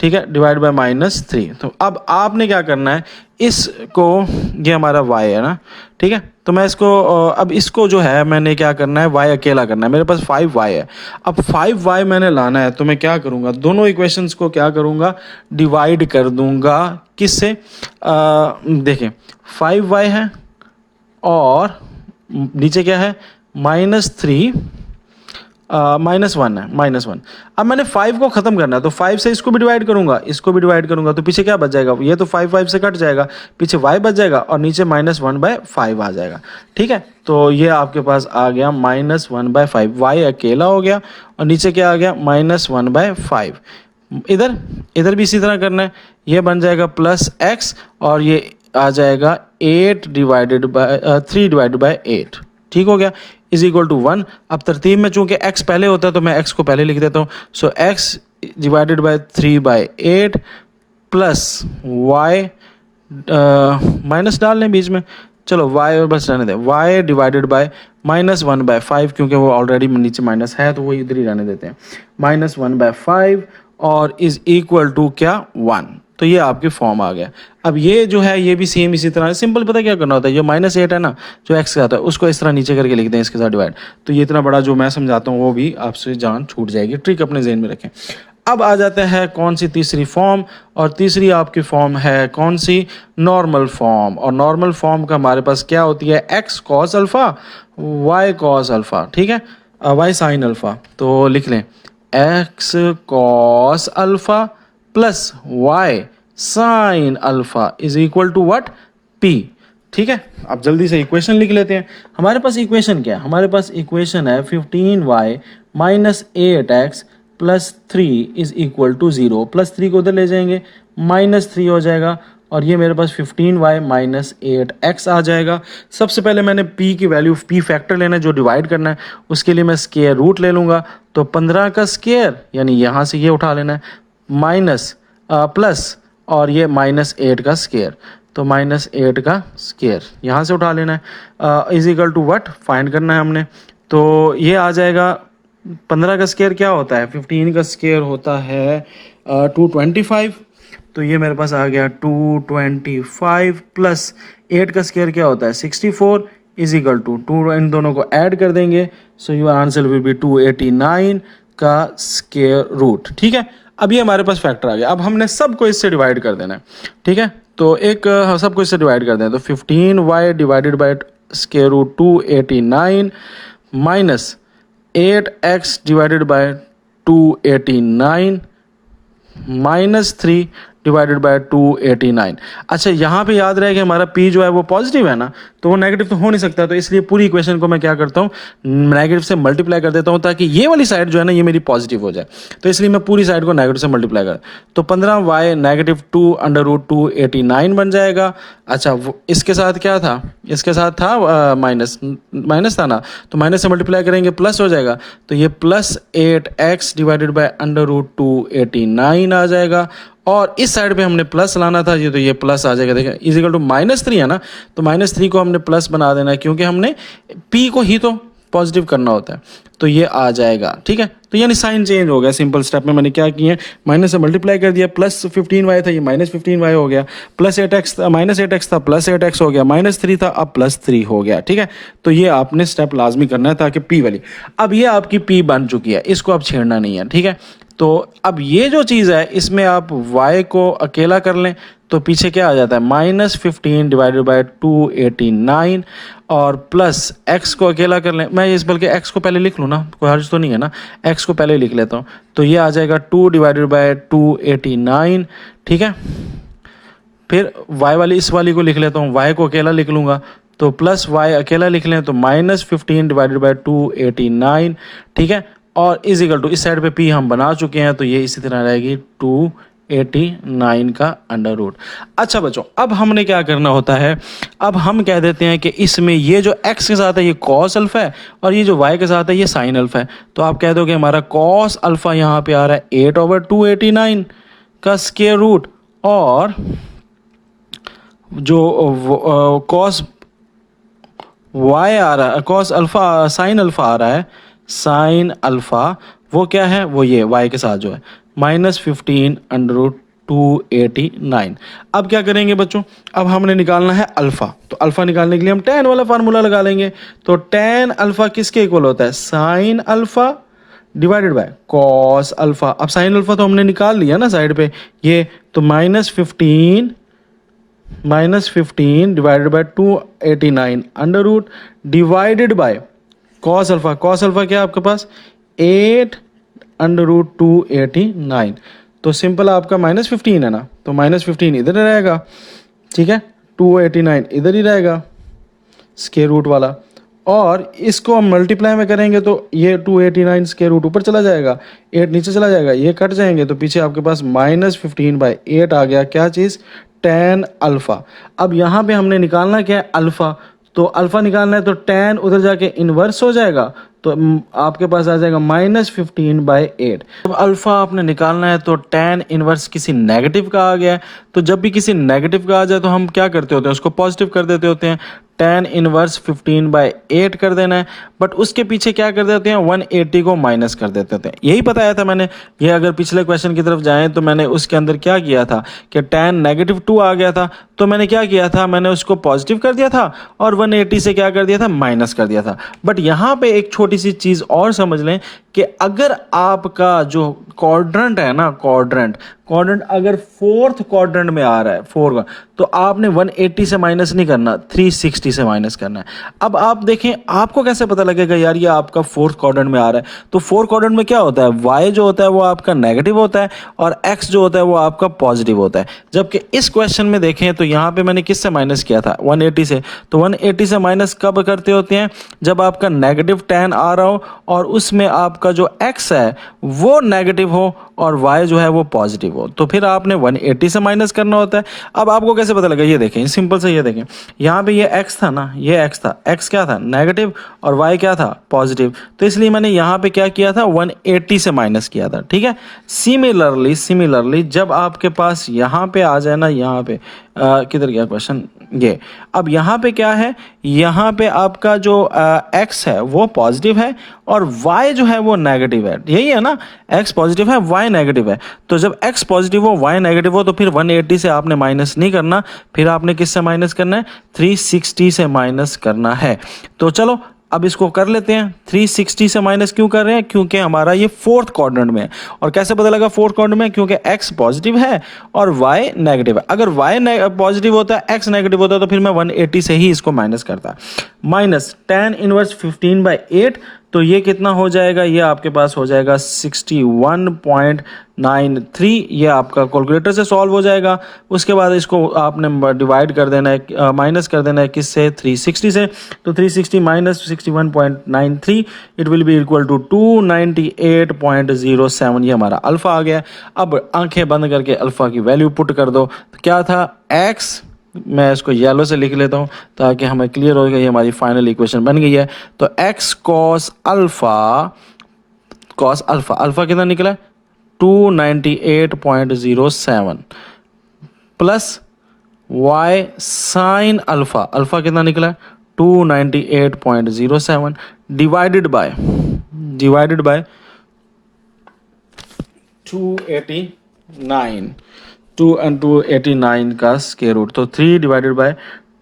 ठीक है, डिवाइड बाय -3। तो अब आपने क्या करना है, इसको, ये हमारा y है ना, ठीक है, तो मैं इसको अब इसको जो है मैंने क्या करना है, y अकेला करना है, मेरे पास 5y है। अब 5y मैंने लाना है, तो मैं क्या करूँगा, दोनों इक्वेशंस को क्या करूँगा, डिवाइड कर दूँगा, किससे, देखें 5y है और नीचे क्या है -3 -1 है, -1। अब मैंने 5 को ख़त्म करना है, तो 5 से इसको भी डिवाइड करूंगा, इसको भी डिवाइड करूंगा, तो पीछे क्या बच जाएगा, ये तो 5 से कट जाएगा, पीछे y बच जाएगा और नीचे -1/5 आ जाएगा, ठीक है। तो ये आपके पास आ गया -1/5, y अकेला हो गया और नीचे क्या आ गया -1/5 इधर इधर भी इसी तरह करना है, ये बन जाएगा प्लस एक्स और ये आ जाएगा 3 डिवाइडेड बाय 8, ठीक हो गया, इज इक्वल टू 1। अब तरतीब में चूंकि x पहले होता है तो मैं x को पहले लिख देता हूँ। सो x divided bye 3/8 plus y, minus डाल लें बीच में, चलो y और बस रहने दें, y डिवाइडेड बाय -1/5, क्योंकि वो ऑलरेडी नीचे माइनस है तो वो इधर ही रहने देते हैं, -1/5 और इज इक्वल टू क्या 1। तो ये आपकी फॉर्म आ गया। अब ये जो है ये भी सेम इसी तरह सिंपल, पता क्या करना होता है, जो -8 है ना जो x का आता है उसको इस तरह नीचे करके लिख दें इसके साथ डिवाइड, तो ये इतना बड़ा जो मैं समझाता हूँ वो भी आपसे जान छूट जाएगी। ट्रिक अपने जहन में रखें। अब आ जाते हैं कौन सी तीसरी फॉर्म, और तीसरी आपकी फॉर्म है कौन सी, नॉर्मल फॉर्म। और नॉर्मल फॉर्म का हमारे पास क्या होती है, x cos alpha y cos alpha, ठीक है, y sin अल्फ़ा। तो लिख लें x cos alpha plus y sin alpha is equal to what, p, ठीक है। अब जल्दी से इक्वेशन लिख लेते हैं। हमारे पास इक्वेशन क्या है, हमारे पास इक्वेशन है 15y minus 8x plus 3 is equal to 0, plus 3 को उधर ले जाएंगे -3 हो जाएगा, और ये मेरे पास 15y माइनस 8x आ जाएगा। सबसे पहले मैंने p की वैल्यू, p फैक्टर लेना है जो डिवाइड करना है, उसके लिए मैं स्क्वायर रूट ले लूँगा। तो 15 का स्क्वायर यानी यहाँ से ये उठा लेना है, माइनस प्लस और ये -8 का स्क्वायर, तो -8 का स्क्वायर यहाँ से उठा लेना है, is equal to what, find करना है हमने। तो ये आ जाएगा 15 का स्क्वायर क्या होता है, 15 का स्क्वायर होता है 225, तो ये मेरे पास आ गया 225 प्लस 8 का स्क्वायर क्या होता है 64 इज इक्वल टू 2, इन दोनों को ऐड कर देंगे, so your answer will be 289 का स्क्वायर रूट, ठीक है। अब ये हमारे पास फैक्टर आ गया। अब हमने सबको इससे डिवाइड कर देना है, ठीक है। तो एक सबको इससे डिवाइड कर दें, तो 15y divided by square root 289 minus 8x divided by 289 -3 divided by 289। अच्छा यहाँ पे याद रहे कि हमारा p जो है वो पॉजिटिव है ना, तो वो नेगेटिव तो हो नहीं सकता, तो इसलिए पूरी इक्वेशन को मैं क्या करता हूँ, नेगेटिव से मल्टीप्लाई कर देता हूँ ताकि ये वाली साइड जो है ना ये मेरी पॉजिटिव हो जाए, तो इसलिए मैं पूरी साइड को नेगेटिव से मल्टीप्लाई कर, तो 15y नेगेटिव 2 अंडर रूट 289 बन जाएगा। अच्छा इसके साथ क्या था, इसके साथ था माइनस था ना, तो माइनस से मल्टीप्लाई करेंगे प्लस हो जाएगा, तो ये plus 8x divided by under root 289 आ जाएगा, और इस साइड पे हमने प्लस लाना था, ये तो ये प्लस आ जाएगा, देखें इज इक्वल टू -3 है ना, तो -3 को हमने प्लस बना देना है क्योंकि हमने p को ही तो पॉजिटिव करना होता है, तो ये आ जाएगा, ठीक है। तो यानी साइन चेंज हो गया, सिंपल स्टेप में मैंने क्या किया है, माइनस से मल्टीप्लाई कर दिया, प्लस 15y था ये -15y हो गया, प्लस 8x था -8x था प्लस 8x हो गया, -3 था अब +3 हो गया, ठीक है। तो ये आपने स्टेप लाजमी करना है ताकि p वाली, अब ये आपकी p बन चुकी है, इसको अब छेड़ना नहीं है, ठीक है। तो अब ये जो चीज़ है इसमें आप y को अकेला कर लें तो पीछे क्या आ जाता है, -15 डिवाइडेड बाय 289 और प्लस x को अकेला कर लें, मैं इस बल्कि x को पहले लिख लूँ ना, कोई हर्ज तो नहीं है ना, x को पहले लिख लेता हूँ, तो ये आ जाएगा 2 डिवाइडेड बाय 289, ठीक है। फिर y वाली इस वाली को लिख लेता हूँ, y को अकेला लिख लूँगा, तो प्लस y अकेला लिख लें तो -15 डिवाइडेड बाय 289, ठीक है। और इज इक्वल टू इस साइड पे p हम बना चुके हैं, तो ये इसी तरह रहेगी 289 का अंडर रूट। अच्छा बच्चों अब हमने क्या करना होता है, अब हम कह देते हैं कि इसमें ये जो x के साथ है ये cos अल्फ़ा है और ये जो y के साथ है ये sin अल्फ़ा है, तो आप कह दो कि हमारा cos अल्फ़ा यहाँ पे आ रहा है 8/289 का स्क्वायर रूट, और जो cos y आ रहा है, cos अल्फ़ा sin अल्फ़ा आ रहा है, sin अल्फ़ा वो क्या है, वो ये y के साथ जो है -15 अंडर रूट 289। अब क्या करेंगे बच्चों, अब हमने निकालना है अल्फ़ा, तो अल्फ़ा निकालने के लिए हम tan वाला फार्मूला लगा लेंगे, तो tan अल्फ़ा किसके इक्वल होता है, sin alpha divided by cos alpha. अब sin अल्फ़ा तो हमने निकाल लिया ना साइड पे ये, तो -15 divided by 289 under root divided by cos alpha, cos alpha क्या है आपके पास 8 अंडर रूट 289, तो सिंपल आपका -15 है ना, तो -15 इधर रहेगा, ठीक है, 289 इधर ही रहेगा स्क्वायर रूट वाला, और इसको हम मल्टीप्लाई में करेंगे तो ये 289 स्क्वायर रूट ऊपर चला जाएगा, 8 नीचे चला जाएगा, ये कट जाएंगे तो पीछे आपके पास -15/8 आ गया। क्या चीज़? tan alpha. अब यहाँ पे हमने निकालना क्या है? अल्फ़ा। तो अल्फ़ा निकालना है तो tan उधर जाके इन्वर्स हो जाएगा, तो आपके पास आ जाएगा -15/8। अब अल्फ़ा आपने निकालना है तो tan इन्वर्स किसी नेगेटिव का आ गया है, तो जब भी किसी नेगेटिव का आ जाए तो हम क्या करते होते हैं? उसको पॉजिटिव कर देते होते हैं। tan इनवर्स 15/8 कर देना है, बट उसके पीछे क्या कर देते हैं? 180 को माइनस कर देते थे। यही बताया था मैंने। ये अगर पिछले क्वेश्चन की तरफ जाएं तो मैंने उसके अंदर क्या किया था कि tan -2 आ गया था, तो मैंने क्या किया था? मैंने उसको पॉजिटिव कर दिया था और 180 से क्या कर दिया था? माइनस कर दिया था। बट यहाँ पे एक छोटी सी चीज़ और समझ लें कि अगर आपका जो क्वाड्रेंट है ना, क्वाड्रेंट अगर फोर्थ क्वाड्रेंट में आ रहा है, फोर, तो आपने 180 से माइनस नहीं करना, 360 से माइनस करना है। अब आप देखें, आपको कैसे पता लगेगा यार ये आपका फोर्थ क्वाड्रेंट में आ रहा है? तो फोर्थ क्वाड्रेंट में क्या होता है? वाई जो होता है वो आपका नेगेटिव होता है और एक्स जो होता है वो आपका पॉजिटिव होता है। जबकि इस क्वेश्चन में देखें तो यहाँ पे मैंने किससे माइनस किया था? 180 से। तो 180 से माइनस कब करते होते हैं? जब आपका नेगेटिव tan आ रहा हो और उसमें आपका जो x है वो नेगेटिव हो और y जो है वो पॉजिटिव हो, तो फिर आपने 180 से माइनस करना होता है। अब आपको कैसे पता लगा? ये देखें, सिंपल से ये देखें, यहाँ पे ये x था ना, ये x था, x क्या था? नेगेटिव, और y क्या था? पॉजिटिव। तो इसलिए मैंने यहाँ पे क्या किया था? 180 से माइनस किया था। ठीक है। सिमिलरली जब आपके पास यहाँ पे आ जाए ना, यहाँ पे किधर गया क्वेश्चन? ये अब यहाँ पे क्या है? यहाँ पे आपका जो x है वो पॉजिटिव है और y जो है वो नेगेटिव है। यही है ना, x पॉजिटिव है, y नेगेटिव है। तो जब x पॉजिटिव हो, y नेगेटिव हो, तो फिर 180 से आपने माइनस नहीं करना, फिर आपने किससे माइनस करना है? 360 से माइनस करना है। तो चलो अब इसको कर लेते हैं। 360 से माइनस क्यों कर रहे हैं? क्योंकि हमारा ये फोर्थ क्वाड्रेंट में है। और कैसे पता लगा फोर्थ क्वाड्रेंट में? क्योंकि x पॉजिटिव है और y नेगेटिव है। अगर y पॉजिटिव होता है, x नेगेटिव होता है, तो फिर मैं 180 से ही इसको माइनस करता। माइनस tan इनवर्स 15/8, तो ये कितना हो जाएगा? ये आपके पास हो जाएगा 61.93। ये आपका कैलकुलेटर से सॉल्व हो जाएगा। उसके बाद इसको आपने डिवाइड कर देना है, माइनस कर देना है किससे? 360 से। तो 360 माइनस 61.93 it will be equal to 298.07। ये हमारा अल्फ़ा आ गया। अब आंखें बंद करके अल्फ़ा की वैल्यू पुट कर दो। तो क्या था? x, मैं इसको येलो से लिख लेता हूँ ताकि हमें क्लियर हो गया, ये हमारी फाइनल इक्वेशन बन गई है। तो x cos अल्फ़ा कितना निकला? 298.07 प्लस y sin अल्फ़ा कितना निकला? 298.07 डिवाइडेड बाय 289, 289 का स्क्वायर रूट, तो 3 डिवाइडेड बाय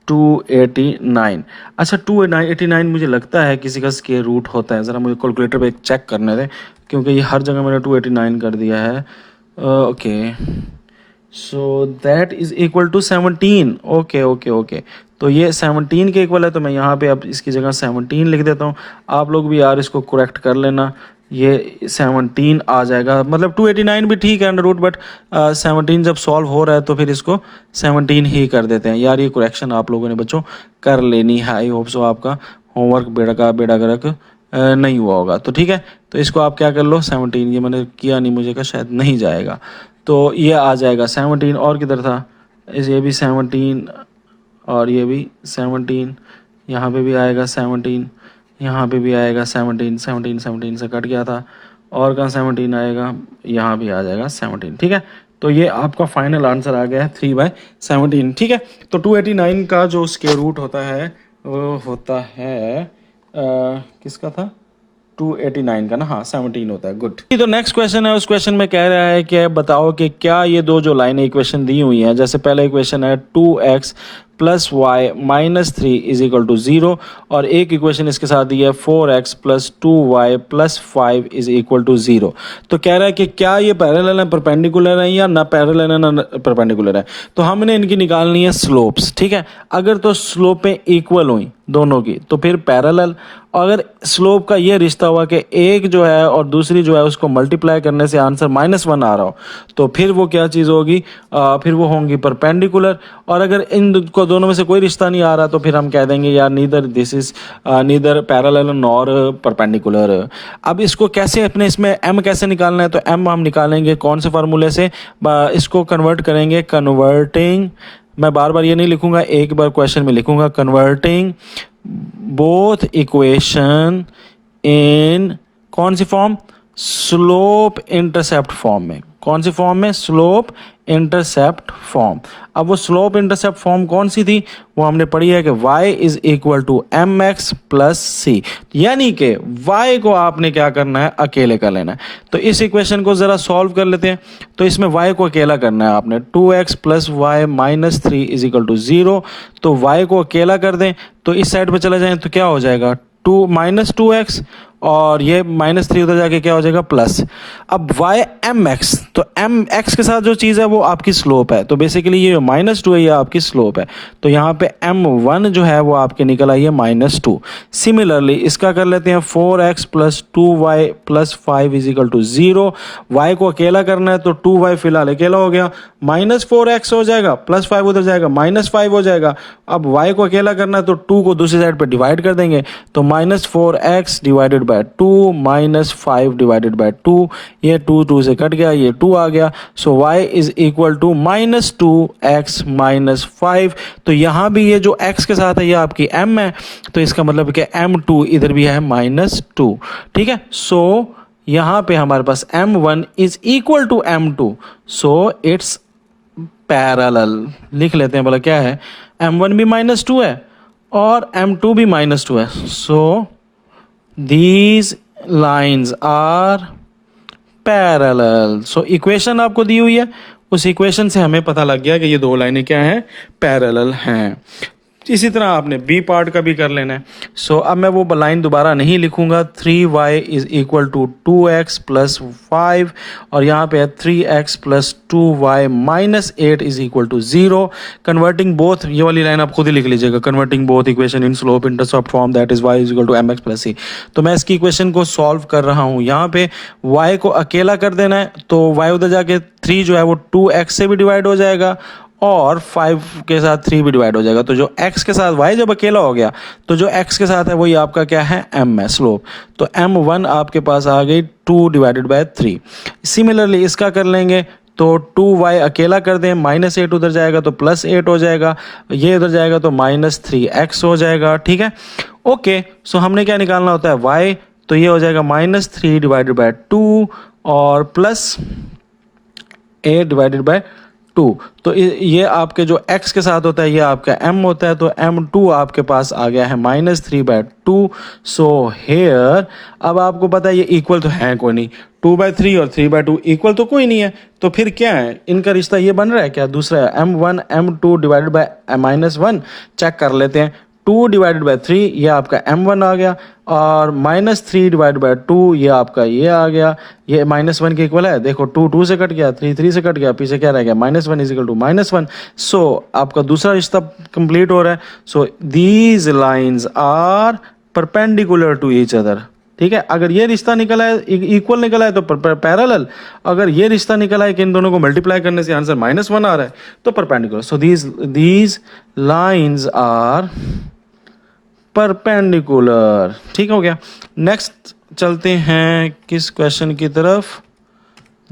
289। अच्छा, 289 मुझे लगता है किसी का स्क्वायर रूट होता है। ज़रा मुझे कैलकुलेटर पे चेक करने दें, क्योंकि ये हर जगह मैंने 289 कर दिया है। Okay, so that is equal to 17। Okay, तो ये 17 के इक्वल है। तो मैं यहाँ पे अब इसकी जगह 17 लिख देता हूँ। आप लोग भी यार इसको करेक्ट कर लेना, ये 17 आ जाएगा। मतलब 289 भी ठीक है अंडर रूट, बट 17 जब सॉल्व हो रहा है तो फिर इसको 17 ही कर देते हैं। यार ये करेक्शन आप लोगों ने बच्चों कर लेनी है। आई होप सो आपका होमवर्क बेड़ा गर्क नहीं हुआ होगा। तो ठीक है, तो इसको आप क्या कर लो? 17, ये मैंने किया नहीं, मुझे कहा शायद नहीं जाएगा, तो ये आ जाएगा 17। और किधर था? ये भी 17 और ये भी 17, यहाँ पे भी आएगा 17, यहाँ पे भी आएगा 17 से कट गया था। और कहाँ 17 आएगा? यहाँ भी आ जाएगा 17। ठीक है, तो ये आपका फाइनल आंसर आ गया है 3/17। ठीक है, तो 289 का जो स्क्वायर रूट होता है वो होता है किसका था? 289 का ना, हाँ 17 होता है। गुड। तो नेक्स्ट क्वेश्चन है, उस क्वेश्चन में कह रहा है कि बताओ कि क्या ये दो जो लाइनें इक्वेशन दी हुई हैं, जैसे पहला इक्वेशन है 2x plus y minus 3 is equal to 0, और एक इक्वेशन इसके साथ दी है 4x plus 2y plus 5 is equal to 0। तो कह रहा है कि क्या ये पैरेलल है, परपेंडिकुलर है, या ना पैरेलल है ना परपेंडिकुलर है। तो हमने इनकी निकालनी है स्लोप्स। ठीक है, अगर तो स्लोपें इक्वल हुई दोनों की तो फिर पैरेलल। अगर स्लोप का ये रिश्ता हुआ कि एक जो है और दूसरी जो है उसको मल्टीप्लाई करने से आंसर -1 आ रहा हो, तो फिर वो क्या चीज़ होगी? फिर वो होंगी परपेंडिकुलर। और अगर इन को दोनों में से कोई रिश्ता नहीं आ रहा तो फिर हम कह देंगे यार neither this is neither parallel nor perpendicular. अब इसको कैसे अपने इसमें m कैसे निकालना है, तो m हम निकालेंगे कौन से फार्मूले से, इसको कन्वर्ट करेंगे कन्वर्टिंग, मैं बार बार ये नहीं लिखूंगा, एक बार क्वेश्चन में लिखूंगा, कन्वर्टिंग बोथ इक्वेशन इन कौन सी फॉर्म, स्लोप इंटरसेप्ट फॉर्म में। कौन सी फॉर्म में, स्लोप इंटरसेप्ट फॉर्म। अब वो स्लोप इंटरसेप्ट फॉर्म कौन सी थी, वो हमने पढ़ी है कि y is equal to m x plus c, यानी कि y को आपने क्या करना है, अकेले कर लेना है। तो इस इक्वेशन को ज़रा सॉल्व कर लेते हैं। तो इसमें y को अकेला करना है आपने, 2x plus y minus 3 is equal to 0। तो y को अकेला कर दें तो इस साइड पर चले जाएं तो क्या हो जाएगा, 2 माइनस 2x और ये माइनस 3 उधर जाके क्या हो जाएगा, प्लस। अब y एम एक्स, तो एम एक्स के साथ जो चीज़ है वो आपकी स्लोप है, तो बेसिकली ये माइनस 2 है, ये आपकी स्लोप है। तो यहाँ पे m1 जो है वो आपके निकल आई है माइनस 2। सिमिलरली इसका कर लेते हैं 4x plus 2y plus 5 is equal to 0। y को अकेला करना है तो 2y फिलहाल अकेला हो गया, माइनस 4x हो जाएगा, प्लस 5 उधर जाएगा, माइनस 5 हो जाएगा। अब y को अकेला करना है तो 2 को दूसरी साइड पर डिवाइड कर देंगे, तो minus 4x divided by 2 minus 5 divided by 2, ये 2 से कट गया, ये 2 आ गया। So y is equal to minus 2x minus 5। तो यहाँ भी ये जो x के साथ है ये आपकी m है, तो इसका मतलब कि m2 इधर भी है माइनस 2। ठीक है, सो यहाँ पे हमारे पास m1 is equal to m2, so it's parallel. लिख लेते हैं भला क्या है, m1 भी माइनस 2 है और m2 भी माइनस 2 है। सो these lines are parallel। So equation आपको दी हुई है, उस इक्वेशन से हमें पता लग गया कि ये दो लाइनें क्या हैं, पैरेलल हैं। इसी तरह आपने बी पार्ट का भी कर लेना है। सो अब मैं वो लाइन दोबारा नहीं लिखूंगा, 3y is equal to 2x plus 5 और यहाँ पे है 3x plus 2y minus 8 is equal to 0। Converting both, ये वाली लाइन आप खुद ही लिख लीजिएगा, converting both equation in slope intercept form that is y is equal to m x plus c. तो मैं इसकी इक्वेशन को सॉल्व कर रहा हूँ, यहाँ पे y को अकेला कर देना है, तो y उधर जाके 3 जो है वो 2x से भी डिवाइड हो जाएगा और 5 के साथ 3 भी डिवाइड हो जाएगा। तो जो x के साथ y जब अकेला हो गया तो जो x के साथ है वही आपका क्या है, m है, स्लोप। तो m1 आपके पास आ गई 2 डिवाइडेड बाय 3। सिमिलरली इसका कर लेंगे, तो 2y अकेला कर दें, माइनस 8 उधर जाएगा तो प्लस 8 हो जाएगा, ये उधर जाएगा तो माइनस 3x हो जाएगा। ठीक है, ओके। सो हमने क्या निकालना होता है, y, तो ये हो जाएगा माइनस 3 डिवाइडेड बाय 2 और प्लस 8 डिवाइडेड बाय 2। तो ये आपके जो x के साथ होता है ये आपका m होता है, तो m2 आपके पास आ गया है माइनस 3 बाय 2। सो हेयर, अब आपको पता है ये इक्वल तो है कोई नहीं, 2 बाय 3 और 3 बाय 2 इक्वल तो कोई नहीं है, तो फिर क्या है, इनका रिश्ता ये बन रहा है क्या, दूसरा है m1 m2 divided by minus 1। Check कर लेते हैं, 2 डिवाइडेड बाय 3 ये आपका m1 आ गया और माइनस 3 डिवाइड बाय 2 ये आपका ये आ गया, ये माइनस 1 के इक्वल है। देखो 2 2 से कट गया, 3 3 से कट गया, पीछे क्या रह गया, minus 1 is equal to minus 1। So आपका दूसरा रिश्ता कंप्लीट हो रहा है। So these lines are perpendicular to each other. ठीक है, अगर ये रिश्ता निकला है, इक्वल निकला है तो पैरेलल, अगर ये रिश्ता निकला है कि इन दोनों को मल्टीप्लाई करने से आंसर माइनस 1 आ रहा है तो perpendicular. So these lines are perpendicular. ठीक हो गया, नेक्स्ट चलते हैं किस क्वेश्चन की तरफ,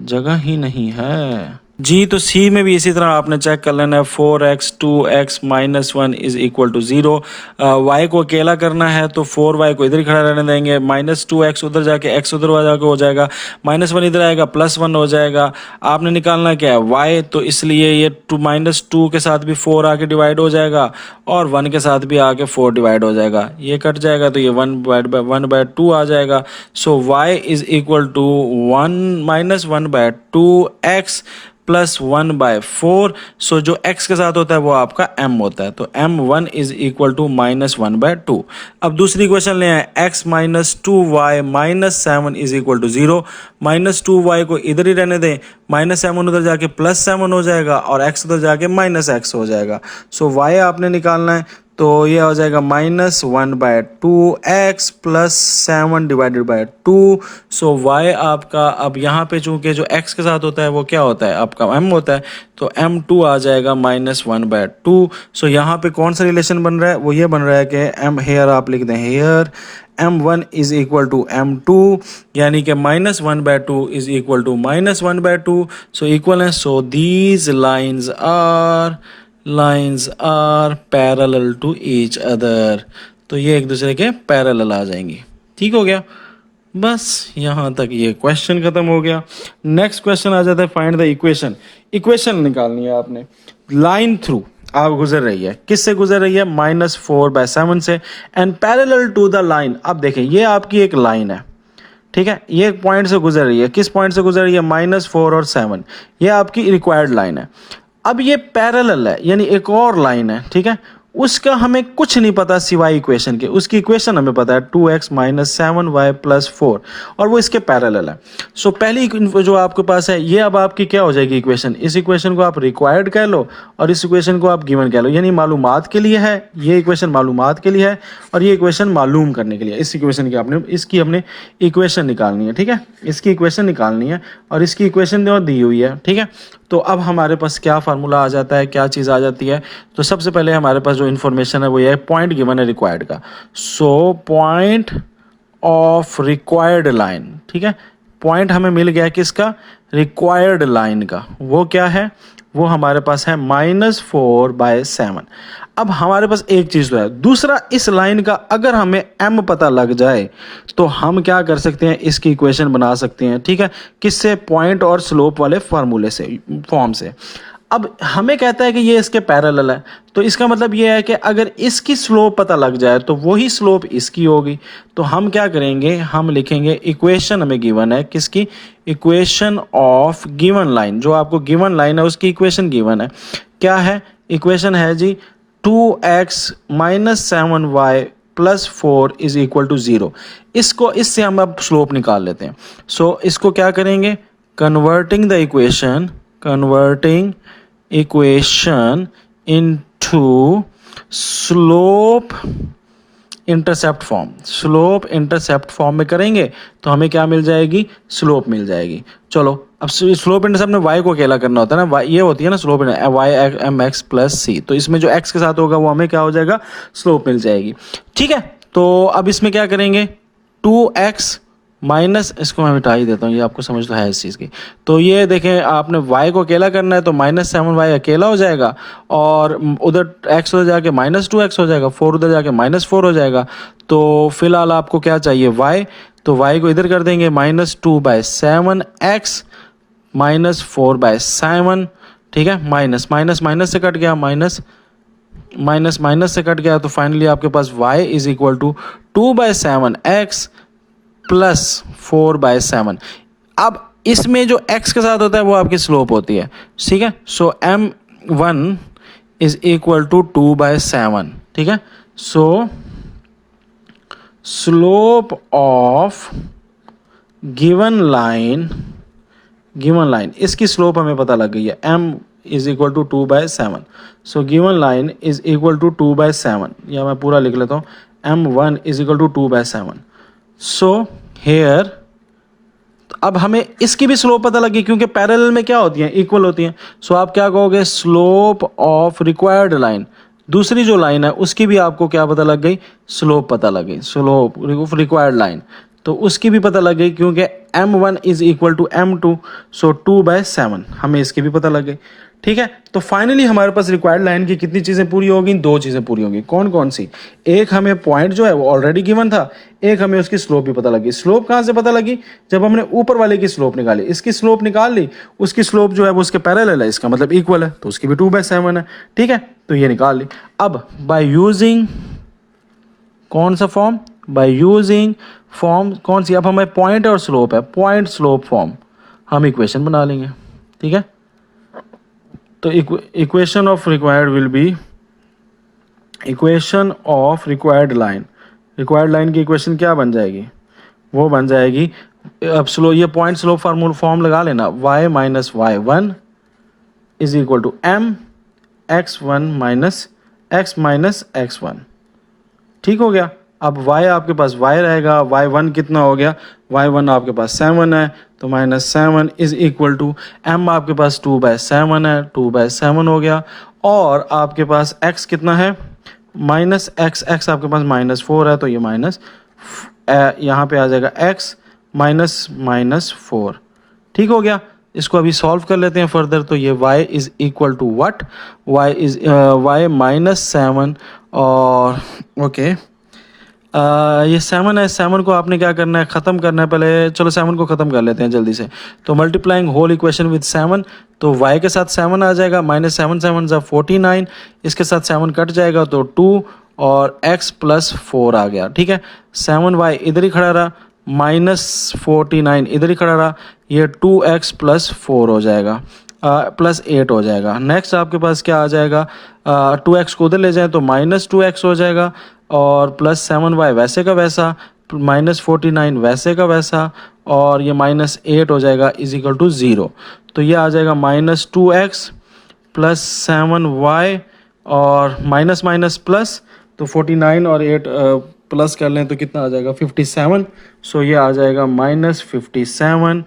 जगह ही नहीं है जी। तो सी में भी इसी तरह आपने चेक कर लेना है, 4x 2x minus 1 is equal to 0। y को अकेला करना है तो 4y को इधर ही खड़ा रहने देंगे, माइनस 2x उधर जाके x उधर जाके हो जाएगा, माइनस 1 इधर आएगा, प्लस 1 हो जाएगा। आपने निकालना क्या है, y, तो इसलिए ये माइनस 2 के साथ भी 4 आके डिवाइड हो जाएगा और 1 के साथ भी आके 4 डिवाइड हो जाएगा, ये कट जाएगा तो ये 1 बाय 2 आ जाएगा। So y is equal to 1 minus 1 by 2x plus 1 by 4। So जो x के साथ होता है वो आपका m होता है, तो m1 is equal to minus 1 by 2। अब दूसरी क्वेश्चन ले आए, x minus 2y minus 7 is equal to 0। Minus 2y को इधर ही रहने दें, माइनस 7 उधर जाके प्लस 7 हो जाएगा और x उधर जाके माइनस x हो जाएगा। सो y आपने निकालना है, तो ये हो जाएगा -1/2x प्लस 7/2। सो y आपका अब यहाँ पे चूंकि जो x के साथ होता है वो क्या होता है आपका m होता है, तो m2 आ जाएगा -1/2। सो यहाँ पे कौन सा रिलेशन बन रहा है, वो ये बन रहा है कि m हेयर आप लिख दें hair m1 is equal to m2, यानी कि -1/2 is equal to -1/2। So equal है, so these lines are parallel to each other. तो ये एक दूसरे के पैरेलल आ जाएंगी। ठीक हो गया, बस यहाँ तक ये क्वेश्चन खत्म हो गया। नेक्स्ट क्वेश्चन आ जाता है फाइंड द इक्वेशन। इक्वेशन निकालनी है आपने। लाइन थ्रू आप गुजर रही है, किससे गुजर रही है, -4/7 से, and parallel to the line. अब देखें ये आपकी एक लाइन है, ठीक है, ये एक पॉइंट से गुजर रही है। किस पॉइंट से गुजर रही है, -4 और 7, ये आपकी रिक्वायर्ड लाइन है। अब ये पैरेलल है, यानी एक और लाइन है, ठीक है, उसका हमें कुछ नहीं पता सिवाय इक्वेशन के। उसकी इक्वेशन हमें पता है 2x - 7y + 4, और वो इसके पैरेलल है। सो पहली जो आपके पास है ये अब आपकी क्या हो जाएगी इक्वेशन। इस इक्वेशन को आप रिक्वायर्ड कह लो और इस इक्वेशन को आप गिवन कह लो, यानी मालूमात के लिए है। ये इक्वेशन मालूमात के लिए है और ये इक्वेशन मालूम करने के लिए। इस इक्वेशन की इसकी हमने इक्वेशन निकालनी है, ठीक है, इसकी इक्वेशन निकालनी है और इसकी इक्वेशन दी हुई है, ठीक है। तो अब हमारे पास क्या फार्मूला आ जाता है, क्या चीज़ आ जाती है। तो सबसे पहले हमारे पास जो इन्फॉर्मेशन है वो ये है, पॉइंट गिवन है रिक्वायर्ड का। So point of required line, ठीक है, पॉइंट हमें मिल गया किसका, रिक्वायर्ड लाइन का। वो क्या है, वो हमारे पास है -4/7। अब हमारे पास एक चीज़ तो है। दूसरा, इस लाइन का अगर हमें m पता लग जाए तो हम क्या कर सकते हैं, इसकी इक्वेशन बना सकते हैं, ठीक है, किससे, पॉइंट और स्लोप वाले फार्मूले से, फॉर्म से। अब हमें कहता है कि ये इसके पैरेलल है, तो इसका मतलब ये है कि अगर इसकी स्लोप पता लग जाए तो वही स्लोप इसकी होगी। तो हम क्या करेंगे, हम लिखेंगे इक्वेशन हमें गिवन है, किसकी, इक्वेशन ऑफ गिवन लाइन। जो आपको गिवन लाइन है उसकी इक्वेशन गिवन है, क्या है, इक्वेशन है जी 2x - 7y + 4 is equal to 0। इससे हम अब स्लोप निकाल लेते हैं। सो इसको क्या करेंगे, converting equation into slope intercept form. Slope intercept form में करेंगे तो हमें क्या मिल जाएगी, स्लोप मिल जाएगी। चलो अब स्लोप इंटरसेप्ट में y को अकेला करना होता है ना, ये होती है ना स्लोप, y mx + c। तो इसमें जो x के साथ होगा वो हमें क्या हो जाएगा, स्लोप मिल जाएगी, ठीक है। तो अब इसमें क्या करेंगे, 2x माइनस, इसको मैं मिटा ही देता हूँ, ये आपको समझ तो है इस चीज़ की। तो ये देखें, आपने y को अकेला करना है तो -7y अकेला हो जाएगा, और उधर x उधर जाके -2x हो जाएगा, 4 उधर जाके -4 हो जाएगा। तो फिलहाल आपको क्या चाहिए, y। तो y को इधर कर देंगे, -2/7x -4/7, ठीक है, माइनस माइनस माइनस से कट गया, माइनस से कट गया। तो फाइनली आपके पास y is equal to 2/7x + 4/7। अब इसमें जो x के साथ होता है वो आपकी स्लोप होती है, ठीक है। सो m1 इज इक्वल टू 2/7, ठीक है। So slope of given line, इसकी स्लोप हमें पता लग गई है, m is equal to 2/7। So given line is equal to 2/7, या मैं पूरा लिख लेता हूँ, m1 is equal to 2/7। So here, अब हमें इसकी भी स्लोप पता लगी, क्योंकि पैरेलल में क्या होती हैं, इक्वल होती हैं। सो आप क्या कहोगे, स्लोप ऑफ रिक्वायर्ड लाइन, दूसरी जो लाइन है उसकी भी आपको क्या पता लग गई, स्लोप पता लग गई, स्लोप ऑफ रिक्वायर्ड लाइन, तो उसकी भी पता लग गई, क्योंकि m1 is equal to m2। सो 2/7 हमें इसकी भी पता लग गई, ठीक है। तो फाइनली हमारे पास रिक्वायर्ड लाइन की कितनी चीज़ें पूरी होगी, 2 चीज़ें पूरी होंगी। कौन कौन सी, एक हमें पॉइंट जो है वो ऑलरेडी गिवन था, एक हमें उसकी स्लोप भी पता लगी। स्लोप कहाँ से पता लगी, जब हमने ऊपर वाले की स्लोप निकाली, इसकी स्लोप निकाल ली, उसकी स्लोप जो है वो उसके पैरेलल है, इसका मतलब इक्वल है, तो उसकी भी 2/7 है, ठीक है। तो ये निकाल ली। अब बाय यूजिंग कौन सा फॉर्म, बाय यूजिंग फॉर्म कौन सी, अब हमें पॉइंट और स्लोप है, पॉइंट स्लोप फॉर्म हम इक्वेशन बना लेंगे, ठीक है। तो equation of required will be equation of required line. Required line की इक्वेशन क्या बन जाएगी, वो बन जाएगी, अब ये पॉइंट स्लोप फॉर्म लगा लेना, y - y1 is equal to m x1 - x minus x1, ठीक हो गया। अब y आपके पास y रहेगा, y1 कितना हो गया, y1 आपके पास 7 है, तो -7 इज इक्वल टू m आपके पास 2/7 है, 2/7 हो गया। और आपके पास x कितना है, माइनस x आपके पास -4 है, तो ये माइनस यहाँ पे आ जाएगा x -4, ठीक हो गया। इसको अभी सॉल्व कर लेते हैं फर्दर, तो ये y is equal to what, y -7 और ओके ये 7 है, 7 को आपने क्या करना है, ख़त्म करना है। पहले चलो 7 को ख़त्म कर लेते हैं जल्दी से। तो मल्टीप्लाइंग होल इक्वेशन विद 7, तो y के साथ 7 आ जाएगा, -7 7 ज़ा 49, इसके साथ 7 कट जाएगा तो 2 और x + 4 आ गया, ठीक है। 7y इधर ही खड़ा रहा, -49 इधर ही खड़ा रहा, ये 2x + 4 हो जाएगा, +8 हो जाएगा। नेक्स्ट आपके पास क्या आ जाएगा, 2x को उधर ले जाएं तो -2x हो जाएगा, और +7y वैसे का वैसा, -49 वैसे का वैसा, और ये -8 हो जाएगा इज इक्वल टू 0। तो ये आ जाएगा -2x + 7y और माइनस माइनस प्लस, तो 49 और 8 प्लस कर लें तो कितना आ जाएगा, 57। सो ये आ जाएगा -57,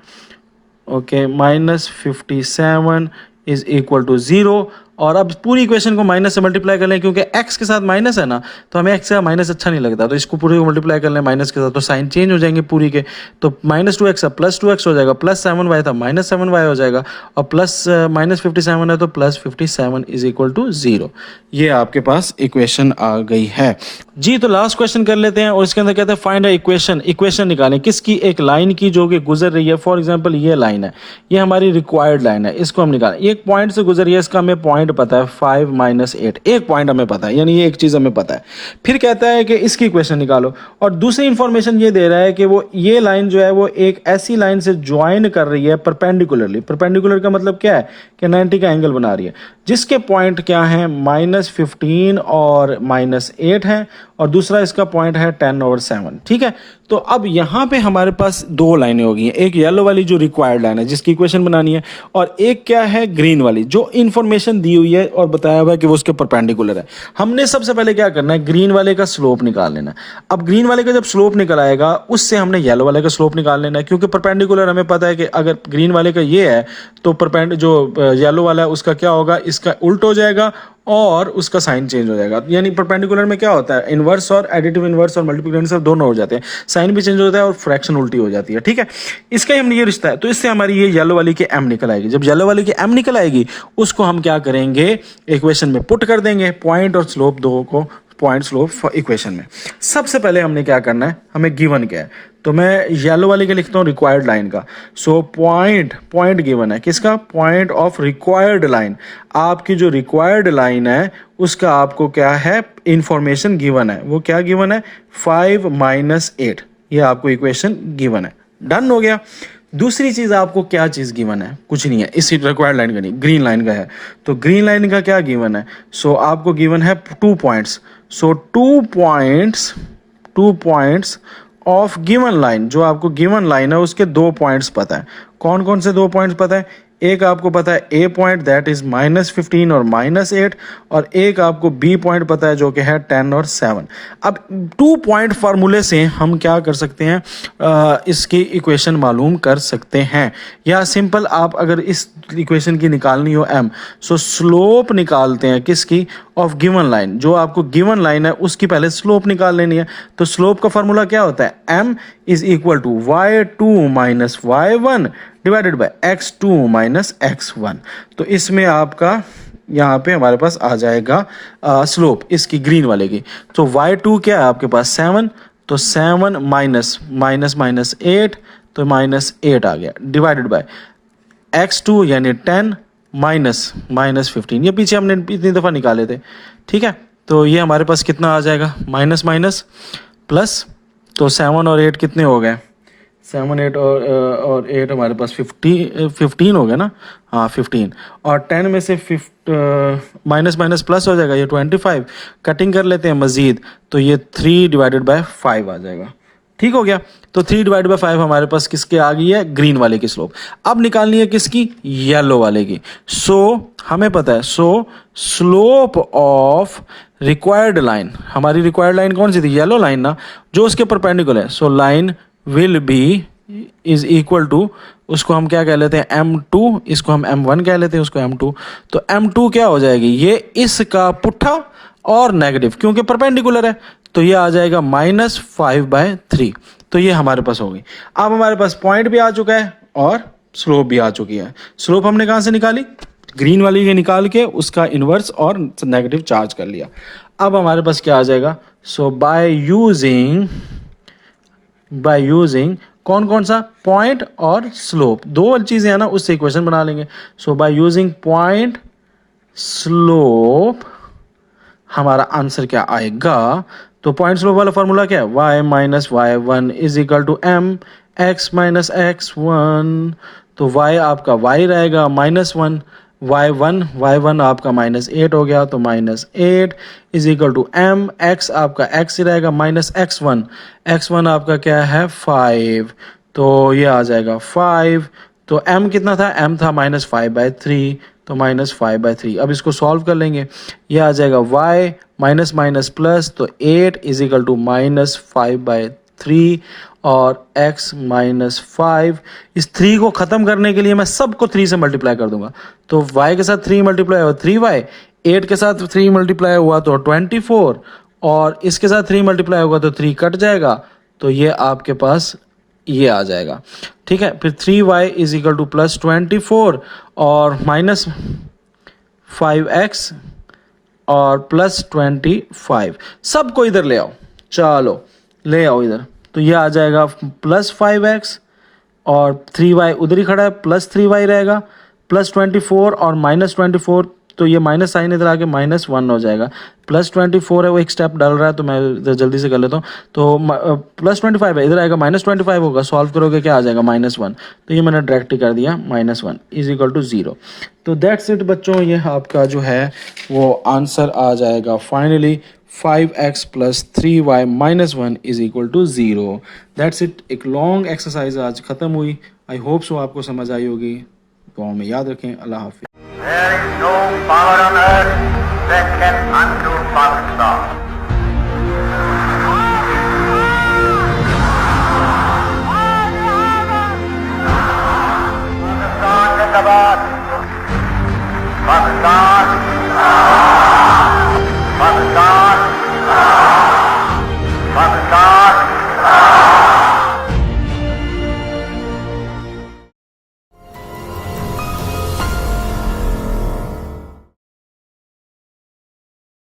ओके, -57 इज इक्वल टू 0। और अब पूरी इक्वेशन को माइनस से मल्टीप्लाई कर लें, क्योंकि x के साथ माइनस है ना, तो हमें x का माइनस अच्छा नहीं लगता, तो इसको पूरे को मल्टीप्लाई कर लें माइनस के साथ, तो साइन चेंज हो जाएंगे पूरी के। तो -2x है +2x हो जाएगा, +7y था -7y हो जाएगा, और -57 है तो +57 इज इक्वल टू 0। ये आपके पास इक्वेशन आ गई है जी। तो लास्ट क्वेश्चन कर लेते हैं, और इसके अंदर कहते हैं फाइंड अ इक्वेशन निकालें किसकी, एक लाइन की जो कि गुजर रही है। फॉर एग्जांपल ये लाइन है, ये हमारी रिक्वायर्ड लाइन है, इसको हम निकालें। एक पॉइंट से गुजर रही है, इसका हमें पॉइंट पता है 5 - 8, एक पॉइंट हमें पता है, यानी ये एक चीज़ हमें पता है। फिर कहता है कि इसकी इक्वेशन निकालो, और दूसरी इंफॉर्मेशन ये दे रहा है कि वो ये लाइन जो है वो एक ऐसी लाइन से ज्वाइन कर रही है परपेंडिकुलरली। परपेंडिकुलर का मतलब क्या है कि 90 का एंगल बना रही है, जिसके पॉइंट क्या है, -15 और -8 है, और दूसरा इसका पॉइंट है 10/7, ठीक है। तो अब यहाँ पे हमारे पास दो लाइनें हो गई हैं, एक येलो वाली जो रिक्वायर्ड लाइन है जिसकी इक्वेशन बनानी है, और एक क्या है, ग्रीन वाली जो इन्फॉर्मेशन दी हुई है और बताया हुआ है कि वो उसके परपेंडिकुलर है। हमने सबसे पहले क्या करना है, ग्रीन वाले का स्लोप निकाल लेना है। अब ग्रीन वाले का जब स्लोप निकल आएगा, उससे हमने येलो वाले का स्लोप निकाल लेना है, क्योंकि परपेंडिकुलर हमें पता है कि अगर ग्रीन वाले का ये है तो जो येलो वाला है उसका क्या होगा, इसका उल्ट हो जाएगा और उसका साइन चेंज हो जाएगा। यानी परपेंडिकुलर में क्या होता है, इन्वर्स और एडिटिव इन्वर्स और मल्टीप्लिकेटिव इन्वर्स दोनों हो जाते हैं, साइन भी चेंज होता है और फ्रैक्शन उल्टी हो जाती है, ठीक है। इसका ही हमने ये रिश्ता है, तो इससे हमारी ये येलो वाली की m निकल आएगी। जब येलो वाली की m निकल आएगी, उसको हम क्या करेंगे, इक्वेशन में पुट कर देंगे, पॉइंट और स्लोप दो को, पॉइंट स्लोप इक्वेशन में। सबसे पहले हमने क्या करना है, हमें गिवन क्या है, तो मैं येलो वाले के लिखता हूँ रिक्वायर्ड लाइन का। सो पॉइंट गिवन है, किसका, पॉइंट ऑफ रिक्वायर्ड लाइन। आपकी जो रिक्वायर्ड लाइन है उसका आपको क्या है, इंफॉर्मेशन गिवन है। वो क्या गिवन है, 5 - 8, ये आपको इक्वेशन गिवन है। डन हो गया। दूसरी चीज आपको क्या चीज गिवन है, कुछ नहीं है, इसी रिक्वायर्ड लाइन का नहीं, ग्रीन लाइन का है। तो ग्रीन लाइन का क्या गिवन है, सो आपको गिवन है 2 points. So 2 points of given line, जो आपको गिवन लाइन है उसके 2 पॉइंट्स पता है। कौन कौन से 2 पॉइंट्स पता है, एक आपको पता है ए पॉइंट, दैट इज -15 और -8, और एक आपको बी पॉइंट पता है जो कि है 10 और 7। अब 2 पॉइंट फार्मूले से हम क्या कर सकते हैं, इसकी इक्वेशन मालूम कर सकते हैं। या सिंपल आप अगर इस इक्वेशन की निकालनी हो m, सो स्लोप निकालते हैं किसकी, ऑफ गिवन लाइन। जो आपको गिवन लाइन है उसकी पहले स्लोप निकाल लेनी है। तो स्लोप का फार्मूला क्या होता है, m is equal to y2 - y1 divided by x2 - x1। तो इसमें आपका यहाँ पे हमारे पास आ जाएगा स्लोप इसकी ग्रीन वाले की। तो y2 क्या है आपके पास 7, तो 7 माइनस 8, तो -8 आ गया, डिवाइडेड बाय x2 यानी 10 माइनस 15। ये पीछे हमने इतनी दफ़ा निकाले थे, ठीक है। तो ये हमारे पास कितना आ जाएगा, माइनस प्लस, तो 7 और 8 कितने हो गए, 7 8 और 8 हमारे पास 15 हो गया ना, हाँ 15, और 10 में से माइनस प्लस हो जाएगा, ये 25। कटिंग कर लेते हैं मज़ीद, तो ये 3 / 5 आ जाएगा। ठीक हो गया। तो 3/5 हमारे पास किसके आ गई है, ग्रीन वाले की स्लोप। अब निकालनी है किसकी, येलो वाले की। सो हमें पता है, so slope of required line, हमारी रिक्वायर्ड लाइन कौन सी थी, येलो लाइन ना, जो उसके परपेंडिकुलर है। So line will be is equal to, उसको हम क्या कह लेते हैं, M2, इसको हम M1 कह लेते हैं, उसको M2। तो M2 क्या हो जाएगी, ये इसका पुट्ठा और नेगेटिव, क्योंकि परपेंडिकुलर है, तो ये आ जाएगा -5/3। तो ये हमारे पास होगी। अब हमारे पास पॉइंट भी आ चुका है और स्लोप भी आ चुकी है। स्लोप हमने कहाँ से निकाली, ग्रीन वाली के निकाल के उसका इन्वर्स और नेगेटिव चार्ज कर लिया। अब हमारे पास क्या आ जाएगा, सो बाय यूजिंग कौन कौन सा, पॉइंट और स्लोप, दो चीजें हैं ना, उससे इक्वेशन बना लेंगे। सो बाय यूजिंग पॉइंट स्लोप हमारा आंसर क्या आएगा, तो पॉइंट स्लोप वाला फॉर्मूला क्या है, y minus y1 is equal to m x minus x1। तो y आपका y रहेगा -1, y1 आपका -8 हो गया, तो -8 is equal to m, x आपका x ही रहेगा माइनस x1 आपका क्या है 5, तो ये आ जाएगा 5। तो m कितना था, m था -5/3, तो -5/3। अब इसको सॉल्व कर लेंगे, ये आ जाएगा y माइनस माइनस प्लस, तो 8 इज इक्वल टू -5/3 और x -5। इस 3 को ख़त्म करने के लिए मैं सबको 3 से मल्टीप्लाई कर दूंगा, तो y के साथ 3 मल्टीप्लाई हुआ 3y, 8 के साथ 3 मल्टीप्लाई हुआ तो 24, और इसके साथ 3 मल्टीप्लाई होगा तो 3 कट जाएगा, तो ये आपके पास ये आ जाएगा। ठीक है, फिर 3y इज इक्वल टू +24 और -5x और +25, सबको इधर ले आओ, चलो ले आओ इधर, तो ये आ जाएगा +5x और 3y उधर ही खड़ा है, +3y रहेगा, +24 और -24, तो ये माइनस साइन इधर आके -1 हो जाएगा। +24 है, वो एक स्टेप डाल रहा है, तो मैं इधर जल्दी से कर लेता हूँ। तो +25 है, इधर आएगा -25 होगा, सॉल्व करोगे क्या आ जाएगा -1, तो ये मैंने डायरेक्ट ही कर दिया, -1 इज इक्वल टू 0। तो दैट्स इट बच्चों, ये आपका जो है वो आंसर आ जाएगा finally 5x + 3y - 1 is equal to 0। That's it, एक लॉन्ग एक्सरसाइज आज ख़त्म हुई। आई होप सो आपको समझ आई होगी। दुआ में याद रखें। अल्लाह हाफिज़। There is no power on earth that can undo Pakistan. Pakistan Zindabad. Pakistan.